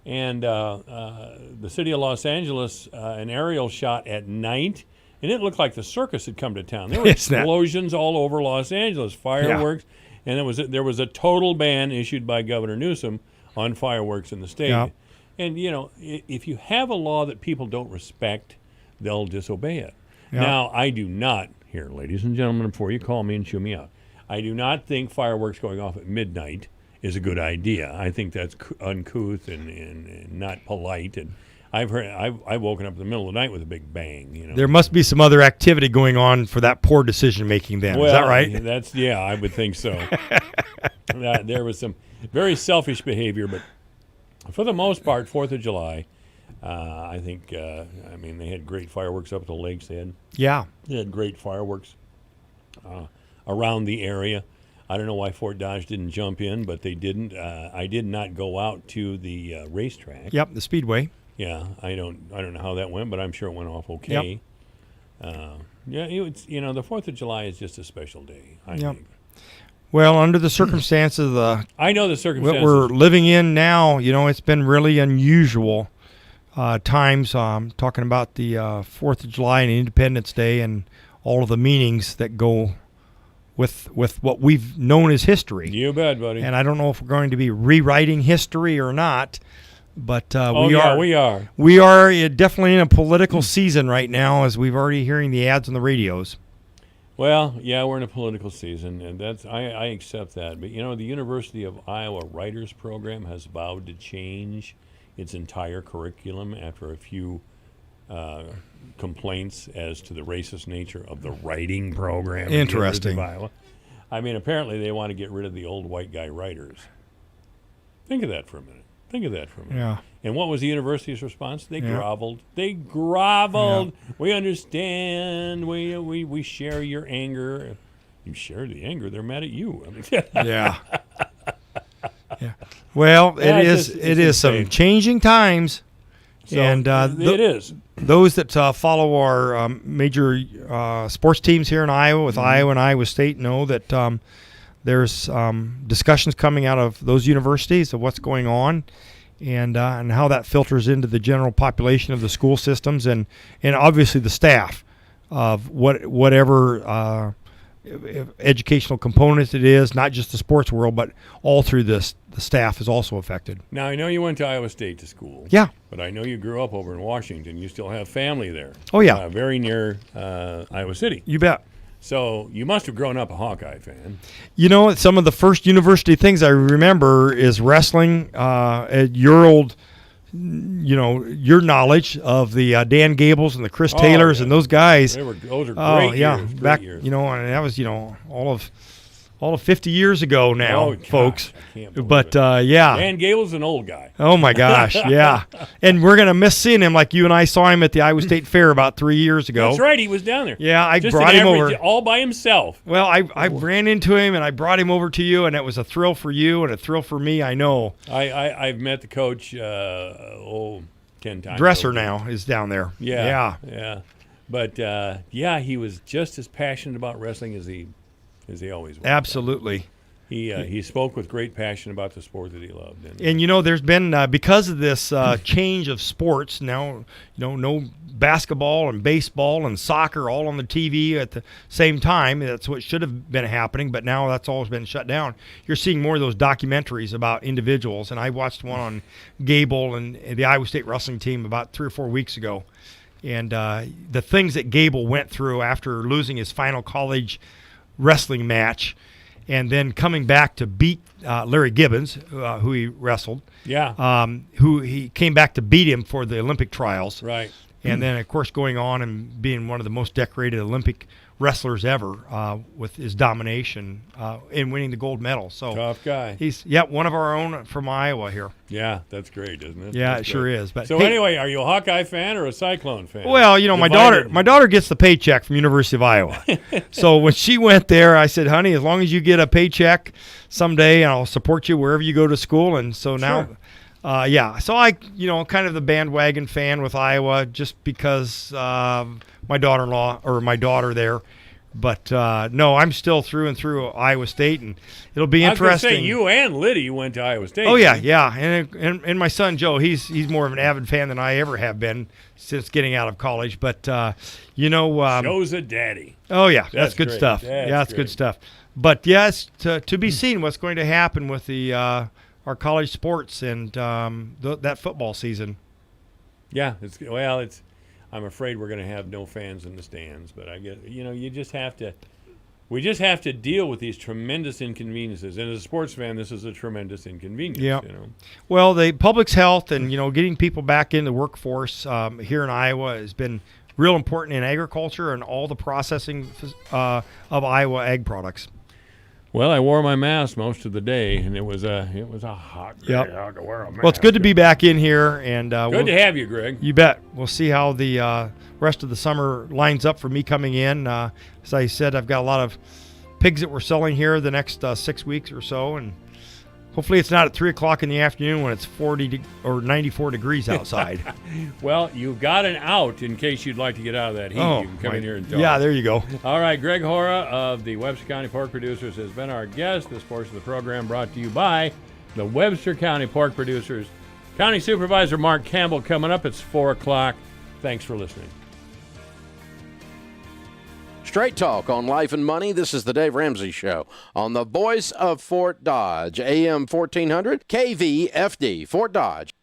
And the city of Los Angeles, an aerial shot at night, and it looked like the circus had come to town. There were explosions all over Los Angeles, fireworks, and there was a total ban issued by Governor Newsom on fireworks in the state. Yeah. And, if you have a law that people don't respect, they'll disobey it. Yeah. Now, I do not, here, ladies and gentlemen, before you call me and chew me out, I do not think fireworks going off at midnight is a good idea. I think that's uncouth and not polite. And I've woken up in the middle of the night with a big bang. There must be some other activity going on for that poor decision making. Then is that right? I would think so. There was some very selfish behavior, but for the most part, 4th of July, I think. They had great fireworks up at the lakes. They had great fireworks around the area. I don't know why Fort Dodge didn't jump in, but they didn't. I did not go out to the racetrack. Yep, the Speedway. Yeah, I don't know how that went, but I'm sure it went off okay. Yep. It's the 4th of July is just a special day. I think. Well, under the circumstances, I know the circumstances. What we're living in now, it's been really unusual times. Talking about the 4th of July and Independence Day and all of the meanings that go with what we've known as history. You bet, buddy. And I don't know if we're going to be rewriting history or not, but we are. We are definitely in a political season right now, as we've already hearing the ads on the radios. Well, yeah, we're in a political season, and I accept that. But the University of Iowa Writers Program has vowed to change its entire curriculum after a few complaints as to the racist nature of the writing program. Interesting. In the University of Iowa. Apparently they want to get rid of the old white guy writers. Think of that for a minute. Yeah. And what was the university's response? They groveled. Yeah. We understand. We share your anger. You share the anger. They're mad at you. Yeah. Well, it is some changing times. So and it is. Those that follow our major sports teams here in Iowa with Iowa and Iowa State know that there's discussions coming out of those universities of what's going on and how that filters into the general population of the school systems and obviously the staff of whatever educational component it is, not just the sports world, but all through this, the staff is also affected. Now, I know you went to Iowa State to school. Yeah. But I know you grew up over in Washington. You still have family there. Oh, yeah. Very near Iowa City. You bet. So you must have grown up a Hawkeye fan. Some of the first university things I remember is wrestling, your knowledge of the Dan Gables and the Chris Taylors and those guys. Those are great years. Back, years. And that was, all of 50 years ago now, folks. But Dan Gable's an old guy. Oh my gosh, yeah. And we're gonna miss seeing him like you and I saw him at the Iowa State Fair about 3 years ago. That's right, he was down there. Yeah, I Just brought him over all by himself. Well, I ran into him and I brought him over to you, and it was a thrill for you and a thrill for me. I know. I've met the coach 10 times. Dresser now is down there. Yeah. But he was just as passionate about wrestling as he always was. Absolutely. He spoke with great passion about the sport that he loved. And there's been because of this change of sports now, no basketball and baseball and soccer all on the TV at the same time. That's what should have been happening, but now that's always been shut down. You're seeing more of those documentaries about individuals, and I watched one on Gable and the Iowa State wrestling team about 3 or 4 weeks ago, and the things that Gable went through after losing his final college wrestling match, and then coming back to beat Larry Gibbons, who he wrestled. Yeah. Who he came back to beat him for the Olympic trials. Right. And then, of course, going on and being one of the most decorated Olympic wrestlers ever with his domination in winning the gold medal. So tough guy. He's one of our own from Iowa here. Yeah, that's great, isn't it? Yeah, that's it sure great. is. But so anyway, are you a Hawkeye fan or a Cyclone fan? Well, my daughter gets the paycheck from University of Iowa. So when she went there, I said, "Honey, as long as you get a paycheck someday, I'll support you wherever you go to school." And so now. Sure. So I, kind of the bandwagon fan with Iowa just because my daughter-in-law or my daughter there. But no, I'm still through and through Iowa State, and it'll be interesting. I was going to say, you and Liddy went to Iowa State. Oh, yeah. And my son, Joe, he's more of an avid fan than I ever have been since getting out of college. But, Joe's a daddy. Oh, yeah. That's good great. stuff. That's good stuff. But, yes, to be seen what's going to happen with the our college sports and that football season. Yeah, I'm afraid we're going to have no fans in the stands, but I guess we just have to deal with these tremendous inconveniences. And as a sports fan, this is a tremendous inconvenience. Yeah. Well, the public's health and getting people back in the workforce here in Iowa has been real important in agriculture and all the processing of Iowa ag products. Well, I wore my mask most of the day, and it was a hot day. Yep. I had to wear a mask. Well, it's good to be back in here, and good to have you, Greg. You bet. We'll see how the rest of the summer lines up for me coming in. As I said, I've got a lot of pigs that we're selling here the next 6 weeks or so, and hopefully it's not at 3 o'clock in the afternoon when it's 40 or 94 degrees outside. Well, you've got an out in case you'd like to get out of that heat. You can come in here and talk. Yeah, there you go. All right, Greg Hora of the Webster County Pork Producers has been our guest. This portion of the program brought to you by the Webster County Pork Producers. County Supervisor Mark Campbell coming up. It's 4 o'clock. Thanks for listening. Straight talk on life and money. This is the Dave Ramsey Show on the voice of Fort Dodge, AM 1400, KVFD, Fort Dodge.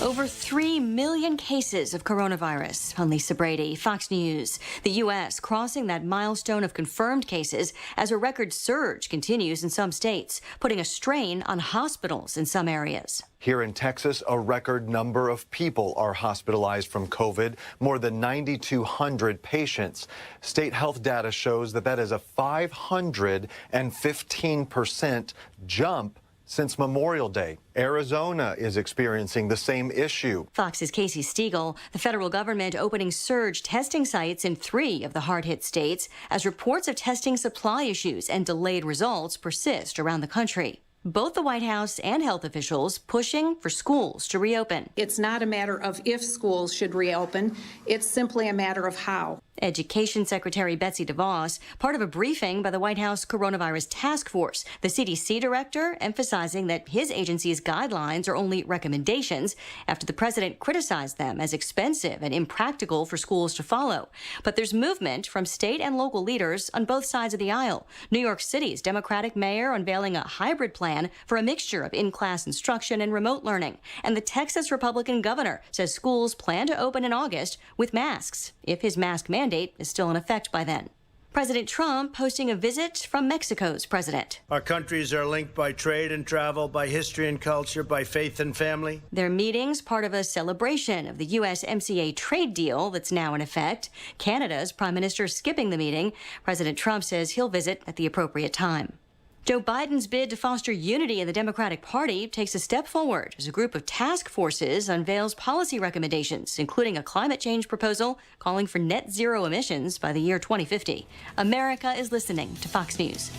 Over 3 million cases of coronavirus. I'm Lisa Brady, Fox News. The U.S. crossing that milestone of confirmed cases as a record surge continues in some states, putting a strain on hospitals in some areas. Here in Texas, a record number of people are hospitalized from COVID, more than 9,200 patients. State health data shows that is a 515% jump since Memorial Day. Arizona is experiencing the same issue. Fox's Casey Stiegel, the federal government opening surge testing sites in 3 of the hard-hit states as reports of testing supply issues and delayed results persist around the country. Both the White House and health officials pushing for schools to reopen. It's not a matter of if schools should reopen. It's simply a matter of how. Education Secretary Betsy DeVos, part of a briefing by the White House Coronavirus Task Force, the CDC director emphasizing that his agency's guidelines are only recommendations after the president criticized them as expensive and impractical for schools to follow. But there's movement from state and local leaders on both sides of the aisle. New York City's Democratic mayor unveiling a hybrid plan for a mixture of in-class instruction and remote learning. And the Texas Republican governor says schools plan to open in August with masks, if his mask mandate is still in effect by then. President Trump hosting a visit from Mexico's president. Our countries are linked by trade and travel, by history and culture, by faith and family. Their meetings part of a celebration of the USMCA trade deal that's now in effect. Canada's prime minister skipping the meeting. President Trump says he'll visit at the appropriate time. Joe Biden's bid to foster unity in the Democratic Party takes a step forward as a group of task forces unveils policy recommendations, including a climate change proposal calling for net zero emissions by the year 2050. America is listening to Fox News.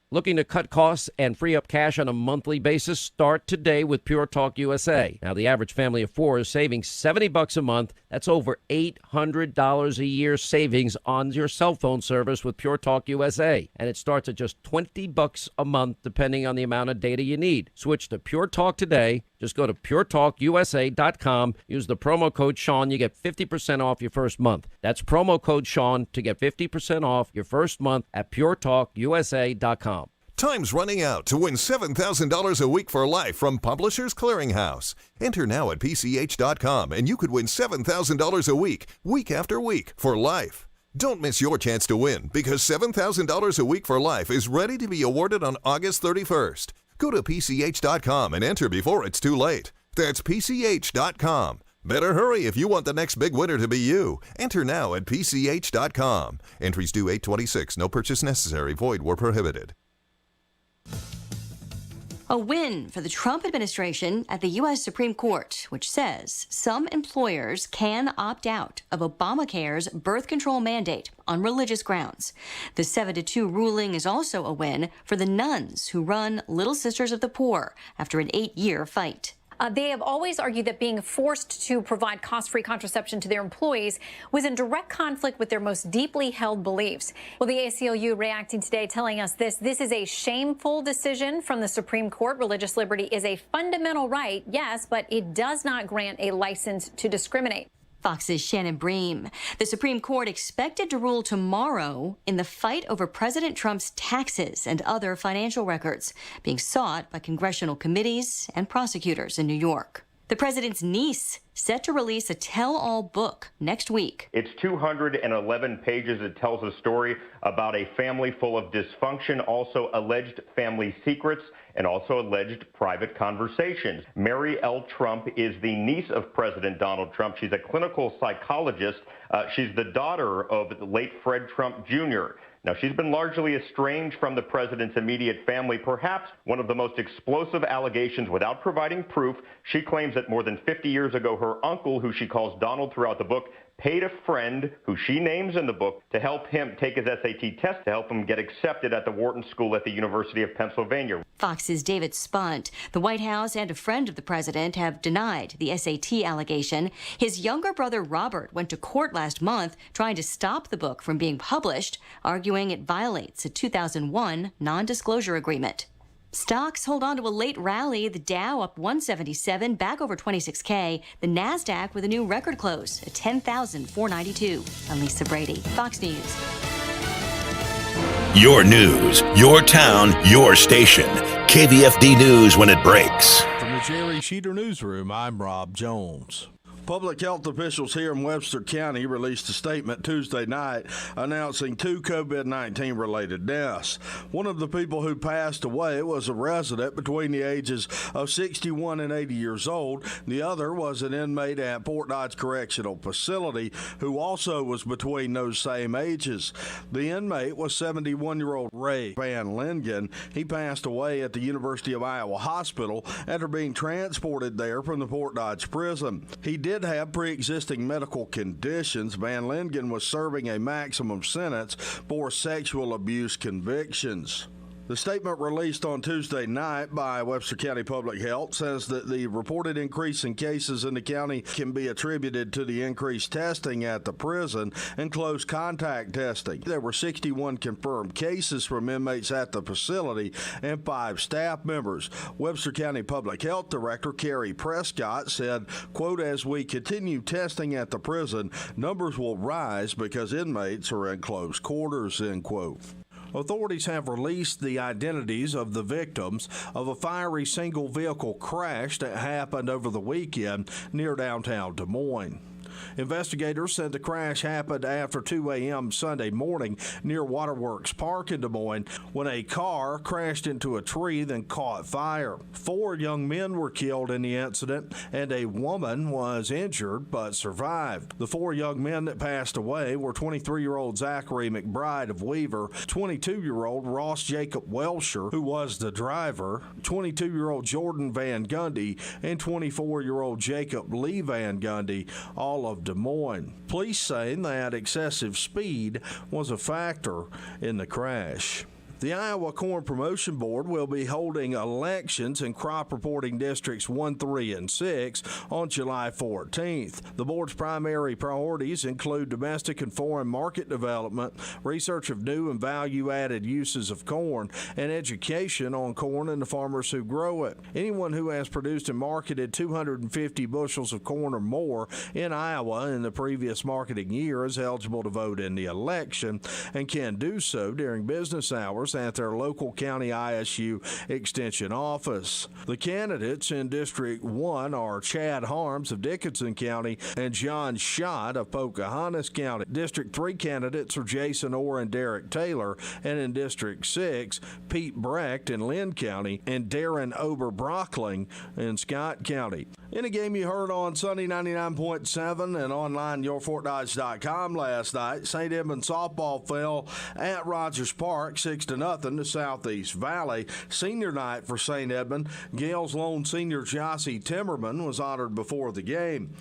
Looking to cut costs and free up cash on a monthly basis? Start today with Pure Talk USA. Now, the average family of 4 is saving $70 a month. That's over $800 a year savings on your cell phone service with Pure Talk USA. And it starts at just $20 a month, depending on the amount of data you need. Switch to Pure Talk today. Just go to puretalkusa.com. Use the promo code Sean. You get 50% off your first month. That's promo code Sean to get 50% off your first month at puretalkusa.com. Time's running out to win $7,000 a week for life from Publishers Clearinghouse. Enter now at PCH.com and you could win $7,000 a week after week, for life. Don't miss your chance to win, because $7,000 a week for life is ready to be awarded on August 31st. Go to PCH.com and enter before it's too late. That's PCH.com. Better hurry if you want the next big winner to be you. Enter now at PCH.com. Entries due 8/26. No purchase necessary. Void where prohibited. A win for the Trump administration at the U.S. Supreme Court, which says some employers can opt out of Obamacare's birth control mandate on religious grounds. The 7-2 ruling is also a win for the nuns who run Little Sisters of the Poor after an 8-year fight. They have always argued that being forced to provide cost-free contraception to their employees was in direct conflict with their most deeply held beliefs. Well, the ACLU reacting today, telling us this is a shameful decision from the Supreme Court. Religious liberty is a fundamental right, yes, but it does not grant a license to discriminate. Fox's Shannon Bream. The Supreme Court expected to rule tomorrow in the fight over President Trump's taxes and other financial records being sought by congressional committees and prosecutors in New York. The president's niece set to release a tell-all book next week. It's 211 pages. It tells a story about a family full of dysfunction, also alleged family secrets, and also alleged private conversations. Mary L. Trump is the niece of President Donald Trump. She's a clinical psychologist. She's the daughter of the late Fred Trump Jr. Now, she's been largely estranged from the president's immediate family. Perhaps one of the most explosive allegations without providing proof, she claims that more than 50 years ago, her uncle, who she calls Donald throughout the book, paid a friend who she names in the book to help him take his SAT test to help him get accepted at the Wharton School at the University of Pennsylvania. Fox's David Spunt. The White House and a friend of the president have denied the SAT allegation. His younger brother Robert went to court last month trying to stop the book from being published, arguing it violates a 2001 non-disclosure agreement. Stocks hold on to a late rally. The Dow up 177, back over 26K. The NASDAQ with a new record close at 10,492. I'm Lisa Brady, Fox News. Your news, your town, your station. KVFD News when it breaks. From the Jerry Sheeter Newsroom, I'm Rob Jones. Public health officials here in Webster County released a statement Tuesday night announcing 2 COVID-19 related deaths. One of the people who passed away was a resident between the ages of 61 and 80 years old. The other was an inmate at Fort Dodge Correctional Facility who also was between those same ages. The inmate was 71-year-old Ray Van Lingen. He passed away at the University of Iowa Hospital after being transported there from the Fort Dodge prison. He did have pre-existing medical conditions. Van Lingen was serving a maximum sentence for sexual abuse convictions. The statement released on Tuesday night by Webster County Public Health says that the reported increase in cases in the county can be attributed to the increased testing at the prison and close contact testing. There were 61 confirmed cases from inmates at the facility and 5 staff members. Webster County Public Health Director Carrie Prescott said, quote, "As we continue testing at the prison, numbers will rise because inmates are in close quarters," end quote. Authorities have released the identities of the victims of a fiery single-vehicle crash that happened over the weekend near downtown Des Moines. Investigators said the crash happened after 2 a.m. Sunday morning near Waterworks Park in Des Moines when a car crashed into a tree, then caught fire. 4 young men were killed in the incident, and a woman was injured but survived. The 4 young men that passed away were 23-year-old Zachary McBride of Weaver, 22-year-old Ross Jacob Welsher, who was the driver, 22-year-old Jordan Van Gundy, and 24-year-old Jacob Lee Van Gundy, all of Des Moines. Police say that excessive speed was a factor in the crash. The Iowa Corn Promotion Board will be holding elections in crop reporting districts 1, 3, and 6 on July 14th. The board's primary priorities include domestic and foreign market development, research of new and value-added uses of corn, and education on corn and the farmers who grow it. Anyone who has produced and marketed 250 bushels of corn or more in Iowa in the previous marketing year is eligible to vote in the election and can do so during business hours hours at their local county ISU Extension office. The candidates in District 1 are Chad Harms of Dickinson County and John Schott of Pocahontas County. District 3 candidates are Jason Orr and Derek Taylor, and in District 6, Pete Brecht in Lynn County and Darren Oberbrockling in Scott County. In a game you heard on Sunday 99.7 and online yourfortdodge.com last night, St. Edmund softball fell at Rogers Park 6-0 to Southeast Valley. Senior night for St. Edmund. Gale's lone senior Jossie Timmerman was honored before the game.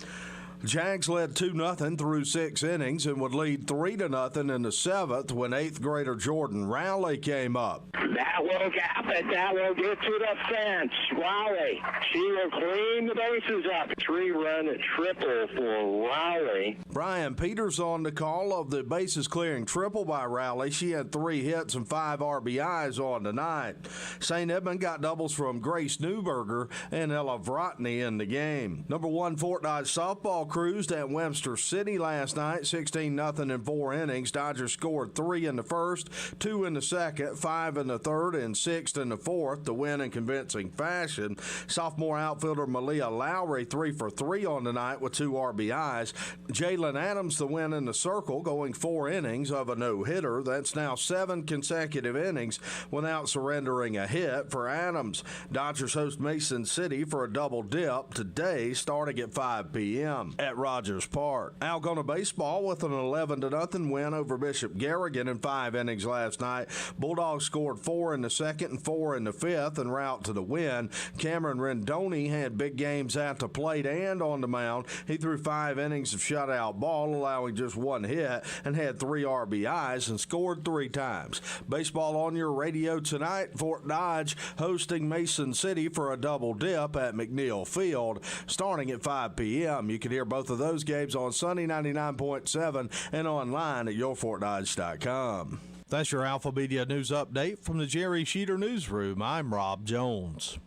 Jags led 2-0 through 6 innings and would lead 3-0 in the 7th when 8th grader Jordan Rowley came up. That will gap it. That will get to the fence. Rowley, she will clean the bases up. 3-run triple for Rowley. Brian Peters on the call of the bases clearing triple by Rowley. She had 3 hits and 5 RBIs on the night. St. Edmund got doubles from Grace Newberger and Ella Vrotny in the game. Number 1 Fort Dodge softball cruised at Webster City last night, 16-0 in 4 innings. Dodgers scored 3 in the first, 2 in the second, 5 in the third, and 6 in the fourth to win in convincing fashion. Sophomore outfielder Malia Lowry 3 for 3 on the night with 2 RBIs. Jalen Adams the win in the circle, going 4 innings of a no-hitter. That's now 7 consecutive innings without surrendering a hit for Adams. Dodgers host Mason City for a double dip today starting at 5 p.m. at Rogers Park. Algona baseball with an 11-0 win over Bishop Garrigan in 5 innings last night. Bulldogs scored 4 in the second and 4 in the fifth en route to the win. Cameron Rendoni had big games at the plate and on the mound. He threw 5 innings of shutout ball, allowing just 1 hit, and had 3 RBIs and scored 3 times. Baseball on your radio tonight. Fort Dodge hosting Mason City for a double dip at McNeil Field starting at 5 p.m. You can hear both of those games on Sunday 99.7 and online at yourfortdodge.com. That's your Alpha Media News Update from the Jerry Sheeter Newsroom. I'm Rob Jones.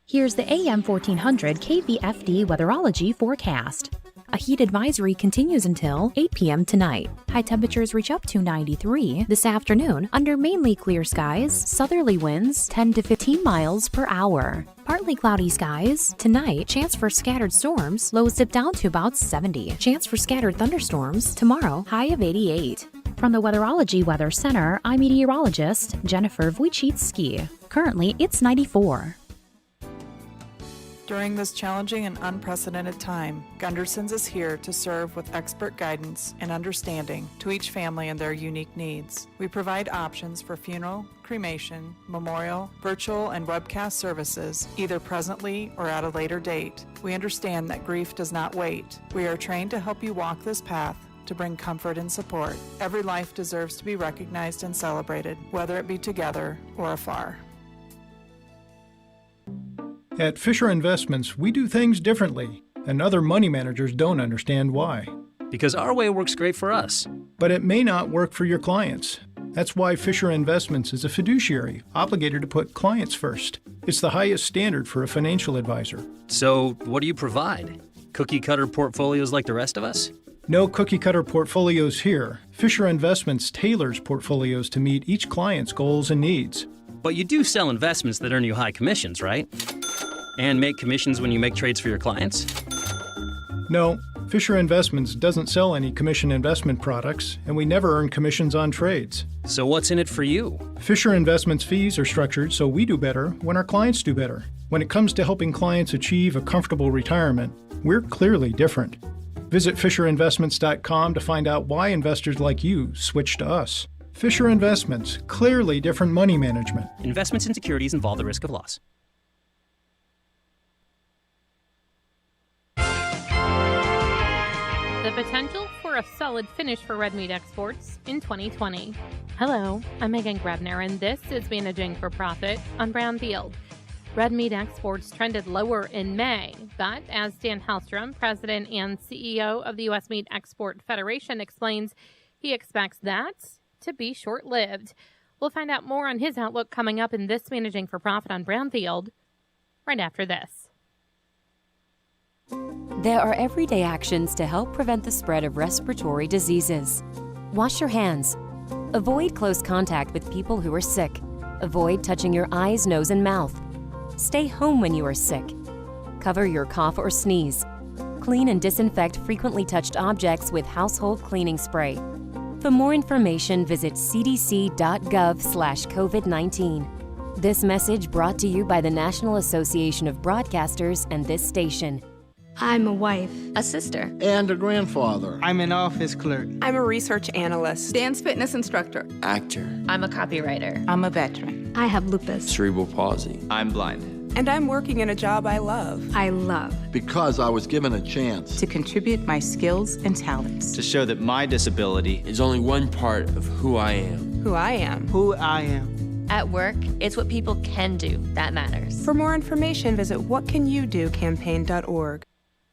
Here's the AM 1400 KVFD Weatherology forecast. A heat advisory continues until 8 p.m. tonight. High temperatures reach up to 93 this afternoon under mainly clear skies, southerly winds 10 to 15 miles per hour. Partly cloudy skies. Tonight, chance for scattered storms, lows dip down to about 70. Chance for scattered thunderstorms. Tomorrow, high of 88. From the Weatherology Weather Center, I'm meteorologist Jennifer Wojcicki. Currently, it's 94. During this challenging and unprecedented time, Gunderson's is here to serve with expert guidance and understanding to each family and their unique needs. We provide options for funeral, cremation, memorial, virtual, and webcast services, either presently or at a later date. We understand that grief does not wait. We are trained to help you walk this path to bring comfort and support. Every life deserves to be recognized and celebrated, whether it be together or afar. At Fisher Investments, we do things differently, and other money managers don't understand why. Because our way works great for us. But it may not work for your clients. That's why Fisher Investments is a fiduciary, obligated to put clients first. It's the highest standard for a financial advisor. So, what do you provide? Cookie-cutter portfolios like the rest of us? No cookie-cutter portfolios here. Fisher Investments tailors portfolios to meet each client's goals and needs. But you do sell investments that earn you high commissions, right? And make commissions when you make trades for your clients? No, Fisher Investments doesn't sell any commission investment products, and we never earn commissions on trades. So what's in it for you? Fisher Investments fees are structured so we do better when our clients do better. When it comes to helping clients achieve a comfortable retirement, we're clearly different. Visit FisherInvestments.com to find out why investors like you switch to us. Fisher Investments, clearly different money management. Investments in securities involve the risk of loss. The potential for a solid finish for red meat exports in 2020. Hello, I'm Megan Grebner, and this is Managing for Profit on Brownfield. Red meat exports trended lower in May, but as Dan Hallstrom, president and CEO of the U.S. Meat Export Federation, explains, he expects that to be short-lived. We'll find out more on his outlook coming up in this Managing for Profit on Brownfield right after this. There are everyday actions to help prevent the spread of respiratory diseases. Wash your hands. Avoid close contact with people who are sick. Avoid touching your eyes, nose, and mouth. Stay home when you are sick. Cover your cough or sneeze. Clean and disinfect frequently touched objects with household cleaning spray. For more information, visit cdc.gov/COVID-19. This message brought to you by the National Association of Broadcasters and this station. I'm a wife, a sister, and a grandfather. I'm an office clerk. I'm a research analyst, dance fitness instructor, actor. I'm a copywriter. I'm a veteran. I have lupus, cerebral palsy. I'm blind. And I'm working in a job I love. Because I was given a chance to contribute my skills and talents. To show that my disability is only one part of who I am. Who I am. Who I am. At work, it's what people can do that matters. For more information, visit whatcanyoudocampaign.org.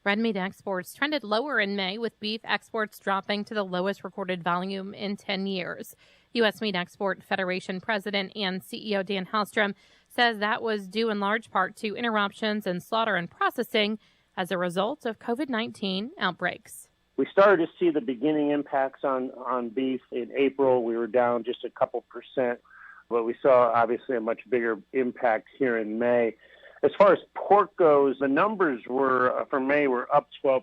Red meat exports trended lower in May, with beef exports dropping to the lowest recorded volume in 10 years. U.S. Meat Export Federation President and CEO Dan Hallstrom says that was due in large part to interruptions in slaughter and processing as a result of COVID-19 outbreaks. We started to see the beginning impacts on beef in April. We were down just a couple percent, but we saw obviously a much bigger impact here in May. As far as pork goes, the numbers for May were up 12%,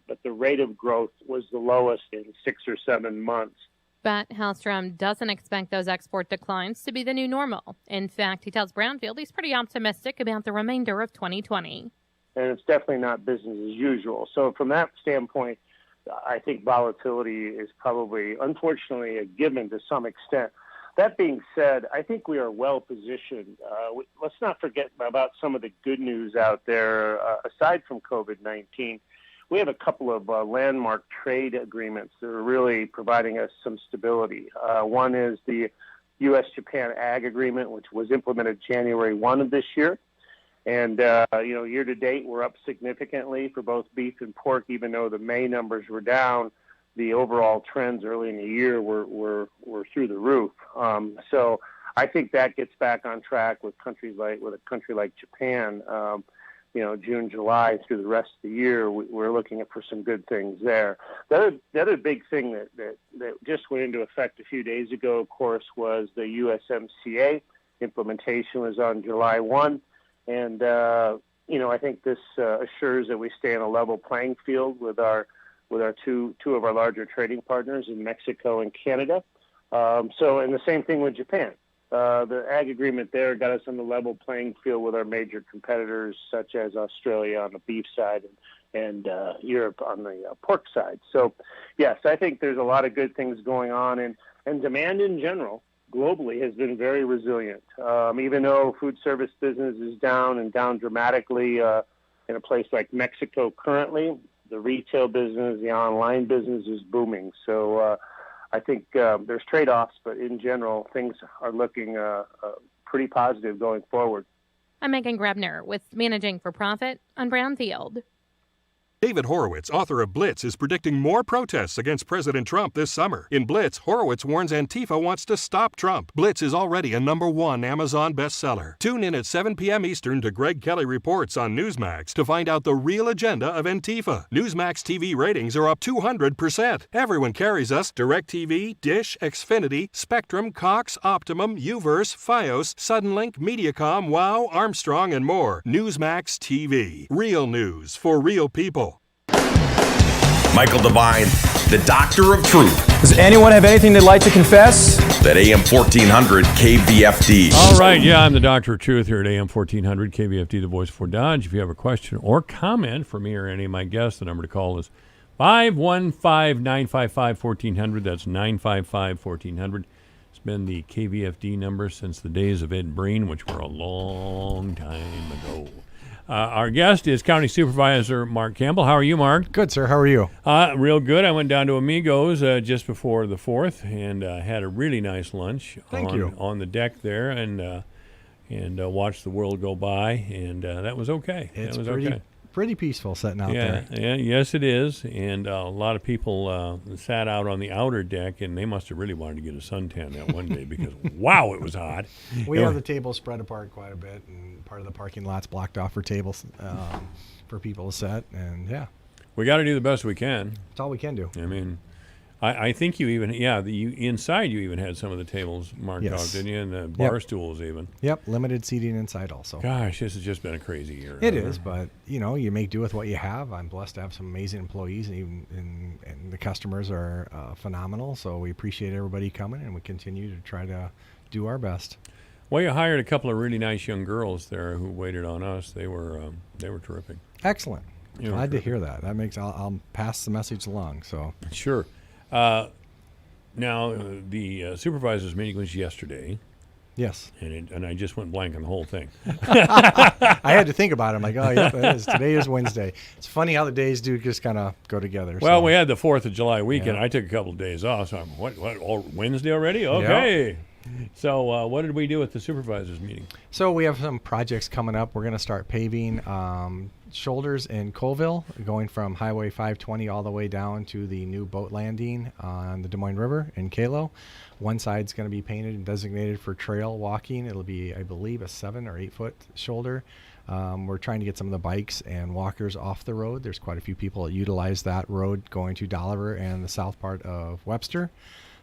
but the rate of growth was the lowest in 6 or 7 months. But Hallstrom doesn't expect those export declines to be the new normal. In fact, he tells Brownfield he's pretty optimistic about the remainder of 2020. And it's definitely not business as usual. So from that standpoint, I think volatility is probably, unfortunately, a given to some extent. That being said, I think we are well positioned. Let's not forget about some of the good news out there. Aside from COVID-19, we have a couple of landmark trade agreements that are really providing us some stability. One is the U.S.-Japan Ag Agreement, which was implemented January 1 of this year. And, year to date, we're up significantly for both beef and pork, even though the May numbers were down. The overall trends early in the year were through the roof. So I think that gets back on track with a country like Japan. June, July through the rest of the year, we're looking for some good things there. The other big thing that just went into effect a few days ago, of course, was the USMCA. Implementation was on July 1. And, I think this assures that we stay on a level playing field with our two of our larger trading partners in Mexico and Canada. And the same thing with Japan. The ag agreement there got us on the level playing field with our major competitors, such as Australia on the beef side and Europe on the pork side. So, yes, I think there's a lot of good things going on, and demand in general globally has been very resilient. Even though food service business is down dramatically in a place like Mexico currently, the retail business, the online business is booming. So I think there's trade-offs, but in general, things are looking pretty positive going forward. I'm Megan Grebner with Managing for Profit on Brownfield. David Horowitz, author of Blitz, is predicting more protests against President Trump this summer. In Blitz, Horowitz warns Antifa wants to stop Trump. Blitz is already a #1 Amazon bestseller. Tune in at 7 p.m. Eastern to Greg Kelly Reports on Newsmax to find out the real agenda of Antifa. Newsmax TV ratings are up 200%. Everyone carries us: DirecTV, Dish, Xfinity, Spectrum, Cox, Optimum, Uverse, Fios, Suddenlink, Mediacom, Wow, Armstrong, and more. Newsmax TV. Real news for real people. Michael Devine, the Doctor of Truth. Does anyone have anything they'd like to confess? That AM 1400 KVFD. All right, yeah, I'm the Doctor of Truth here at AM 1400 KVFD, the voice for Dodge. If you have a question or comment for me or any of my guests, the number to call is 515-955-1400. That's 955-1400. It's been the KVFD number since the days of Ed Breen, which were a long time ago. Our guest is County Supervisor Mark Campbell. How are you, Mark? Good, sir. How are you? Real good. I went down to Amigos just before the 4th and had a really nice lunch on the deck there and watched the world go by, and that was okay. It's pretty peaceful sitting out there. Yeah, yes, it is. And a lot of people sat out on the outer deck, and they must have really wanted to get a suntan that one day because, wow, it was hot. We have the tables spread apart quite a bit, and part of the parking lot's blocked off for tables for people to sit. And, yeah. We got to do the best we can. That's all we can do. I mean, I think you even, inside you even had some of the tables marked off, didn't you? And the bar stools even. Yep, limited seating inside also. Gosh, this has just been a crazy year. It is, but, you make do with what you have. I'm blessed to have some amazing employees, and the customers are phenomenal, so we appreciate everybody coming, and we continue to try to do our best. Well, you hired a couple of really nice young girls there who waited on us. They were terrific. Excellent. Glad to hear that. That makes I'll pass the message along. So sure. Now the supervisors meeting was yesterday. Yes. And I just went blank on the whole thing. I had to think about it. I'm like, oh, yep, it is. Today is Wednesday. It's funny how the days do just kind of go together. Well, we had the 4th of July weekend. Yeah. I took a couple of days off. So I'm, what, Wednesday already? Okay. Yeah. So what did we do at the supervisors meeting? So we have some projects coming up. We're going to start paving shoulders in Colville, going from Highway 520 all the way down to the new boat landing on the Des Moines River in Kalo. One side's going to be painted and designated for trail walking. It'll be, I believe, a 7 or 8 foot shoulder. We're trying to get some of the bikes and walkers off the road. There's quite a few people that utilize that road going to Dolliver and the south part of Webster.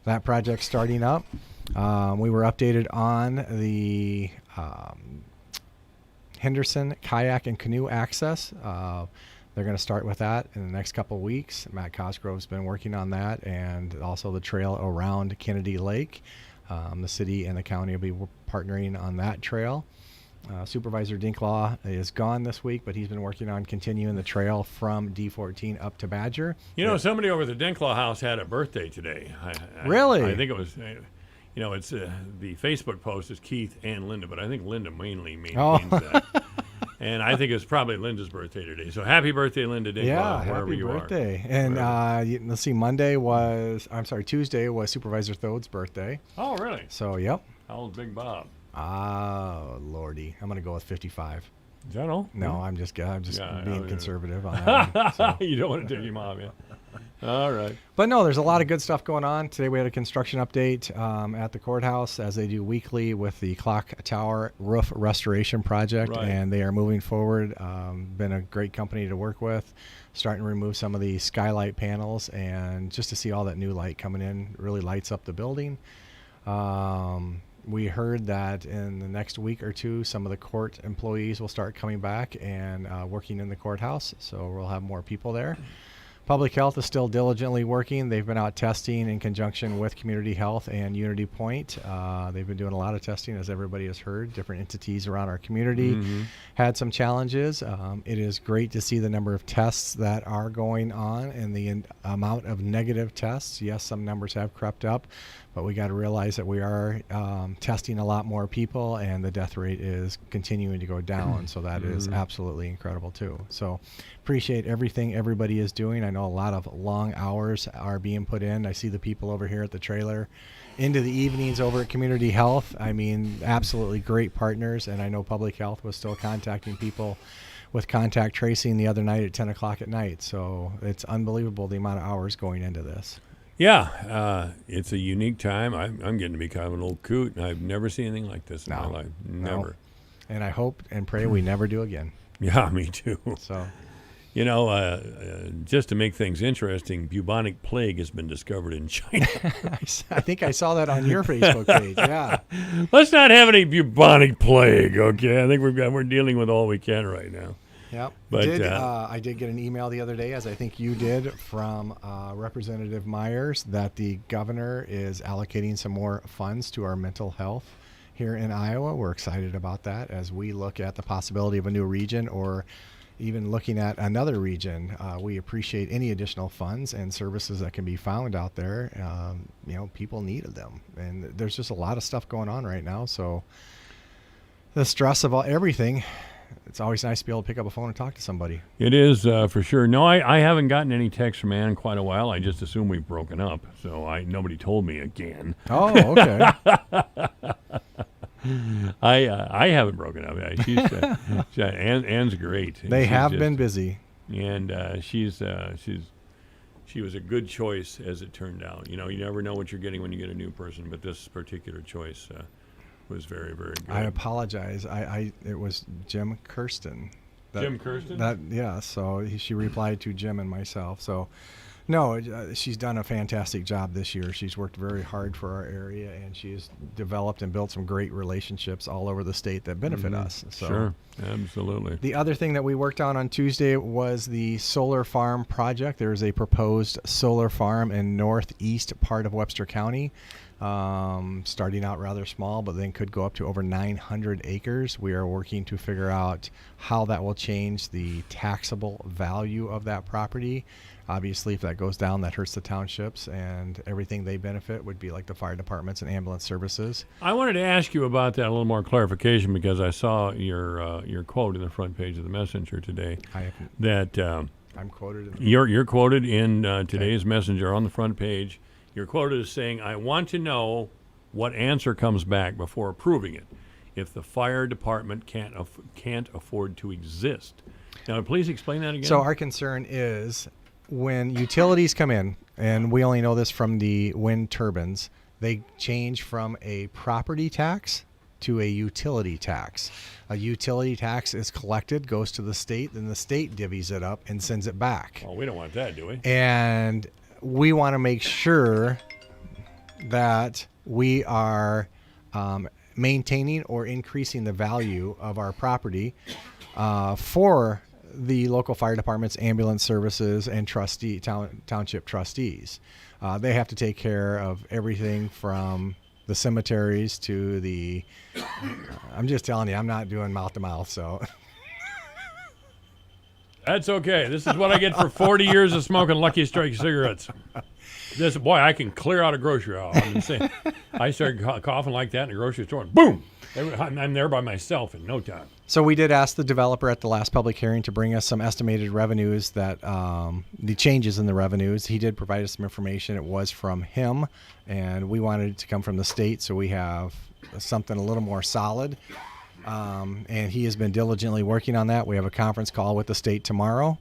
That project's starting up. We were updated on the Henderson kayak and canoe access. They're going to start with that in the next couple of weeks. Matt Cosgrove's been working on that, and also the trail around Kennedy Lake. The city and the county will be partnering on that trail. Supervisor Dinklaw is gone this week, but he's been working on continuing the trail from D14 up to Badger. Somebody over at the Dinklaw house had a birthday today. Really? I think it was, it's the Facebook post is Keith and Linda, but I think Linda mainly maintains that. And I think it's probably Linda's birthday today. So happy birthday, Linda Dinklaw, wherever you are. Happy birthday. And let's see, Tuesday was Supervisor Thode's birthday. Oh, really? So, yep. How old's Big Bob? Oh, Lordy. I'm going to go with 55. Is that all? No, I'm just being conservative on that one, so. You don't want to take him off, yeah. All right. But no, there's a lot of good stuff going on. Today we had a construction update at the courthouse, as they do weekly, with the clock tower roof restoration project, and they are moving forward. Been a great company to work with, starting to remove some of the skylight panels, and just to see all that new light coming in really lights up the building. We heard that in the next week or two, some of the court employees will start coming back and working in the courthouse, so we'll have more people there. Public Health is still diligently working. They've been out testing in conjunction with Community Health and Unity Point. They've been doing a lot of testing, as everybody has heard. Different entities around our community had some challenges. It is great to see the number of tests that are going on and the amount of negative tests. Yes, some numbers have crept up, but we got to realize that we are testing a lot more people, and the death rate is continuing to go down. So that is absolutely incredible too. So appreciate everything everybody is doing. I know a lot of long hours are being put in. I see the people over here at the trailer into the evenings over at Community Health. I mean, absolutely great partners. And I know Public Health was still contacting people with contact tracing the other night at 10 o'clock at night. So it's unbelievable the amount of hours going into this. Yeah, it's a unique time. I'm getting to be kind of an old coot, and I've never seen anything like this in my life. Never. No. And I hope and pray we never do again. Yeah, me too. So, just to make things interesting, bubonic plague has been discovered in China. I think I saw that on your Facebook page. Yeah. Let's not have any bubonic plague, okay? I think we're dealing with all we can right now. Yep. But I did get an email the other day, as I think you did, from Representative Myers, that the governor is allocating some more funds to our mental health here in Iowa. We're excited about that as we look at the possibility of a new region, or even looking at another region. We appreciate any additional funds and services that can be found out there. People needed them, and there's just a lot of stuff going on right now. So the stress of everything, it's always nice to be able to pick up a phone and talk to somebody. It is, for sure. No, I haven't gotten any text from Ann in quite a while. I just assume we've broken up, so nobody told me again. Oh, okay. I haven't broken up. Ann's great. They have been busy, and she was a good choice, as it turned out. You never know what you're getting when you get a new person, but this particular choice was very, very good. I apologize. It was Jim Kirsten. Jim Kirsten? So she replied to Jim and myself. So No, she's done a fantastic job this year. She's worked very hard for our area, and she's developed and built some great relationships all over the state that benefit us. So Sure, absolutely. the other thing that we worked on Tuesday was the solar farm project. There's a proposed solar farm in northeast part of Webster County, starting out rather small, but then could go up to over 900 acres. We are working to figure out how that will change the taxable value of that property. Obviously, if that goes down, that hurts the townships, and everything they benefit would be like the fire departments and ambulance services. I wanted to ask you about that, a little more clarification, because I saw your quote in the front page of the Messenger today. That I'm quoted. You're quoted in today's Messenger on the front page. You're quoted as saying, "I want to know what answer comes back before approving it. If the fire department can't afford to exist." Now, please explain that again. So our concern is when utilities come in, and we only know this from the wind turbines, they change from a property tax to a utility tax. A utility tax is collected, goes to the state, then the state divvies it up and sends it back. Well, we don't want that, do we? And we want to make sure that we are maintaining or increasing the value of our property for the local fire departments, ambulance services, and township trustees. They have to take care of everything from the cemeteries to the... I'm just telling you, I'm not doing mouth to mouth, so... That's okay. This is what I get for 40 years of smoking Lucky Strike cigarettes. Boy, I can clear out a grocery aisle. I'm insane. I started coughing like that in a grocery store, and boom! I'm there by myself in no time. So we did ask the developer at the last public hearing to bring us some estimated revenues, that the changes in the revenues. He did provide us some information. It was from him, and we wanted it to come from the state, so we have something a little more solid. And he has been diligently working on that. We have a conference call with the state tomorrow,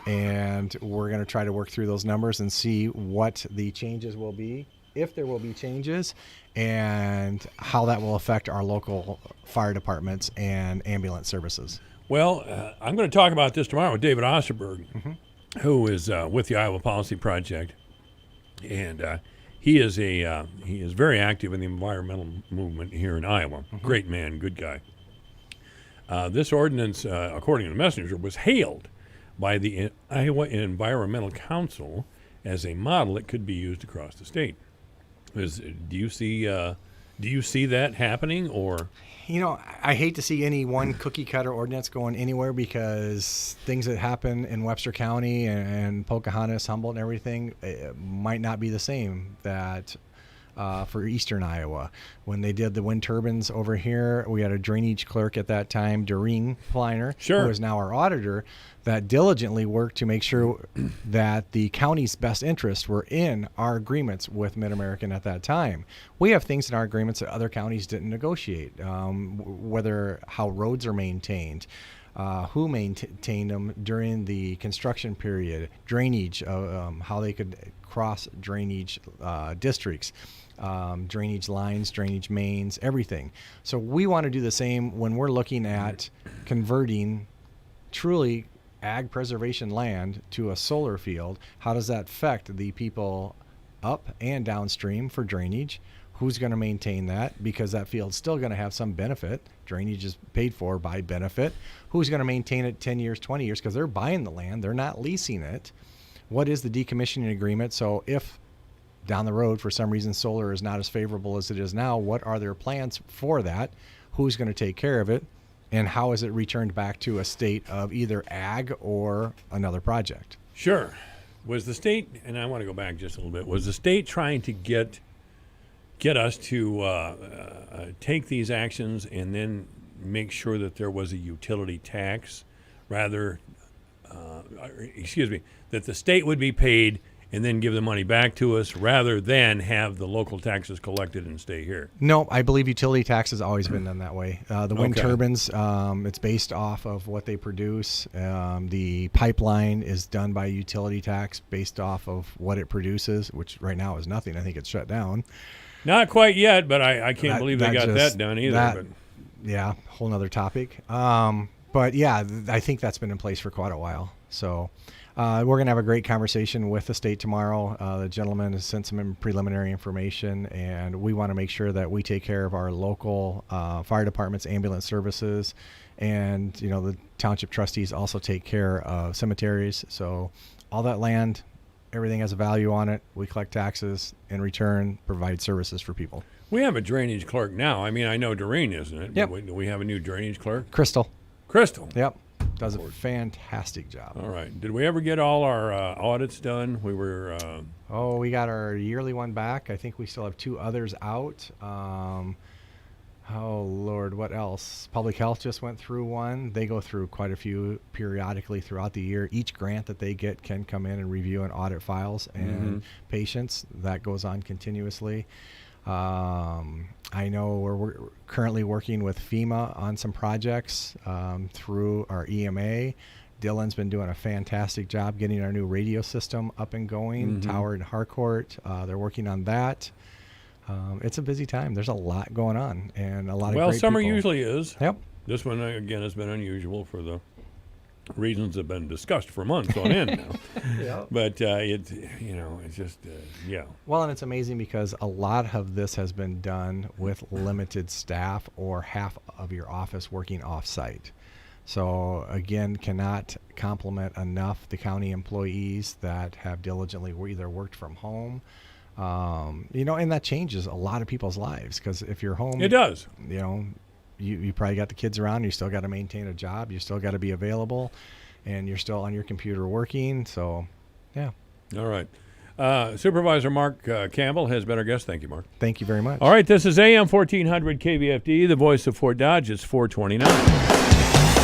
and we're going to try to work through those numbers and see what the changes will be, if there will be changes, and how that will affect our local fire departments and ambulance services. Well, I'm going to talk about this tomorrow with David Osterberg, who is with the Iowa Policy Project, and he is very active in the environmental movement here in Iowa. Great man, good guy. This ordinance, according to the Messenger, was hailed by the Iowa Environmental Council as a model that could be used across the state. Do you see that happening, or? You know, I hate to see any one cookie cutter ordinance going anywhere, because things that happen in Webster County and Pocahontas, Humboldt, and everything might not be the same that for eastern Iowa. When they did the wind turbines over here, we had a drainage clerk at that time, Doreen Pleiner, who is now our auditor, that diligently worked to make sure that the county's best interests were in our agreements with Mid-American at that time. We have things in our agreements that other counties didn't negotiate, whether how roads are maintained, who maintained them during the construction period, drainage, how they could cross drainage districts, drainage lines, drainage mains, everything. So we want to do the same when we're looking at converting truly ag preservation land to a solar field. How does that affect the people up and downstream for drainage? Who's going to maintain that? Because that field's still going to have some benefit. Drainage is paid for by benefit. Who's going to maintain it 10 years, 20 years? Because they're buying the land. They're not leasing it. What is the decommissioning agreement? So if down the road, for some reason, solar is not as favorable as it is now, what are their plans for that? Who's going to take care of it? And how is it returned back to a state of either ag or another project? Sure. Was the state, and I want to go back just a little bit, was the state trying to get us to take these actions and then make sure that there was a utility tax, that the state would be paid and then give the money back to us, rather than have the local taxes collected and stay here? No, I believe utility tax has always been done that way. The wind turbines, it's based off of what they produce. The pipeline is done by utility tax based off of what it produces, which right now is nothing. I think it's shut down. Not quite yet, but I can't believe they got that done either. Yeah, whole nother topic. But yeah, I think that's been in place for quite a while. So we're going to have a great conversation with the state tomorrow. The gentleman has sent some preliminary information, and we want to make sure that we take care of our local fire departments, ambulance services, and the township trustees also take care of cemeteries. So all that land, everything has a value on it. We collect taxes, in return provide services for people. We have a drainage clerk now. I mean, I know Doreen, isn't it? Yep. Do we have a new drainage clerk? Crystal. Yep. Does a fantastic job. All right. Did we ever get all our audits done? We were... we got our yearly one back. I think we still have 2 others out. Oh, Lord, what else? Public Health just went through one. They go through quite a few periodically throughout the year. Each grant that they get can come in and review and audit files and patients. That goes on continuously. I know we're currently working with FEMA on some projects through our EMA. Dylan's been doing a fantastic job getting our new radio system up and going. Tower and Harcourt, they're working on that. It's a busy time. There's a lot going on and a lot of great summer people. usually is. Yep. This one, again, has been unusual for the reasons that have been discussed for months on end now. Yep. But it's just, yeah. Well, and it's amazing because a lot of this has been done with limited staff or half of your office working off-site. So, again, cannot compliment enough the county employees that have diligently either worked from home, and that changes a lot of people's lives because if you're home, it does. You probably got the kids around. You still got to maintain a job. You still got to be available, and you're still on your computer working. So, yeah. All right. Supervisor Mark Campbell has been our guest. Thank you, Mark. Thank you very much. All right. This is AM 1400 KVFD, the voice of Fort Dodge. It's 429.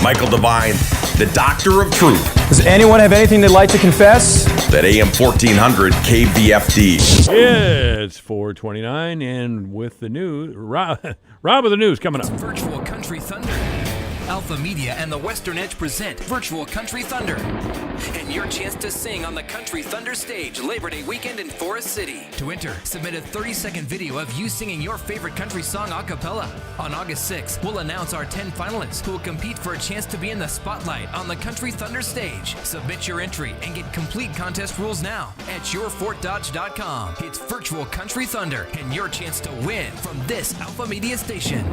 Michael Devine, the Doctor of Truth. Does anyone have anything they'd like to confess? At AM 1400 KVFD. It's 429, and with the news, Rob with the news coming up. Virtual Country Thunder. Alpha Media and the Western Edge present Virtual Country Thunder. And your chance to sing on the Country Thunder stage Labor Day weekend in Forest City. To enter, submit a 30-second video of you singing your favorite country song a cappella. On August 6th, we'll announce our 10 finalists who will compete for a chance to be in the spotlight on the Country Thunder stage. Submit your entry and get complete contest rules now at yourfortdodge.com. It's Virtual Country Thunder and your chance to win from this Alpha Media station.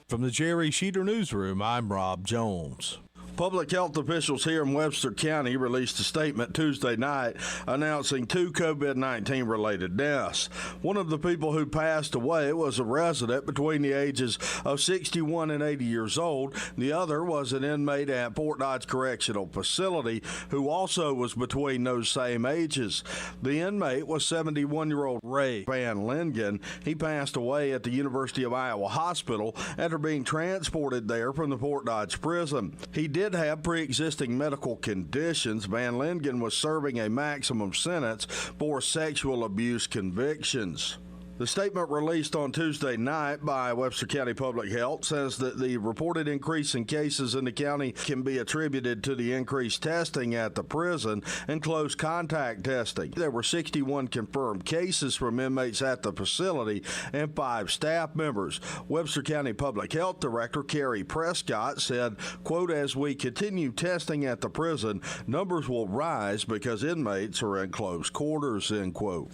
From the Jerry Sheeter Newsroom, I'm Rob Jones. Public health officials here in Webster County released a statement Tuesday night announcing 2 COVID-19 related deaths. One of the people who passed away was a resident between the ages of 61 and 80 years old. The other was an inmate at Fort Dodge Correctional Facility who also was between those same ages. The inmate was 71-year-old Ray Van Lingen. He passed away at the University of Iowa Hospital after being transported there from the Fort Dodge prison. He did have pre-existing medical conditions. Van Lingen was serving a maximum sentence for sexual abuse convictions. The statement released on Tuesday night by Webster County Public Health says that the reported increase in cases in the county can be attributed to the increased testing at the prison and close contact testing. There were 61 confirmed cases from inmates at the facility and 5 staff members. Webster County Public Health Director Carrie Prescott said, quote, as we continue testing at the prison, numbers will rise because inmates are in close quarters, end quote.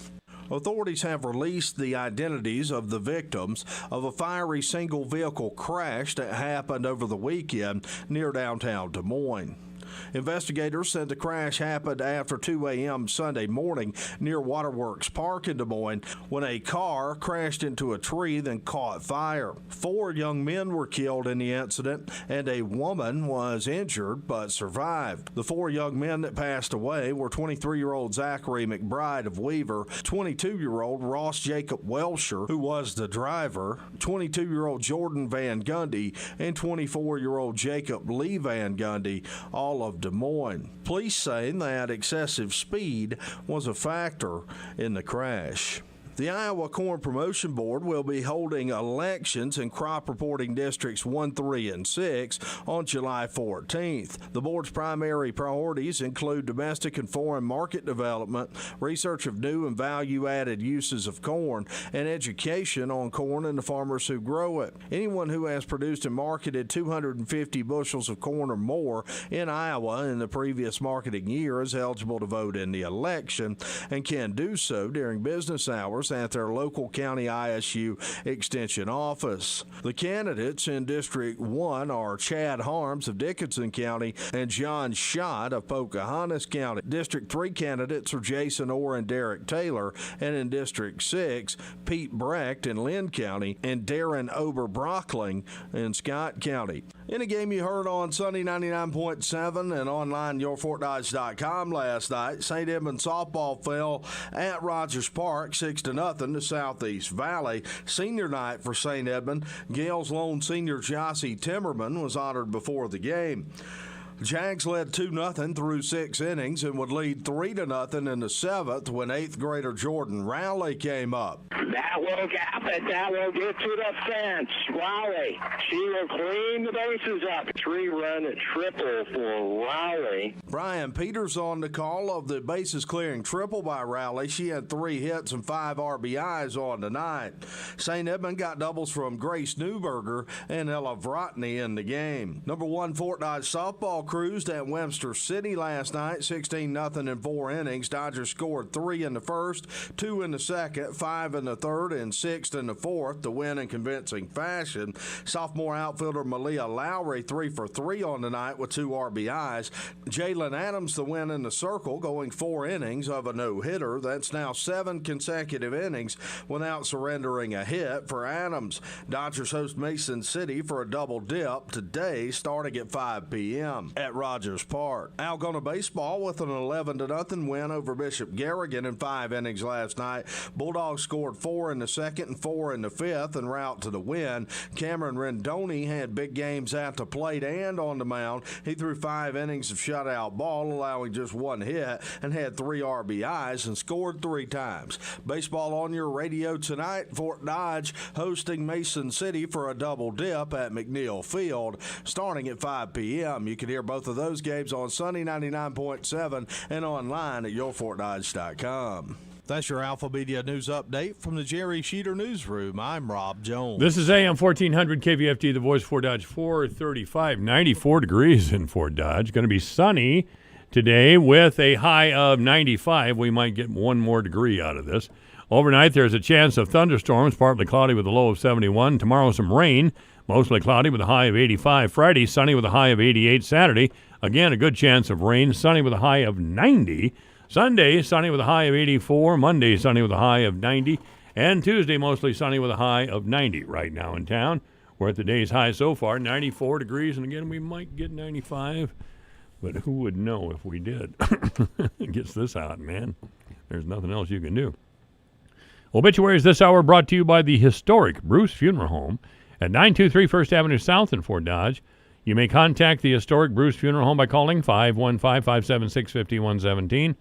Authorities have released the identities of the victims of a fiery single-vehicle crash that happened over the weekend near downtown Des Moines. Investigators said the crash happened after 2 a.m. Sunday morning near Waterworks Park in Des Moines when a car crashed into a tree then caught fire. 4 young men were killed in the incident and a woman was injured but survived. The 4 young men that passed away were 23-year-old Zachary McBride of Weaver, 22-year-old Ross Jacob Welsher, who was the driver, 22-year-old Jordan Van Gundy, and 24-year-old Jacob Lee Van Gundy, all of Des Moines. Police say that excessive speed was a factor in the crash. The Iowa Corn Promotion Board will be holding elections in crop reporting districts 1, 3, and 6 on July 14th. The board's primary priorities include domestic and foreign market development, research of new and value-added uses of corn, and education on corn and the farmers who grow it. Anyone who has produced and marketed 250 bushels of corn or more in Iowa in the previous marketing year is eligible to vote in the election and can do so during business hours at their local county ISU Extension office. The candidates in District 1 are Chad Harms of Dickinson County and John Schott of Pocahontas County. District 3 candidates are Jason Orr and Derek Taylor, and in District 6, Pete Brecht in Lynn County and Darren Oberbrockling in Scott County. In a game you heard on Sunday 99.7 and online yourfortdodge.com last night, St. Edmund softball fell at Rogers Park 6-0 to Southeast Valley. Senior night for St. Edmund. Gale's lone senior Jossie Timmerman was honored before the game. Jags led 2-0 through 6 innings and would lead 3-0 in the 7th when 8th grader Jordan Rowley came up. That will gap it. That will get to the fence. Rowley, she will clean the bases up. 3-run triple for Rowley. Brian Peters on the call of the bases clearing triple by Rowley. She had 3 hits and 5 RBIs on the night. St. Edmund got doubles from Grace Newberger and Ella Vrotny in the game. Number 1 Fort Dodge softball cruised at Webster City last night, 16-0 in 4 innings. Dodgers scored 3 in the first, 2 in the second, 5 in the third, and 6 in the fourth to win in convincing fashion. Sophomore outfielder Malia Lowry 3 for 3 on the night with 2 RBIs. Jalen Adams the win in the circle, going 4 innings of a no-hitter. That's now 7 consecutive innings without surrendering a hit for Adams. Dodgers host Mason City for a double dip today, starting at 5 p.m. at Rogers Park. Algona baseball with an 11-0 win over Bishop Garrigan in 5 innings last night. Bulldogs scored 4 in the second and 4 in the fifth en route to the win. Cameron Rendoni had big games at the plate and on the mound. He threw 5 innings of shutout ball, allowing just 1 hit, and had 3 RBIs and scored 3 times. Baseball on your radio tonight. Fort Dodge hosting Mason City for a double dip at McNeil Field starting at 5 p.m. You can hear both of those games on Sunday 99.7 and online at yourfortdodge.com. That's your Alpha Media News Update from the Jerry Sheeter Newsroom. I'm Rob Jones. This is AM 1400 KVFD, the voice Fort Dodge, 435, 94 degrees in Fort Dodge. Going to be sunny today with a high of 95. We might get 1 more degree out of this. Overnight, there's a chance of thunderstorms, partly cloudy with a low of 71. Tomorrow, some rain, mostly cloudy with a high of 85. Friday, sunny with a high of 88. Saturday, again, a good chance of rain, sunny with a high of 90. Sunday, sunny with a high of 84. Monday, sunny with a high of 90. And Tuesday, mostly sunny with a high of 90 right now in town. We're at the day's high so far, 94 degrees. And again, we might get 95. But who would know if we did? It gets this hot, man. There's nothing else you can do. Obituaries this hour brought to you by the historic Bruce Funeral Home at 923 First Avenue South in Fort Dodge. You may contact the historic Bruce Funeral Home by calling 515-576-5117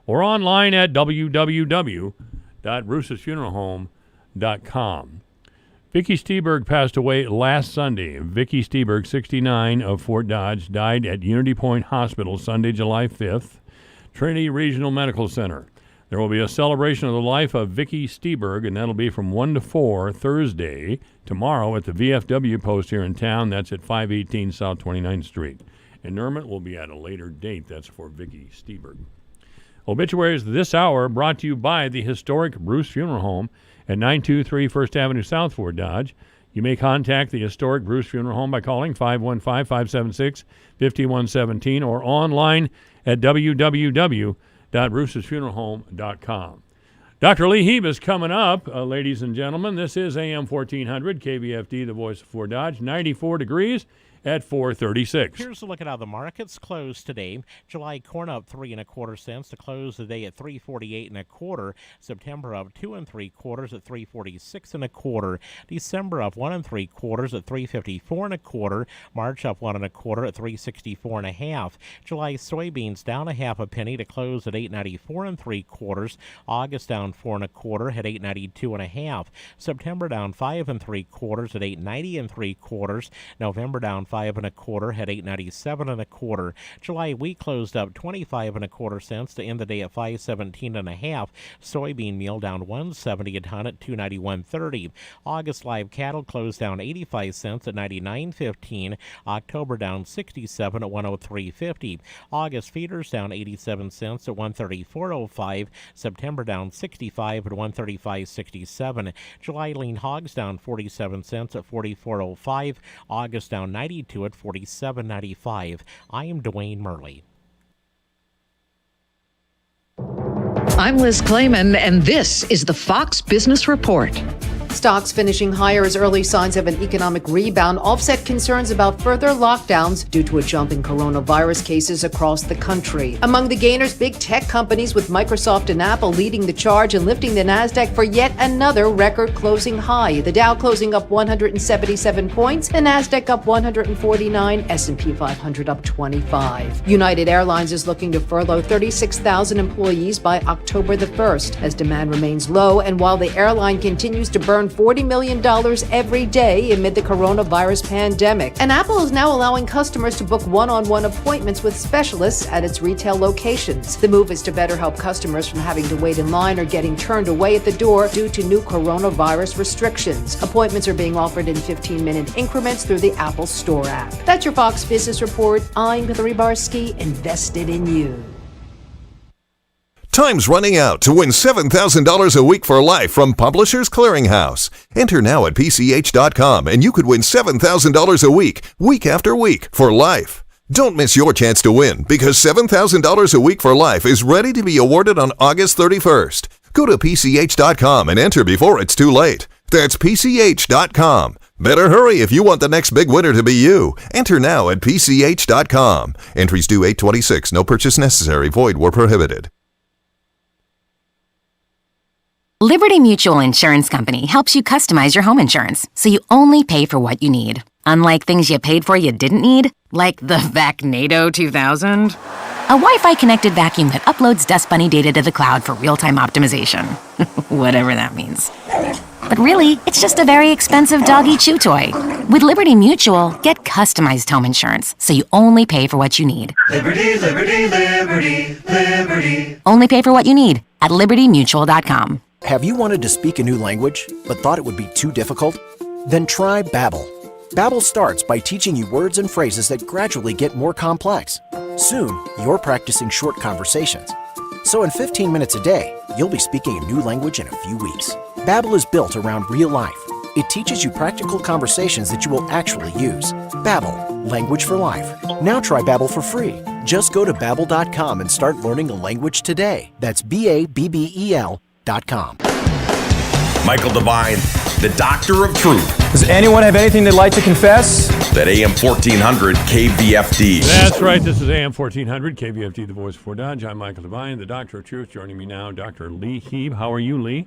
or online at www.brucesfuneralhome.com. Vicky Steberg passed away last Sunday. Vicky Steberg, 69, of Fort Dodge, died at Unity Point Hospital Sunday, July 5th, Trinity Regional Medical Center. There will be a celebration of the life of Vicky Steberg, and that'll be from 1 to 4 Thursday, tomorrow at the VFW post here in town. That's at 518 South 29th Street. Interment will be at a later date. That's for Vicky Steberg. Obituaries this hour brought to you by the historic Bruce Funeral Home at 923 First Avenue South, Fort Dodge. You may contact the historic Bruce Funeral Home by calling 515-576-5117 or online at www.brucesfuneralhome.com. Dr. Lee Heeb is coming up, ladies and gentlemen. This is AM 1400, KVFD, the voice of Fort Dodge, 94 degrees. at 4:36. Here's a look at how the markets closed today. July corn up 3 1/4 cents to close the day at 3.48 1/4. September up 2 3/4 at 3.46 1/4. December up 1 3/4 at 3.54 1/4. March up 1 1/4 at 3.64 1/2. July soybeans down 1/2 penny to close at 8.94 3/4. August down 4 1/4 at 8.92 1/2. September down 5 3/4 at 8.90 3/4. November down 5 1/4 at 8.97 1/4. July wheat closed up 25 1/4 cents to end the day at 5.17 1/2. Soybean meal down 1.70 a ton at 2.91.30. August live cattle closed down 85 cents at 99.15. October down 67 at 103.50. August feeders down 87 cents at 134.05. September down 65 at 135.67. July lean hogs down 47 cents at 44.05. August down 92 at 47.95. I am Dwayne Murley. I'm Liz Clayman, and this is the Fox Business Report. Stocks finishing higher as early signs of an economic rebound offset concerns about further lockdowns due to a jump in coronavirus cases across the country. Among the gainers, big tech companies with Microsoft and Apple leading the charge and lifting the Nasdaq for yet another record closing high. The Dow closing up 177 points, the Nasdaq up 149, S&P 500 up 25. United Airlines is looking to furlough 36,000 employees by October the 1st as demand remains low and while the airline continues to burn $40 million every day amid the coronavirus pandemic. And Apple is now allowing customers to book one-on-one appointments with specialists at its retail locations. The move is to better help customers from having to wait in line or getting turned away at the door due to new coronavirus restrictions. Appointments are being offered in 15-minute increments through the Apple Store app. That's your Fox Business Report. I'm Hillary Barsky, invested in you. Time's running out to win $7,000 a week for life from Publishers Clearinghouse. Enter now at PCH.com and you could win $7,000 a week after week, for life. Don't miss your chance to win because $7,000 a week for life is ready to be awarded on August 31st. Go to PCH.com and enter before it's too late. That's PCH.com. Better hurry if you want the next big winner to be you. Enter now at PCH.com. Entries due 8/26. No purchase necessary. Void where prohibited. Liberty Mutual Insurance Company helps you customize your home insurance so you only pay for what you need. Unlike things you paid for you didn't need, like the Vacnado 2000. A Wi-Fi connected vacuum that uploads Dust Bunny data to the cloud for real-time optimization. Whatever that means. But really, it's just a very expensive doggy chew toy. With Liberty Mutual, get customized home insurance so you only pay for what you need. Liberty, liberty, liberty, liberty. Only pay for what you need at libertymutual.com. Have you wanted to speak a new language, but thought it would be too difficult? Then try Babbel. Babbel starts by teaching you words and phrases that gradually get more complex. Soon, you're practicing short conversations. So in 15 minutes a day, you'll be speaking a new language in a few weeks. Babbel is built around real life. It teaches you practical conversations that you will actually use. Babbel, language for life. Now try Babbel for free. Just go to Babbel.com and start learning a language today. That's BABBEL.com. Michael Devine, the Doctor of Truth. Does anyone have anything they'd like to confess? That AM 1400 KVFD. That's right. This is AM 1400 KVFD, the voice for Dodge. I'm Michael Devine, the Doctor of Truth. Joining me now, Dr. Lee Heeb. How are you, Lee?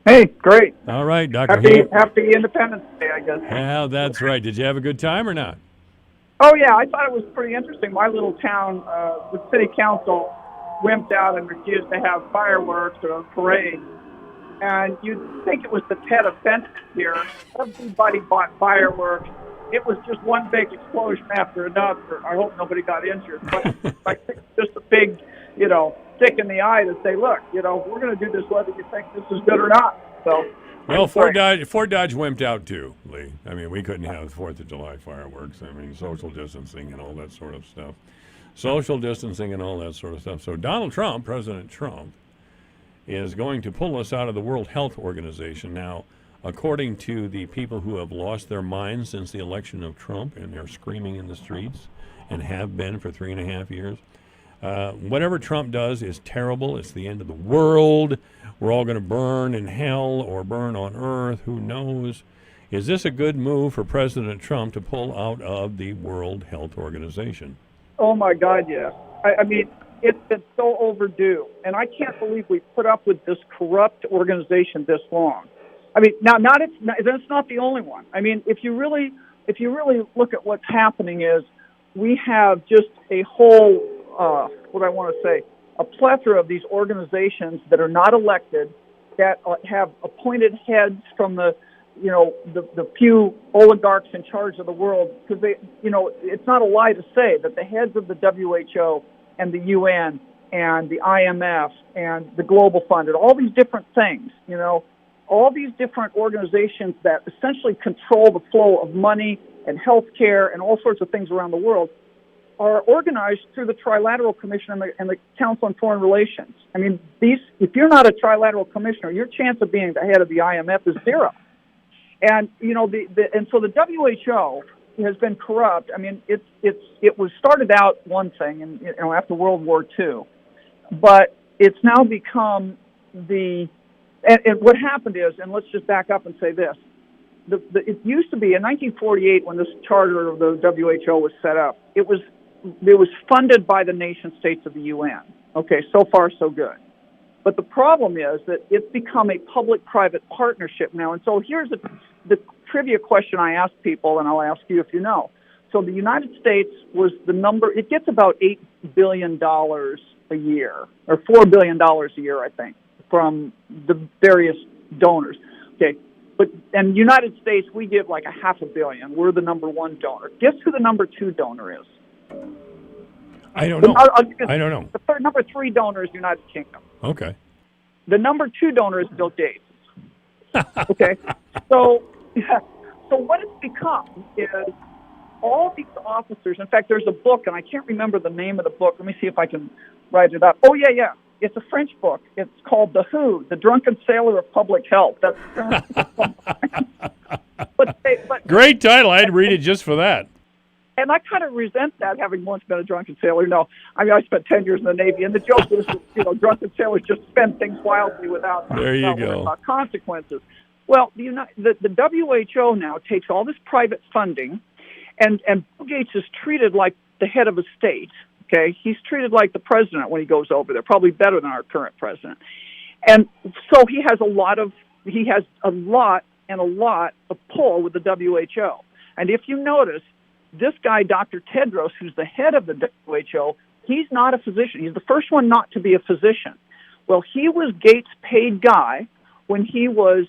Hey, great. All right, Dr. Heeb. Happy Independence Day, I guess. Yeah, that's right. Did you have a good time or not? Oh, yeah. I thought it was pretty interesting. My little town, the city council wimped out and refused to have fireworks or a parade. And you'd think it was the pet offense here. Everybody bought fireworks. It was just one big explosion after another. I hope nobody got injured. But I think just a big, stick in the eye to say, look, we're going to do this whether you think this is good or not. So, well, Fort Dodge wimped out too, Lee. I mean, we couldn't have the 4th of July fireworks. I mean, social distancing and all that sort of stuff. So Donald Trump, President Trump, is going to pull us out of the World Health Organization. Now, according to the people who have lost their minds since the election of Trump, and they're screaming in the streets and have been for 3.5 years, whatever Trump does is terrible. It's the end of the world. We're all going to burn in hell or burn on earth. Who knows? Is this a good move for President Trump to pull out of the World Health Organization? Oh, my God, yes. I mean, it's been so overdue. And I can't believe we put up with this corrupt organization this long. I mean, that's not the only one. I mean, if you really look at what's happening is we have just a whole, a plethora of these organizations that are not elected, that have appointed heads from the few oligarchs in charge of the world, because it's not a lie to say that the heads of the WHO and the UN and the IMF and the Global Fund and all these different things, all these different organizations that essentially control the flow of money and healthcare and all sorts of things around the world are organized through the Trilateral Commission and the Council on Foreign Relations. I mean, if you're not a Trilateral Commissioner, your chance of being the head of the IMF is zero. And so the WHO has been corrupt. I mean, it was started out one thing, and after World War II, but it's now become and what happened is, and let's just back up and say this: it used to be in 1948 when this charter of the WHO was set up. It was funded by the nation states of the UN. Okay, so far so good. But the problem is that it's become a public-private partnership now. And so here's the trivia question I ask people, and I'll ask you if you know. So the United States was it gets about $8 billion a year, or $4 billion a year, I think, from the various donors. Okay, and United States, we give like $500 million. We're the number one donor. Guess who the number two donor is? I don't know. I don't know. The number three donor is United Kingdom. Okay. The number two donor is Bill Gates. Okay. So what it's become is all these officers. In fact, there's a book, and I can't remember the name of the book. Let me see if I can write it up. Oh, yeah. It's a French book. It's called The Who, The Drunken Sailor of Public Health. That's but great title. I'd read it just for that. And I kind of resent that, having once been a drunken sailor. No, I mean, I spent 10 years in the Navy, and the joke is, drunken sailors just spend things wildly without consequences. Well, the WHO now takes all this private funding, and Bill Gates is treated like the head of a state. Okay, he's treated like the president when he goes over there, probably better than our current president. And so he has a lot of pull with the WHO. And if you notice, this guy, Dr. Tedros, who's the head of the WHO, he's not a physician. He's the first one not to be a physician. Well, he was Gates' paid guy when he was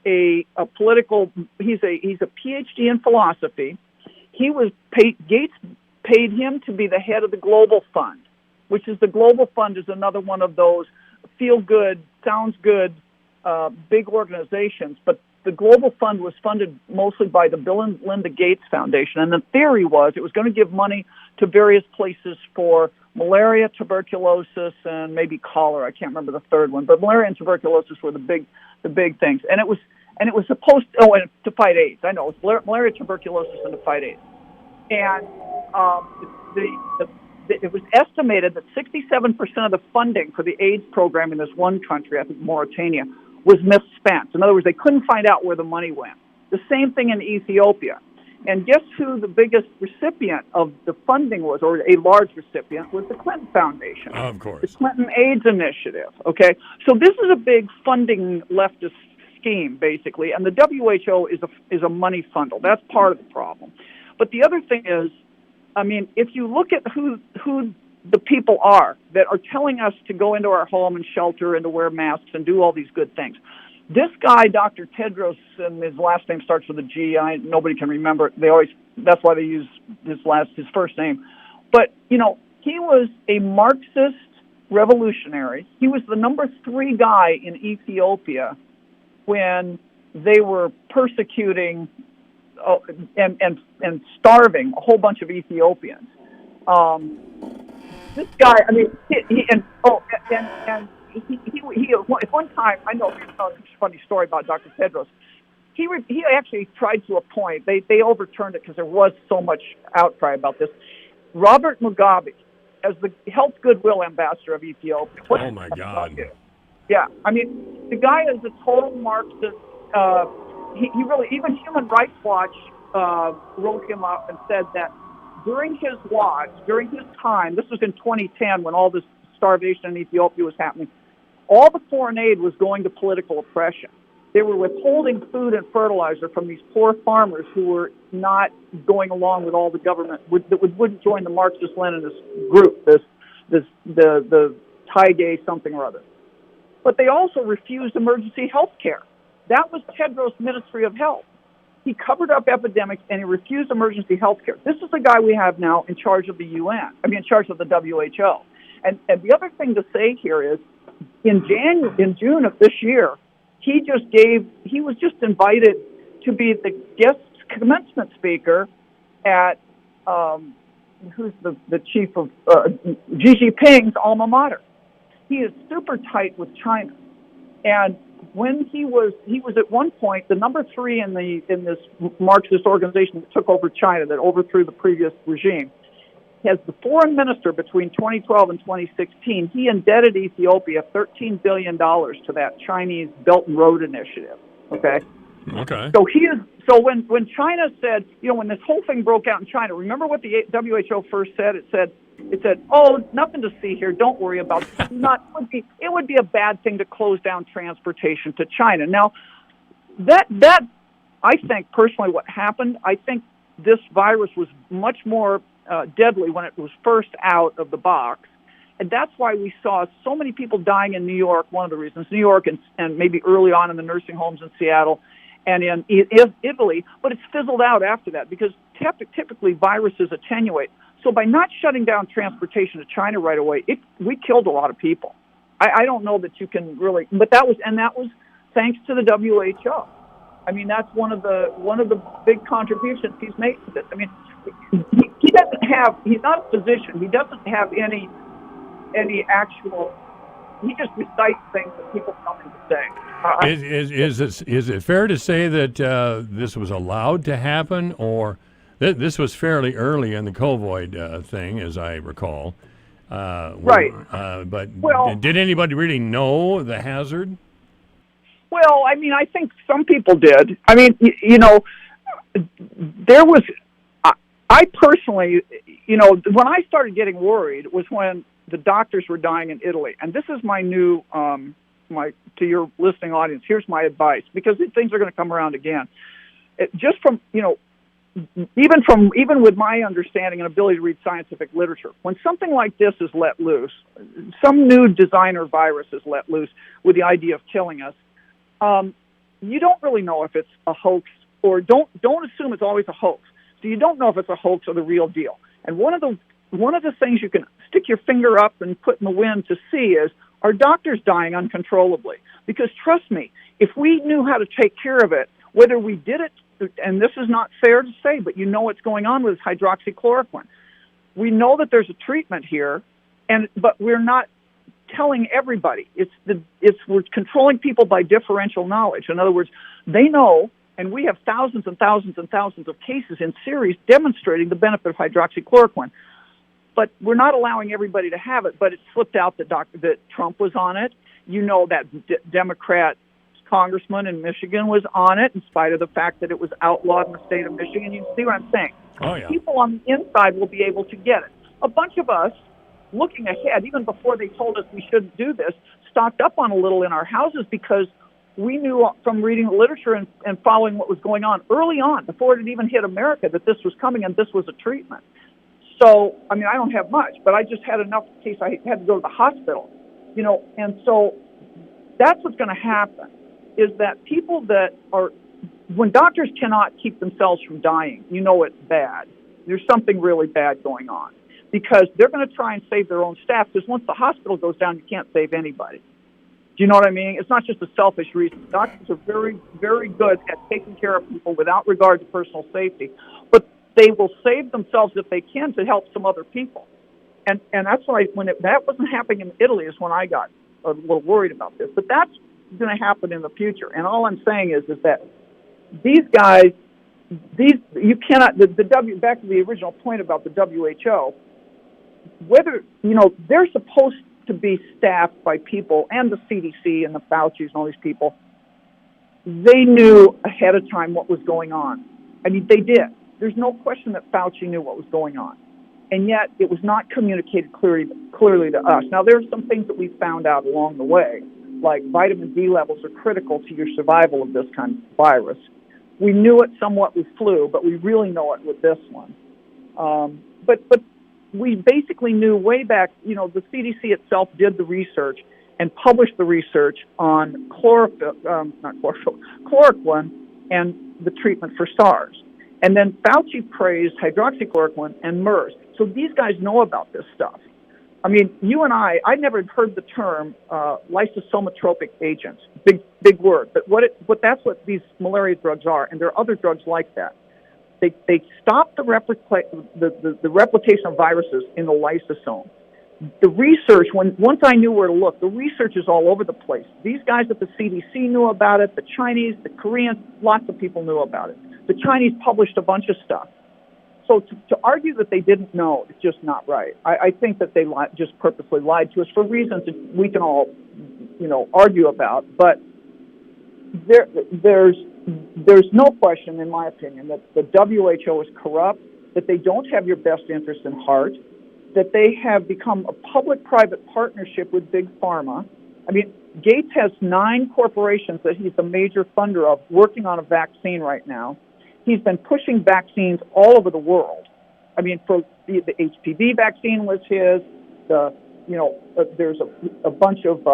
he's a PhD in philosophy. Gates paid him to be the head of the Global Fund, which is the Global Fund is another one of those feel-good, sounds-good, big organizations. But the Global Fund was funded mostly by the Bill and Linda Gates Foundation. And the theory was it was going to give money to various places for malaria, tuberculosis, and maybe cholera. I can't remember the third one. But malaria and tuberculosis were the big things. And it was supposed and to fight AIDS. I know, it was malaria, tuberculosis, and to fight AIDS. And it was estimated that 67% of the funding for the AIDS program in this one country, I think Mauritania, was misspent. In other words, they couldn't find out where the money went. The same thing in Ethiopia. And guess who the biggest recipient of the funding was, or a large recipient, was the Clinton Foundation. Of course. The Clinton AIDS Initiative, okay? So this is a big funding leftist scheme, basically, and the WHO is a money funnel. That's part of the problem. But the other thing is, I mean, if you look at who the people are that are telling us to go into our home and shelter and to wear masks and do all these good things. This guy, Dr. Tedros, and his last name starts with a G. Nobody can remember it. That's why they use his first name. But, he was a Marxist revolutionary. He was the number 3 guy in Ethiopia when they were persecuting and starving a whole bunch of Ethiopians. This guy, I mean, he at one time, I know it's a funny story about Dr. Tedros. He actually tried to appoint. They overturned it because there was so much outcry about this. Robert Mugabe as the Health Goodwill Ambassador of Ethiopia. Oh my God! Yeah, I mean, the guy is a total Marxist he really, even Human Rights Watch wrote him up and said that during his watch, during his time, this was in 2010 when all this starvation in Ethiopia was happening, all the foreign aid was going to political oppression. They were withholding food and fertilizer from these poor farmers who were not going along with all the government, that wouldn't join the Marxist-Leninist group, the Taige something or other. But they also refused emergency health care. That was Tedros' Ministry of Health. He covered up epidemics and he refused emergency health care. This is the guy we have now in charge of the UN, in charge of the WHO. And the other thing to say here is, in June of this year, he was just invited to be the guest commencement speaker at, who's the chief of, Xi Jinping's alma mater. He is super tight with China. And when he was at one point the number 3 in this Marxist organization that took over China, that overthrew the previous regime. As the foreign minister between 2012 and 2016, he indebted Ethiopia $13 billion to that Chinese Belt and Road Initiative. Okay. Okay. So when China said, when this whole thing broke out in China, remember what the WHO first said? It said, oh, nothing to see here. Don't worry about it. It would be a bad thing to close down transportation to China. Now, that I think personally what happened, I think this virus was much more deadly when it was first out of the box. And that's why we saw so many people dying in New York, one of the reasons, New York and maybe early on in the nursing homes in Seattle and in Italy, but it's fizzled out after that because typically viruses attenuate. So by not shutting down transportation to China right away, we killed a lot of people. I don't know that you can really, but that was thanks to the WHO. I mean, that's one of the big contributions he's made to this. I mean, he's not a physician. He doesn't have any actual, he just recites things that people tell him to say. Is it fair to say that this was allowed to happen, or this was fairly early in the COVID thing, as I recall? Right. But did anybody really know the hazard? Well, I mean, I think some people did. I mean, there was, I personally, when I started getting worried was when the doctors were dying in Italy. And this is my new, to your listening audience, here's my advice, because things are going to come around again. Just from, even with my understanding and ability to read scientific literature, when something like this is let loose, some new designer virus is let loose with the idea of killing us, you don't really know if it's a hoax, or don't assume it's always a hoax. So you don't know if it's a hoax or the real deal. And one of the things you can stick your finger up and put in the wind to see is, are doctors dying uncontrollably? Because trust me, if we knew how to take care of it, whether we did it, and this is not fair to say, but what's going on with hydroxychloroquine. We know that there's a treatment here, but we're not telling everybody. We're controlling people by differential knowledge. In other words, they know, and we have thousands and thousands and thousands of cases in series demonstrating the benefit of hydroxychloroquine. But we're not allowing everybody to have it. But it slipped out that Trump was on it. That Democrat congressman in Michigan was on it, in spite of the fact that it was outlawed in the state of Michigan. You see what I'm saying? Oh, yeah. People on the inside will be able to get it. A bunch of us, looking ahead, even before they told us we shouldn't do this, stocked up on a little in our houses because we knew from reading the literature and following what was going on early on, before it had even hit America, that this was coming and this was a treatment. So, I mean, I don't have much, but I just had enough in case I had to go to the hospital, and so that's what's going to happen, is that people that are, when doctors cannot keep themselves from dying, it's bad. There's something really bad going on, because they're going to try and save their own staff, because once the hospital goes down, you can't save anybody. Do you know what I mean? It's not just a selfish reason. Doctors are very, very good at taking care of people without regard to personal safety, but they will save themselves if they can to help some other people. And that's why that wasn't happening in Italy is when I got a little worried about this. But that's going to happen in the future. And all I'm saying is that these guys, you cannot, back to the original point about the WHO, whether, they're supposed to be staffed by people, and the CDC and the Fauci's and all these people, they knew ahead of time what was going on. I mean, they did. There's no question that Fauci knew what was going on. And yet it was not communicated clearly to us. Now, there are some things that we found out along the way, like vitamin D levels are critical to your survival of this kind of virus. We knew it somewhat with flu, but we really know it with this one. But we basically knew way back, the CDC itself did the research and published the research on chloroquine and the treatment for SARS. And then Fauci praised hydroxychloroquine and MERS. So these guys know about this stuff. I mean, you and I never heard the term lysosomotropic agents. Big word. But that's what these malaria drugs are, and there are other drugs like that. They stop the replication of viruses in the lysosome. The research, once I knew where to look, the research is all over the place. These guys at the CDC knew about it. The Chinese, the Koreans, lots of people knew about it. The Chinese published a bunch of stuff. So to argue that they didn't know is just not right. I think that they just purposely lied to us for reasons that we can all, argue about. But there's no question, in my opinion, that the WHO is corrupt, that they don't have your best interest in heart, that they have become a public-private partnership with Big Pharma. I mean, Gates has 9 corporations that he's the major funder of working on a vaccine right now. He's been pushing vaccines all over the world. I mean, for the HPV vaccine was his. There's a bunch of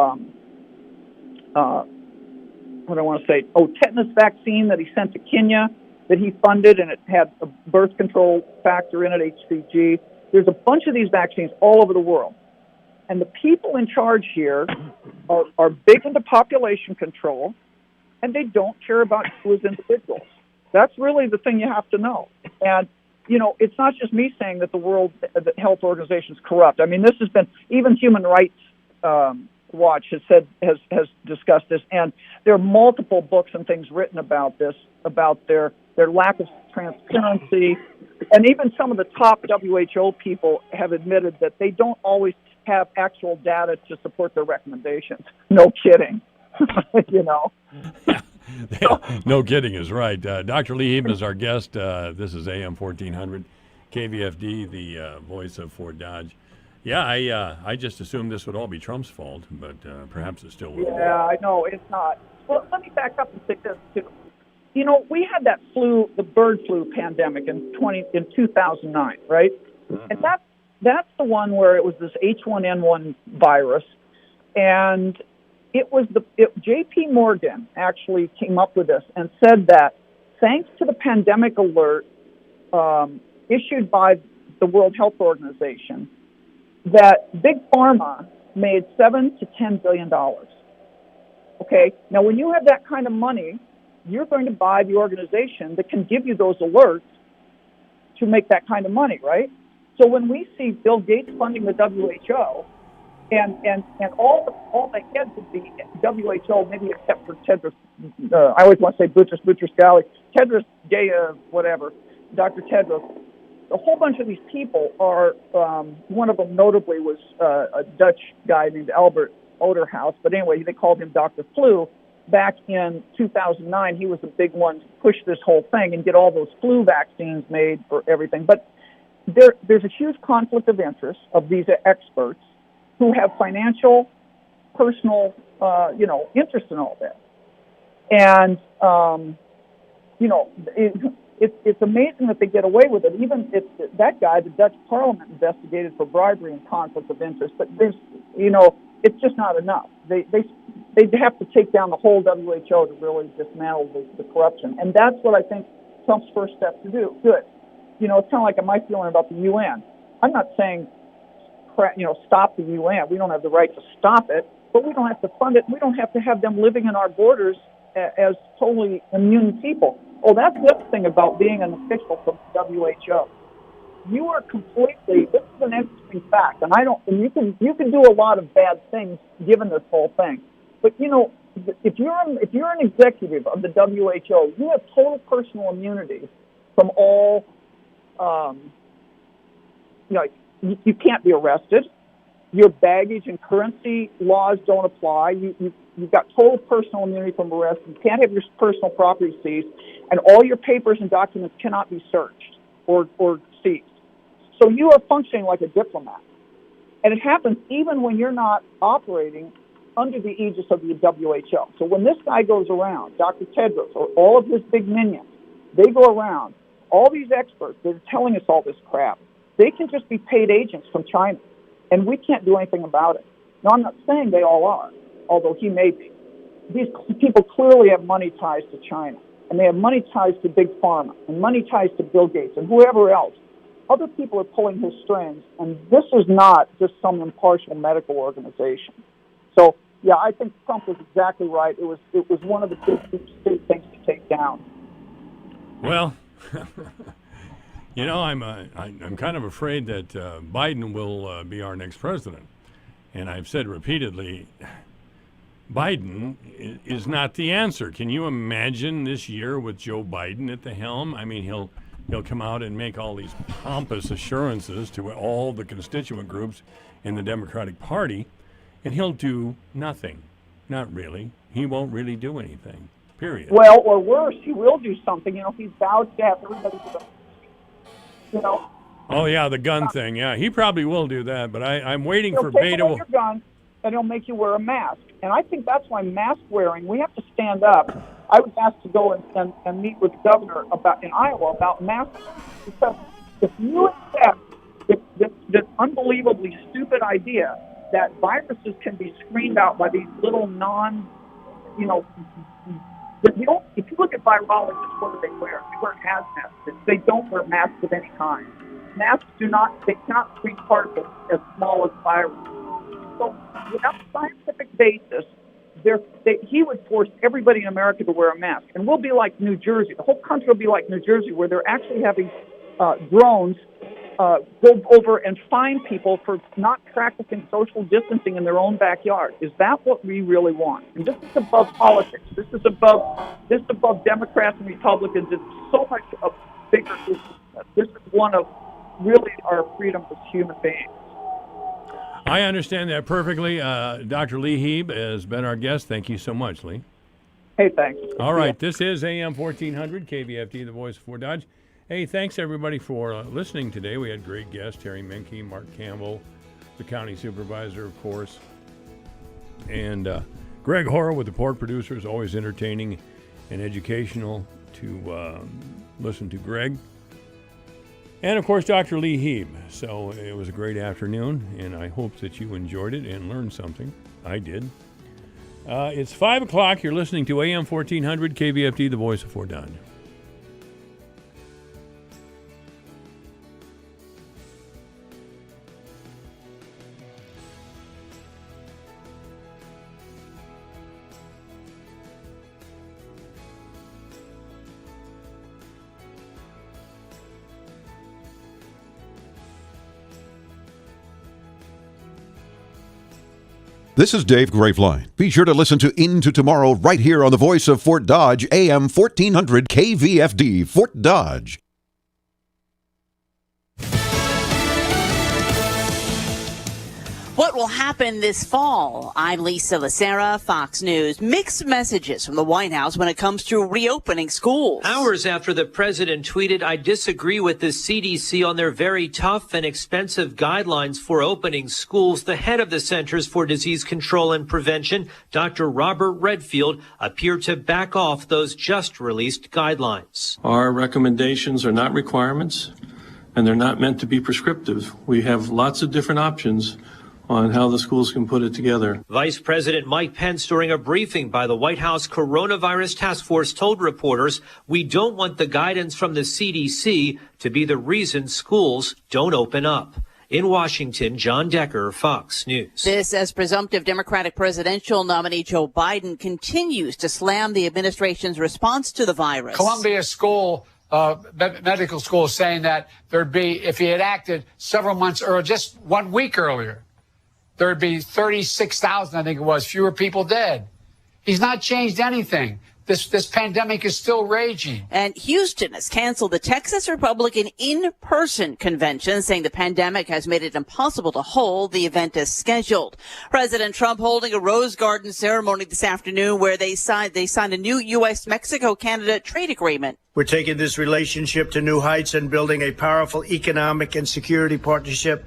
tetanus vaccine that he sent to Kenya that he funded, and it had a birth control factor in it, HCG. There's a bunch of these vaccines all over the world. And the people in charge here are big into population control, and they don't care about you as individuals. That's really the thing you have to know. And, it's not just me saying that the World Health Organization is corrupt. I mean, this has been, even Human Rights Watch has discussed this, and there are multiple books and things written about this, about their lack of transparency. And even some of the top WHO people have admitted that they don't always have actual data to support their recommendations. No kidding. No kidding is right. Dr. Lee Eben is our guest. This is AM 1400, KVFD, the voice of Fort Dodge. Yeah, I just assumed this would all be Trump's fault, but perhaps it still will. Yeah, I know, it's not. Well, let me back up and say this, too. We had that the bird flu pandemic in 2009, right? Mm-hmm. And that's the one where it was this H1N1 virus, and J.P. Morgan actually came up with this and said that thanks to the pandemic alert issued by the World Health Organization, that Big Pharma made $7 to $10 billion. Okay, now when you have that kind of money, you're going to buy the organization that can give you those alerts to make that kind of money, right? So when we see Bill Gates funding the WHO, and all the heads of the WHO, maybe except for Tedros, I always want to say Boutros Ghali, Tedros whatever, Dr. Tedros, a whole bunch of these people are, one of them notably was a Dutch guy named Albert Ouderhouse, but anyway, they called him Dr. Flu. Back in 2009, he was the big one to push this whole thing and get all those flu vaccines made for everything. But there's a huge conflict of interest of these experts who have financial, personal, interest in all this. And, it's amazing that they get away with it. Even that guy, the Dutch Parliament investigated for bribery and conflict of interest. But there's, it's just not enough. They'd have to take down the whole WHO to really dismantle the corruption. And that's what I think Trump's first step to do. Good. It's kind of like my feeling about the UN. I'm not saying, stop the UN. We don't have the right to stop it, but we don't have to fund it. We don't have to have them living in our borders as totally immune people. Oh, that's the other thing about being an official from the WHO. You are completely, this is an interesting fact, and you can do a lot of bad things given this whole thing. But, if you're an executive of the WHO, you have total personal immunity from all, you can't be arrested. Your baggage and currency laws don't apply. You've got total personal immunity from arrest. You can't have your personal property seized, and all your papers and documents cannot be searched or seized. So you are functioning like a diplomat. And it happens even when you're not operating under the aegis of the WHO. So when this guy goes around, Dr. Tedros, or all of his big minions, they go around, all these experts that are telling us all this crap, they can just be paid agents from China, and we can't do anything about it. Now, I'm not saying they all are, although he may be. These people clearly have money ties to China, and they have money ties to Big Pharma, and money ties to Bill Gates, and whoever else. Other people are pulling his strings, and this is not just some impartial medical organization. So, yeah, I think Trump was exactly right. It was one of the big things to take down. Well, I'm kind of afraid that Biden will be our next president. And I've said repeatedly, Biden is not the answer. Can you imagine this year with Joe Biden at the helm? I mean, he'll come out and make all these pompous assurances to all the constituent groups in the Democratic Party, and he'll do nothing. Not really. He won't really do anything, period. Well, or worse, he will do something. He vowed to have everybody do the, Oh, yeah, the gun thing. Yeah, he probably will do that, but I'm waiting for Beto. Beto. He'll take away your gun, and he'll make you wear a mask. And I think that's why mask wearing, we have to stand up. I was asked to go and meet with the governor in Iowa about masks, because if you accept this unbelievably stupid idea that viruses can be screened out by these little if you look at virologists, what do they wear? They wear hazmat. They don't wear masks of any kind. Masks cannot screen particles as small as viruses. So without scientific basis, he would force everybody in America to wear a mask. And we'll be like New Jersey. The whole country will be like New Jersey, where they're actually having drones go over and fine people for not practicing social distancing in their own backyard. Is that what we really want? And this is above politics. This is above Democrats and Republicans. It's so much a bigger issue. This is one of really our freedoms as human beings. I understand that perfectly. Dr. Lee Heeb has been our guest. Thank you so much, Lee. Hey, thanks. All right, this is AM 1400, KVFD, the voice of Fort Dodge. Hey, thanks, everybody, for listening today. We had great guests, Terry Menke, Mark Campbell, the county supervisor, of course, and Greg Horrell with the Port Producers, always entertaining and educational to listen to Greg. And, of course, Dr. Lee Heeb. So it was a great afternoon, and I hope that you enjoyed it and learned something. I did. It's 5 o'clock. You're listening to AM 1400, KVFD, the voice of Fort Dodge. This is Dave Graveline. Be sure to listen to Into Tomorrow right here on the voice of Fort Dodge, AM 1400 KVFD, Fort Dodge. What will happen this fall? I'm Lisa Lacera, Fox News. Mixed messages from the White House when it comes to reopening schools. Hours after the president tweeted, "I disagree with the CDC on their very tough and expensive guidelines for opening schools," the head of the Centers for Disease Control and Prevention, Dr. Robert Redfield, appeared to back off those just released guidelines. Our recommendations are not requirements, and they're not meant to be prescriptive. We have lots of different options on how the schools can put it together. Vice President Mike Pence, during a briefing by the White House Coronavirus Task Force, told reporters, "We don't want the guidance from the CDC to be the reason schools don't open up." In Washington, John Decker, Fox News. This as presumptive Democratic presidential nominee Joe Biden continues to slam the administration's response to the virus. Columbia School, medical school, saying that there'd be, if he had acted several months earlier, just 1 week earlier, there'd be 36,000, I think it was, fewer people dead. He's not changed anything. This pandemic is still raging. And Houston has canceled the Texas Republican in-person convention, saying the pandemic has made it impossible to hold the event as scheduled. President Trump holding a Rose Garden ceremony this afternoon where they signed a new U.S.-Mexico-Canada trade agreement. We're taking this relationship to new heights and building a powerful economic and security partnership.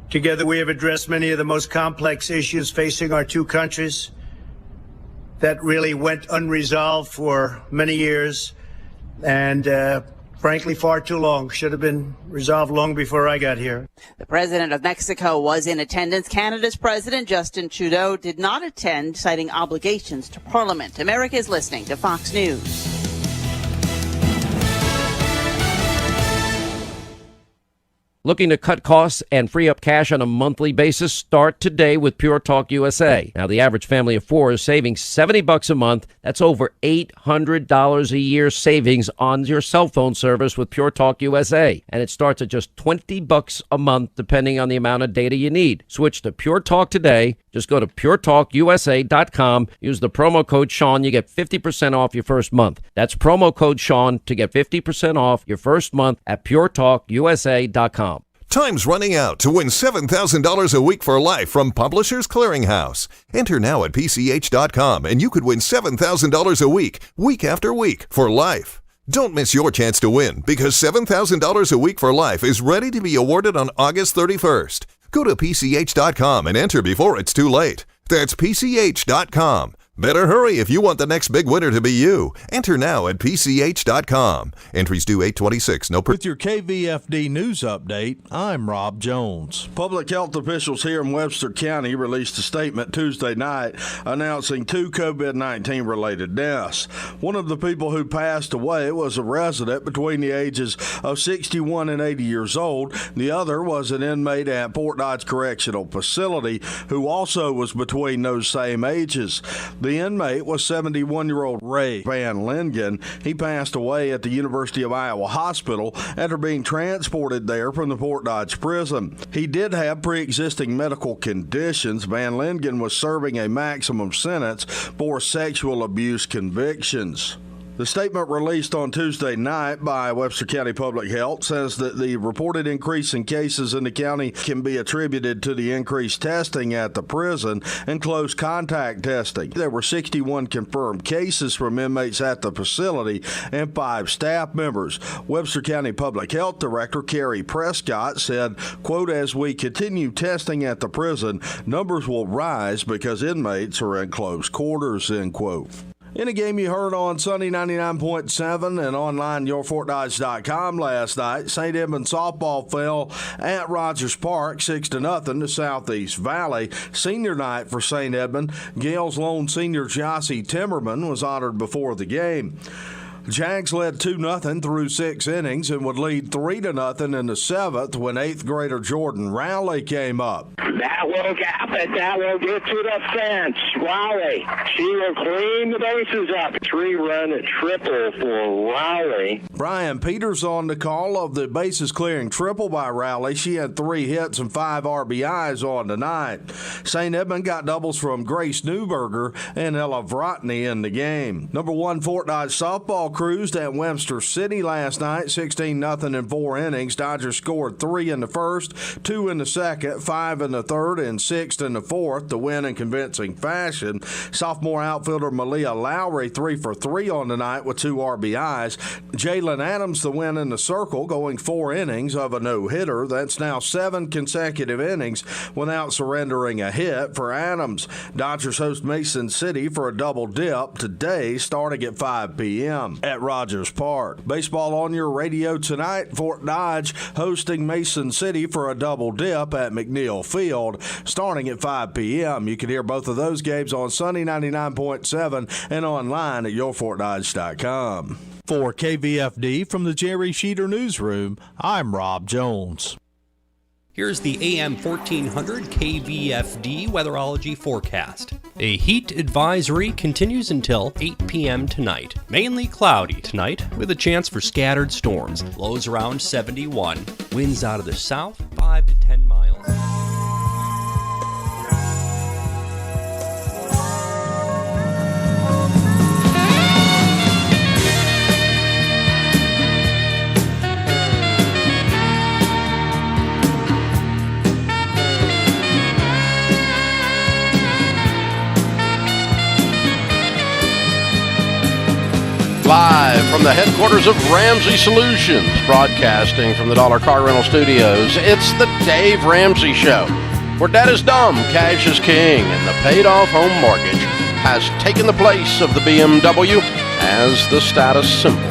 Together, we have addressed many of the most complex issues facing our two countries that really went unresolved for many years and, frankly, far too long. Should have been resolved long before I got here. The president of Mexico was in attendance. Canada's president, Justin Trudeau, did not attend, citing obligations to Parliament. America is listening to Fox News. Looking to cut costs and free up cash on a monthly basis? Start today with Pure Talk USA. Now, the average family of four is saving $70 a month. That's over $800 a year savings on your cell phone service with Pure Talk USA. And it starts at just $20 a month, depending on the amount of data you need. Switch to Pure Talk today. Just go to puretalkusa.com. Use the promo code Sean. You get 50% off your first month. That's promo code Sean to get 50% off your first month at puretalkusa.com. Time's running out to win $7,000 a week for life from Publishers Clearinghouse. Enter now at PCH.com and you could win $7,000 a week after week, for life. Don't miss your chance to win, because $7,000 a week for life is ready to be awarded on August 31st. Go to PCH.com and enter before it's too late. That's PCH.com. Better hurry if you want the next big winner to be you. Enter now at PCH.com. Entries due 8/26. With your KVFD news update, I'm Rob Jones. Public health officials here in Webster County released a statement Tuesday night announcing 2 COVID-19 related deaths. One of the people who passed away was a resident between the ages of 61 and 80 years old. The other was an inmate at Fort Dodge Correctional Facility who also was between those same ages. The inmate was 71-year-old Ray Van Lingen. He passed away at the University of Iowa Hospital after being transported there from the Fort Dodge prison. He did have pre-existing medical conditions. Van Lingen was serving a maximum sentence for sexual abuse convictions. The statement released on Tuesday night by Webster County Public Health says that the reported increase in cases in the county can be attributed to the increased testing at the prison and close contact testing. There were 61 confirmed cases from inmates at the facility and 5 staff members. Webster County Public Health Director Carrie Prescott said, quote, "As we continue testing at the prison, numbers will rise because inmates are in close quarters," end quote. In a game you heard on Sunny 99.7 and online yourfortdodge.com last night, St. Edmund softball fell at Rogers Park 6-0 to Southeast Valley. Senior night for St. Edmund. Gale's lone senior Jossie Timmerman was honored before the game. Jags led 2-0 through 6 innings and would lead 3-0 in the 7th when 8th grader Jordan Rowley came up. That will happen. That will get to the fence. Rowley, she will clean the bases up. 3-run triple for Rowley. Brian Peters on the call of the bases clearing triple by Rowley. She had 3 hits and 5 RBIs on the night. St. Edmund got doubles from Grace Newberger and Ella Vrotny in the game. Number 1 Fort Dodge softball cruised at Webster City last night, 16-0 in 4 innings. Dodgers scored 3 in the first, 2 in the second, 5 in the third, and 6 in the fourth to win in convincing fashion. Sophomore outfielder Malia Lowry 3 for 3 on the night with 2 RBIs. Jalen Adams the win in the circle, going 4 innings of a no-hitter. That's now 7 consecutive innings without surrendering a hit for Adams. Dodgers host Mason City for a double dip today, starting at 5 p.m. at Rogers Park. Baseball on your radio tonight. Fort Dodge hosting Mason City for a double dip at McNeil Field, starting at 5 p.m. You can hear both of those games on Sunny 99.7 and online at yourfortdodge.com. For KVFD from the Jerry Sheeter Newsroom, I'm Rob Jones. Here's the AM 1400 KVFD weatherology forecast. A heat advisory continues until 8 p.m. tonight. Mainly cloudy tonight with a chance for scattered storms. Lows around 71. Winds out of the south 5 to 10 miles. from the headquarters of Ramsey Solutions, broadcasting from the Dollar Car Rental Studios. It's the Dave Ramsey Show, where debt is dumb, cash is king, and the paid-off home mortgage has taken the place of the BMW as the status symbol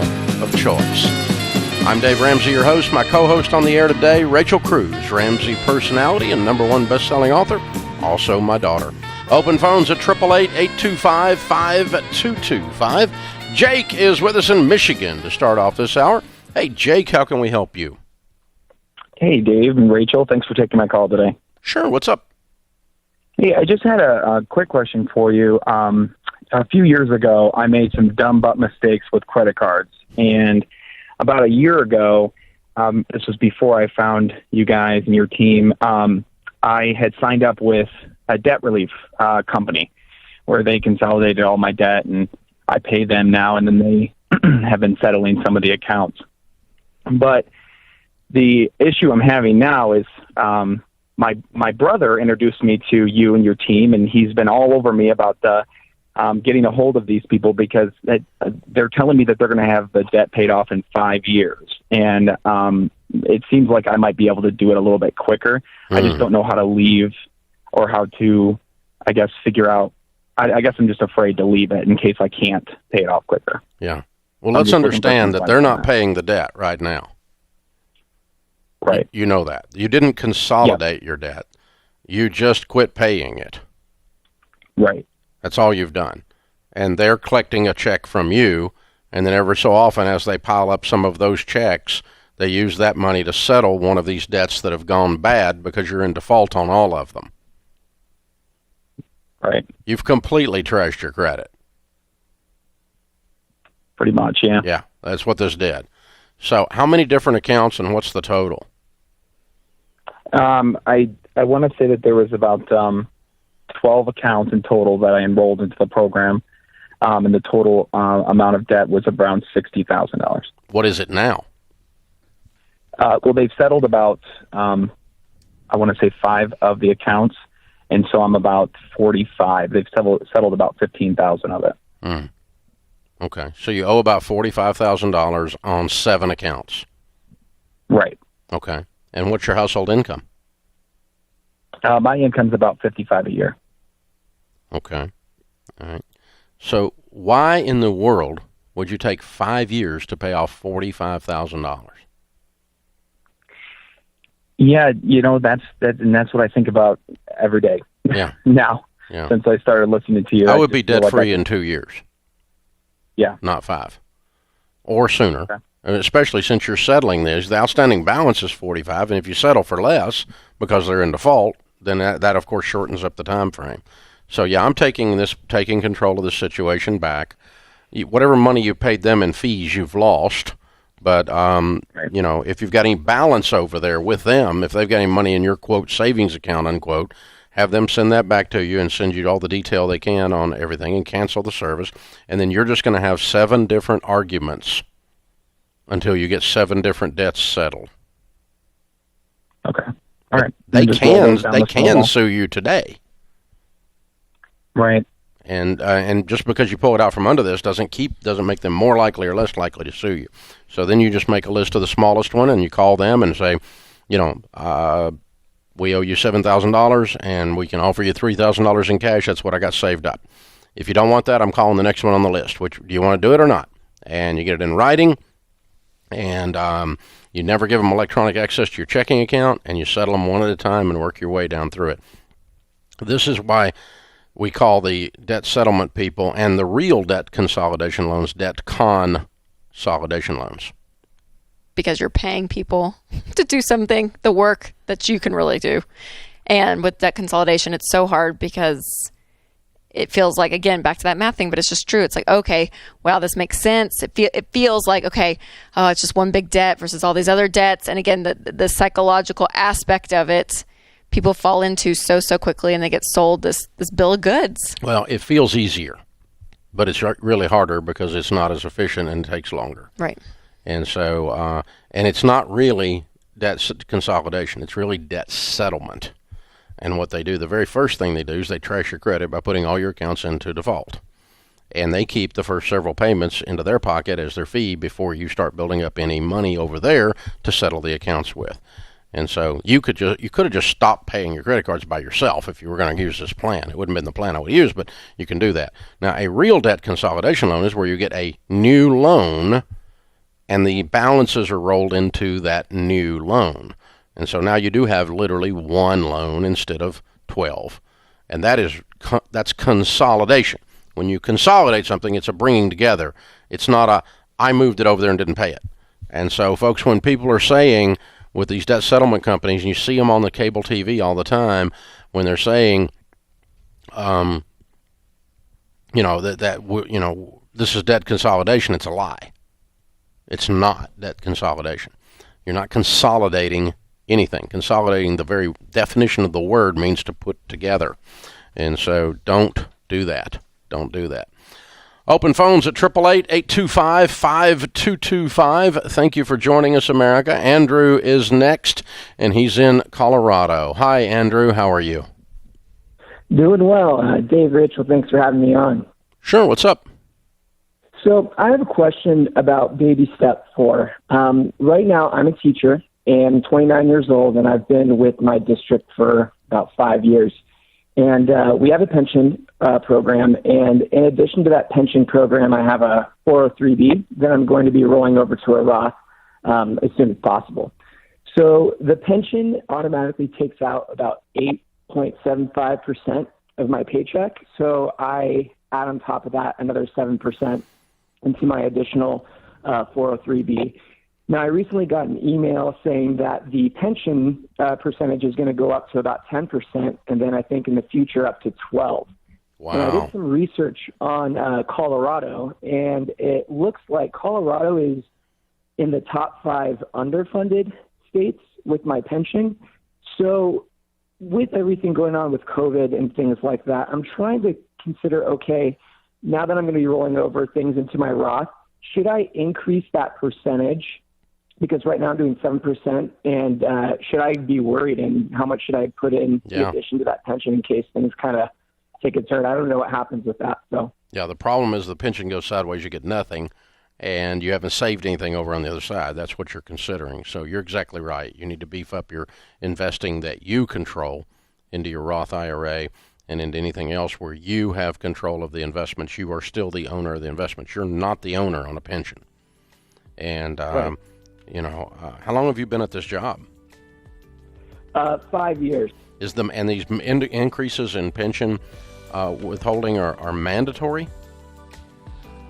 of choice. I'm Dave Ramsey, your host. My co-host on the air today, Rachel Cruz, Ramsey personality and #1 best-selling author, also my daughter. Open phones at 888-825-5225. Jake is with us in Michigan to start off this hour. Hey, Jake, how can we help you? Hey, Dave and Rachel. Thanks for taking my call today. Sure. What's up? Hey, I just had a quick question for you. A few years ago, I made some dumb butt mistakes with credit cards. And about a year ago, this was before I found you guys and your team, I had signed up with a debt relief company where they consolidated all my debt, and I pay them now, and then they have been settling some of the accounts. But the issue I'm having now is my brother introduced me to you and your team, and he's been all over me about the getting a hold of these people because they're telling me that they're going to have the debt paid off in 5 years. And it seems like I might be able to do it a little bit quicker. I just don't know how to leave or how to, I guess, figure out. I guess I'm just afraid to leave it in case I can't pay it off quicker. Yeah. Well, let's understand that they're not paying the debt right now. Right. You know that. You didn't consolidate your debt. You just quit paying it. Right. That's all you've done. And they're collecting a check from you, and then every so often as they pile up some of those checks, they use that money to settle one of these debts that have gone bad because you're in default on all of them. Right. You've completely trashed your credit. Pretty much, yeah. Yeah, that's what this did. So how many different accounts and what's the total? I want to say that there was about 12 accounts in total that I enrolled into the program, and the total amount of debt was around $60,000. What is it now? Well, they've settled about, I want to say 5 of the accounts, and so I'm about 45. They've settled about 15,000 of it. Okay, so you owe about $45,000 on 7 accounts. Right. Okay, and what's your household income? My income's about $55,000 a year. Okay, all right. So why in the world would you take 5 years to pay off $45,000? Yeah, that's what I think about every day. Yeah. Now, yeah. Since I started listening to you, I would be debt-free in 2 years. Yeah. Not 5. Or sooner. Okay. And especially since you're settling this. The outstanding balance is 45, and if you settle for less because they're in default, then that of course shortens up the time frame. So yeah, I'm taking control of this situation back. Whatever money you paid them in fees, you've lost. But, if you've got any balance over there with them, if they've got any money in your, quote, savings account, unquote, have them send that back to you and send you all the detail they can on everything and cancel the service. And then you're just going to have 7 different arguments until you get 7 different debts settled. Okay. All right. They can sue you today. Right. And just because you pull it out from under this doesn't make them more likely or less likely to sue you. So then you just make a list of the smallest one and you call them and say, we owe you $7,000 and we can offer you $3,000 in cash. That's what I got saved up. If you don't want that, I'm calling the next one on the list. Which, do you want to do it or not? And you get it in writing, and you never give them electronic access to your checking account, and you settle them one at a time and work your way down through it. This is why we call the debt settlement people and the real debt consolidation loans debt consolidation loans. Because you're paying people to do something, the work that you can really do. And with debt consolidation, it's so hard because it feels like, again, back to that math thing, but it's just true. It's like, okay, wow, this makes sense. It feels like, okay, it's just one big debt versus all these other debts. And again, the psychological aspect of it, people fall into so quickly, and they get sold this bill of goods. Well, it feels easier, but it's really harder because it's not as efficient and takes longer. Right. And so, and it's not really debt consolidation. It's really debt settlement. And what they do, the very first thing they do is they trash your credit by putting all your accounts into default. and they keep the first several payments into their pocket as their fee before you start building up any money over there to settle the accounts with. And so you could have just stopped paying your credit cards by yourself if you were going to use this plan. It wouldn't have been the plan I would use, but you can do that. Now, a real debt consolidation loan is where you get a new loan and the balances are rolled into that new loan. And so now you do have literally one loan instead of 12. And that's consolidation. When you consolidate something, it's a bringing together. It's not a, I moved it over there and didn't pay it. And so, folks, when people are saying with these debt settlement companies, and you see them on the cable TV all the time, when they're saying, this is debt consolidation, it's a lie. It's not debt consolidation. You're not consolidating anything. Consolidating, the very definition of the word, means to put together. And so don't do that. Don't do that. Open phones at 888-825-5225. Thank you for joining us, America. Andrew is next, and he's in Colorado. Hi, Andrew. How are you? Doing well. Dave Rachel, thanks for having me on. Sure. What's up? So I have a question about baby step 4. Right now, I'm a teacher, and I'm 29 years old, and I've been with my district for about 5 years. And we have a pension program, and in addition to that pension program, I have a 403B that I'm going to be rolling over to a Roth as soon as possible. So the pension automatically takes out about 8.75% of my paycheck. So I add on top of that another 7% into my additional 403B. Now, I recently got an email saying that the pension percentage is going to go up to about 10%, and then I think in the future up to 12%. Wow. And I did some research on Colorado, and it looks like Colorado is in the top 5 underfunded states with my pension. So with everything going on with COVID and things like that, I'm trying to consider, okay, now that I'm going to be rolling over things into my Roth, should I increase that percentage? Because right now I'm doing 7%, and should I be worried, and how much should I put in addition to that pension in case things kind of take a turn? I don't know what happens with that. So yeah, the problem is the pension goes sideways, you get nothing, and you haven't saved anything over on the other side. That's what you're considering. So you're exactly right. You need to beef up your investing that you control into your Roth IRA and into anything else where you have control of the investments. You are still the owner of the investments. You're not the owner on a pension. And right. How long have you been at this job? 5 years. And these increases in pension withholding are mandatory?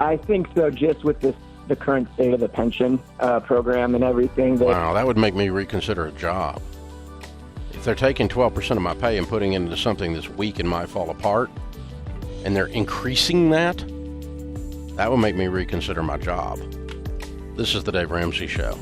I think so, just with the current state of the pension program and everything. Wow, that would make me reconsider a job. If they're taking 12% of my pay and putting it into something that's weak and might fall apart, and they're increasing that would make me reconsider my job. This is the Dave Ramsey Show.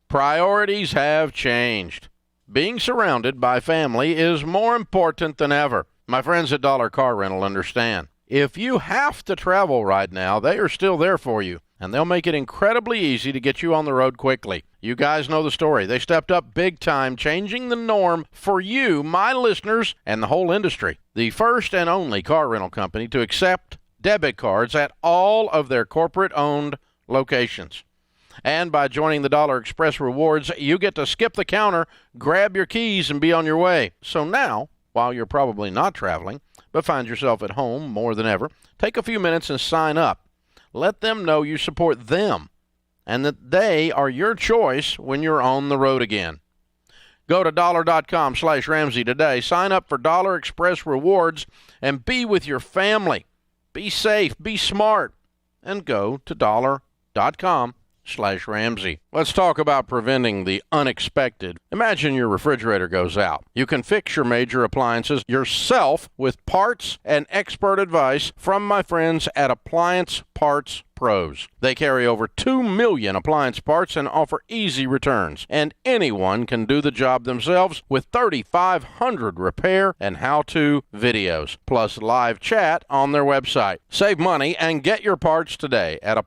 Priorities have changed. Being surrounded by family is more important than ever. My friends at Dollar Car Rental understand. If you have to travel right now, they are still there for you, and they'll make it incredibly easy to get you on the road quickly. You guys know the story. They stepped up big time, changing the norm for you, my listeners, and the whole industry. The first and only car rental company to accept debit cards at all of their corporate-owned locations. And by joining the Dollar Express Rewards, you get to skip the counter, grab your keys, and be on your way. So now, while you're probably not traveling, but find yourself at home more than ever, take a few minutes and sign up. Let them know you support them and that they are your choice when you're on the road again. Go to dollar.com/Ramsey today. Sign up for Dollar Express Rewards and be with your family. Be safe, be smart, and go to dollar.com/Ramsey. Ramsey. Let's talk about preventing the unexpected. Imagine your refrigerator goes out. You can fix your major appliances yourself with parts and expert advice from my friends at Appliance Parts Pros. They carry over 2 million appliance parts and offer easy returns. And anyone can do the job themselves with 3,500 repair and how-to videos, plus live chat on their website. Save money and get your parts today at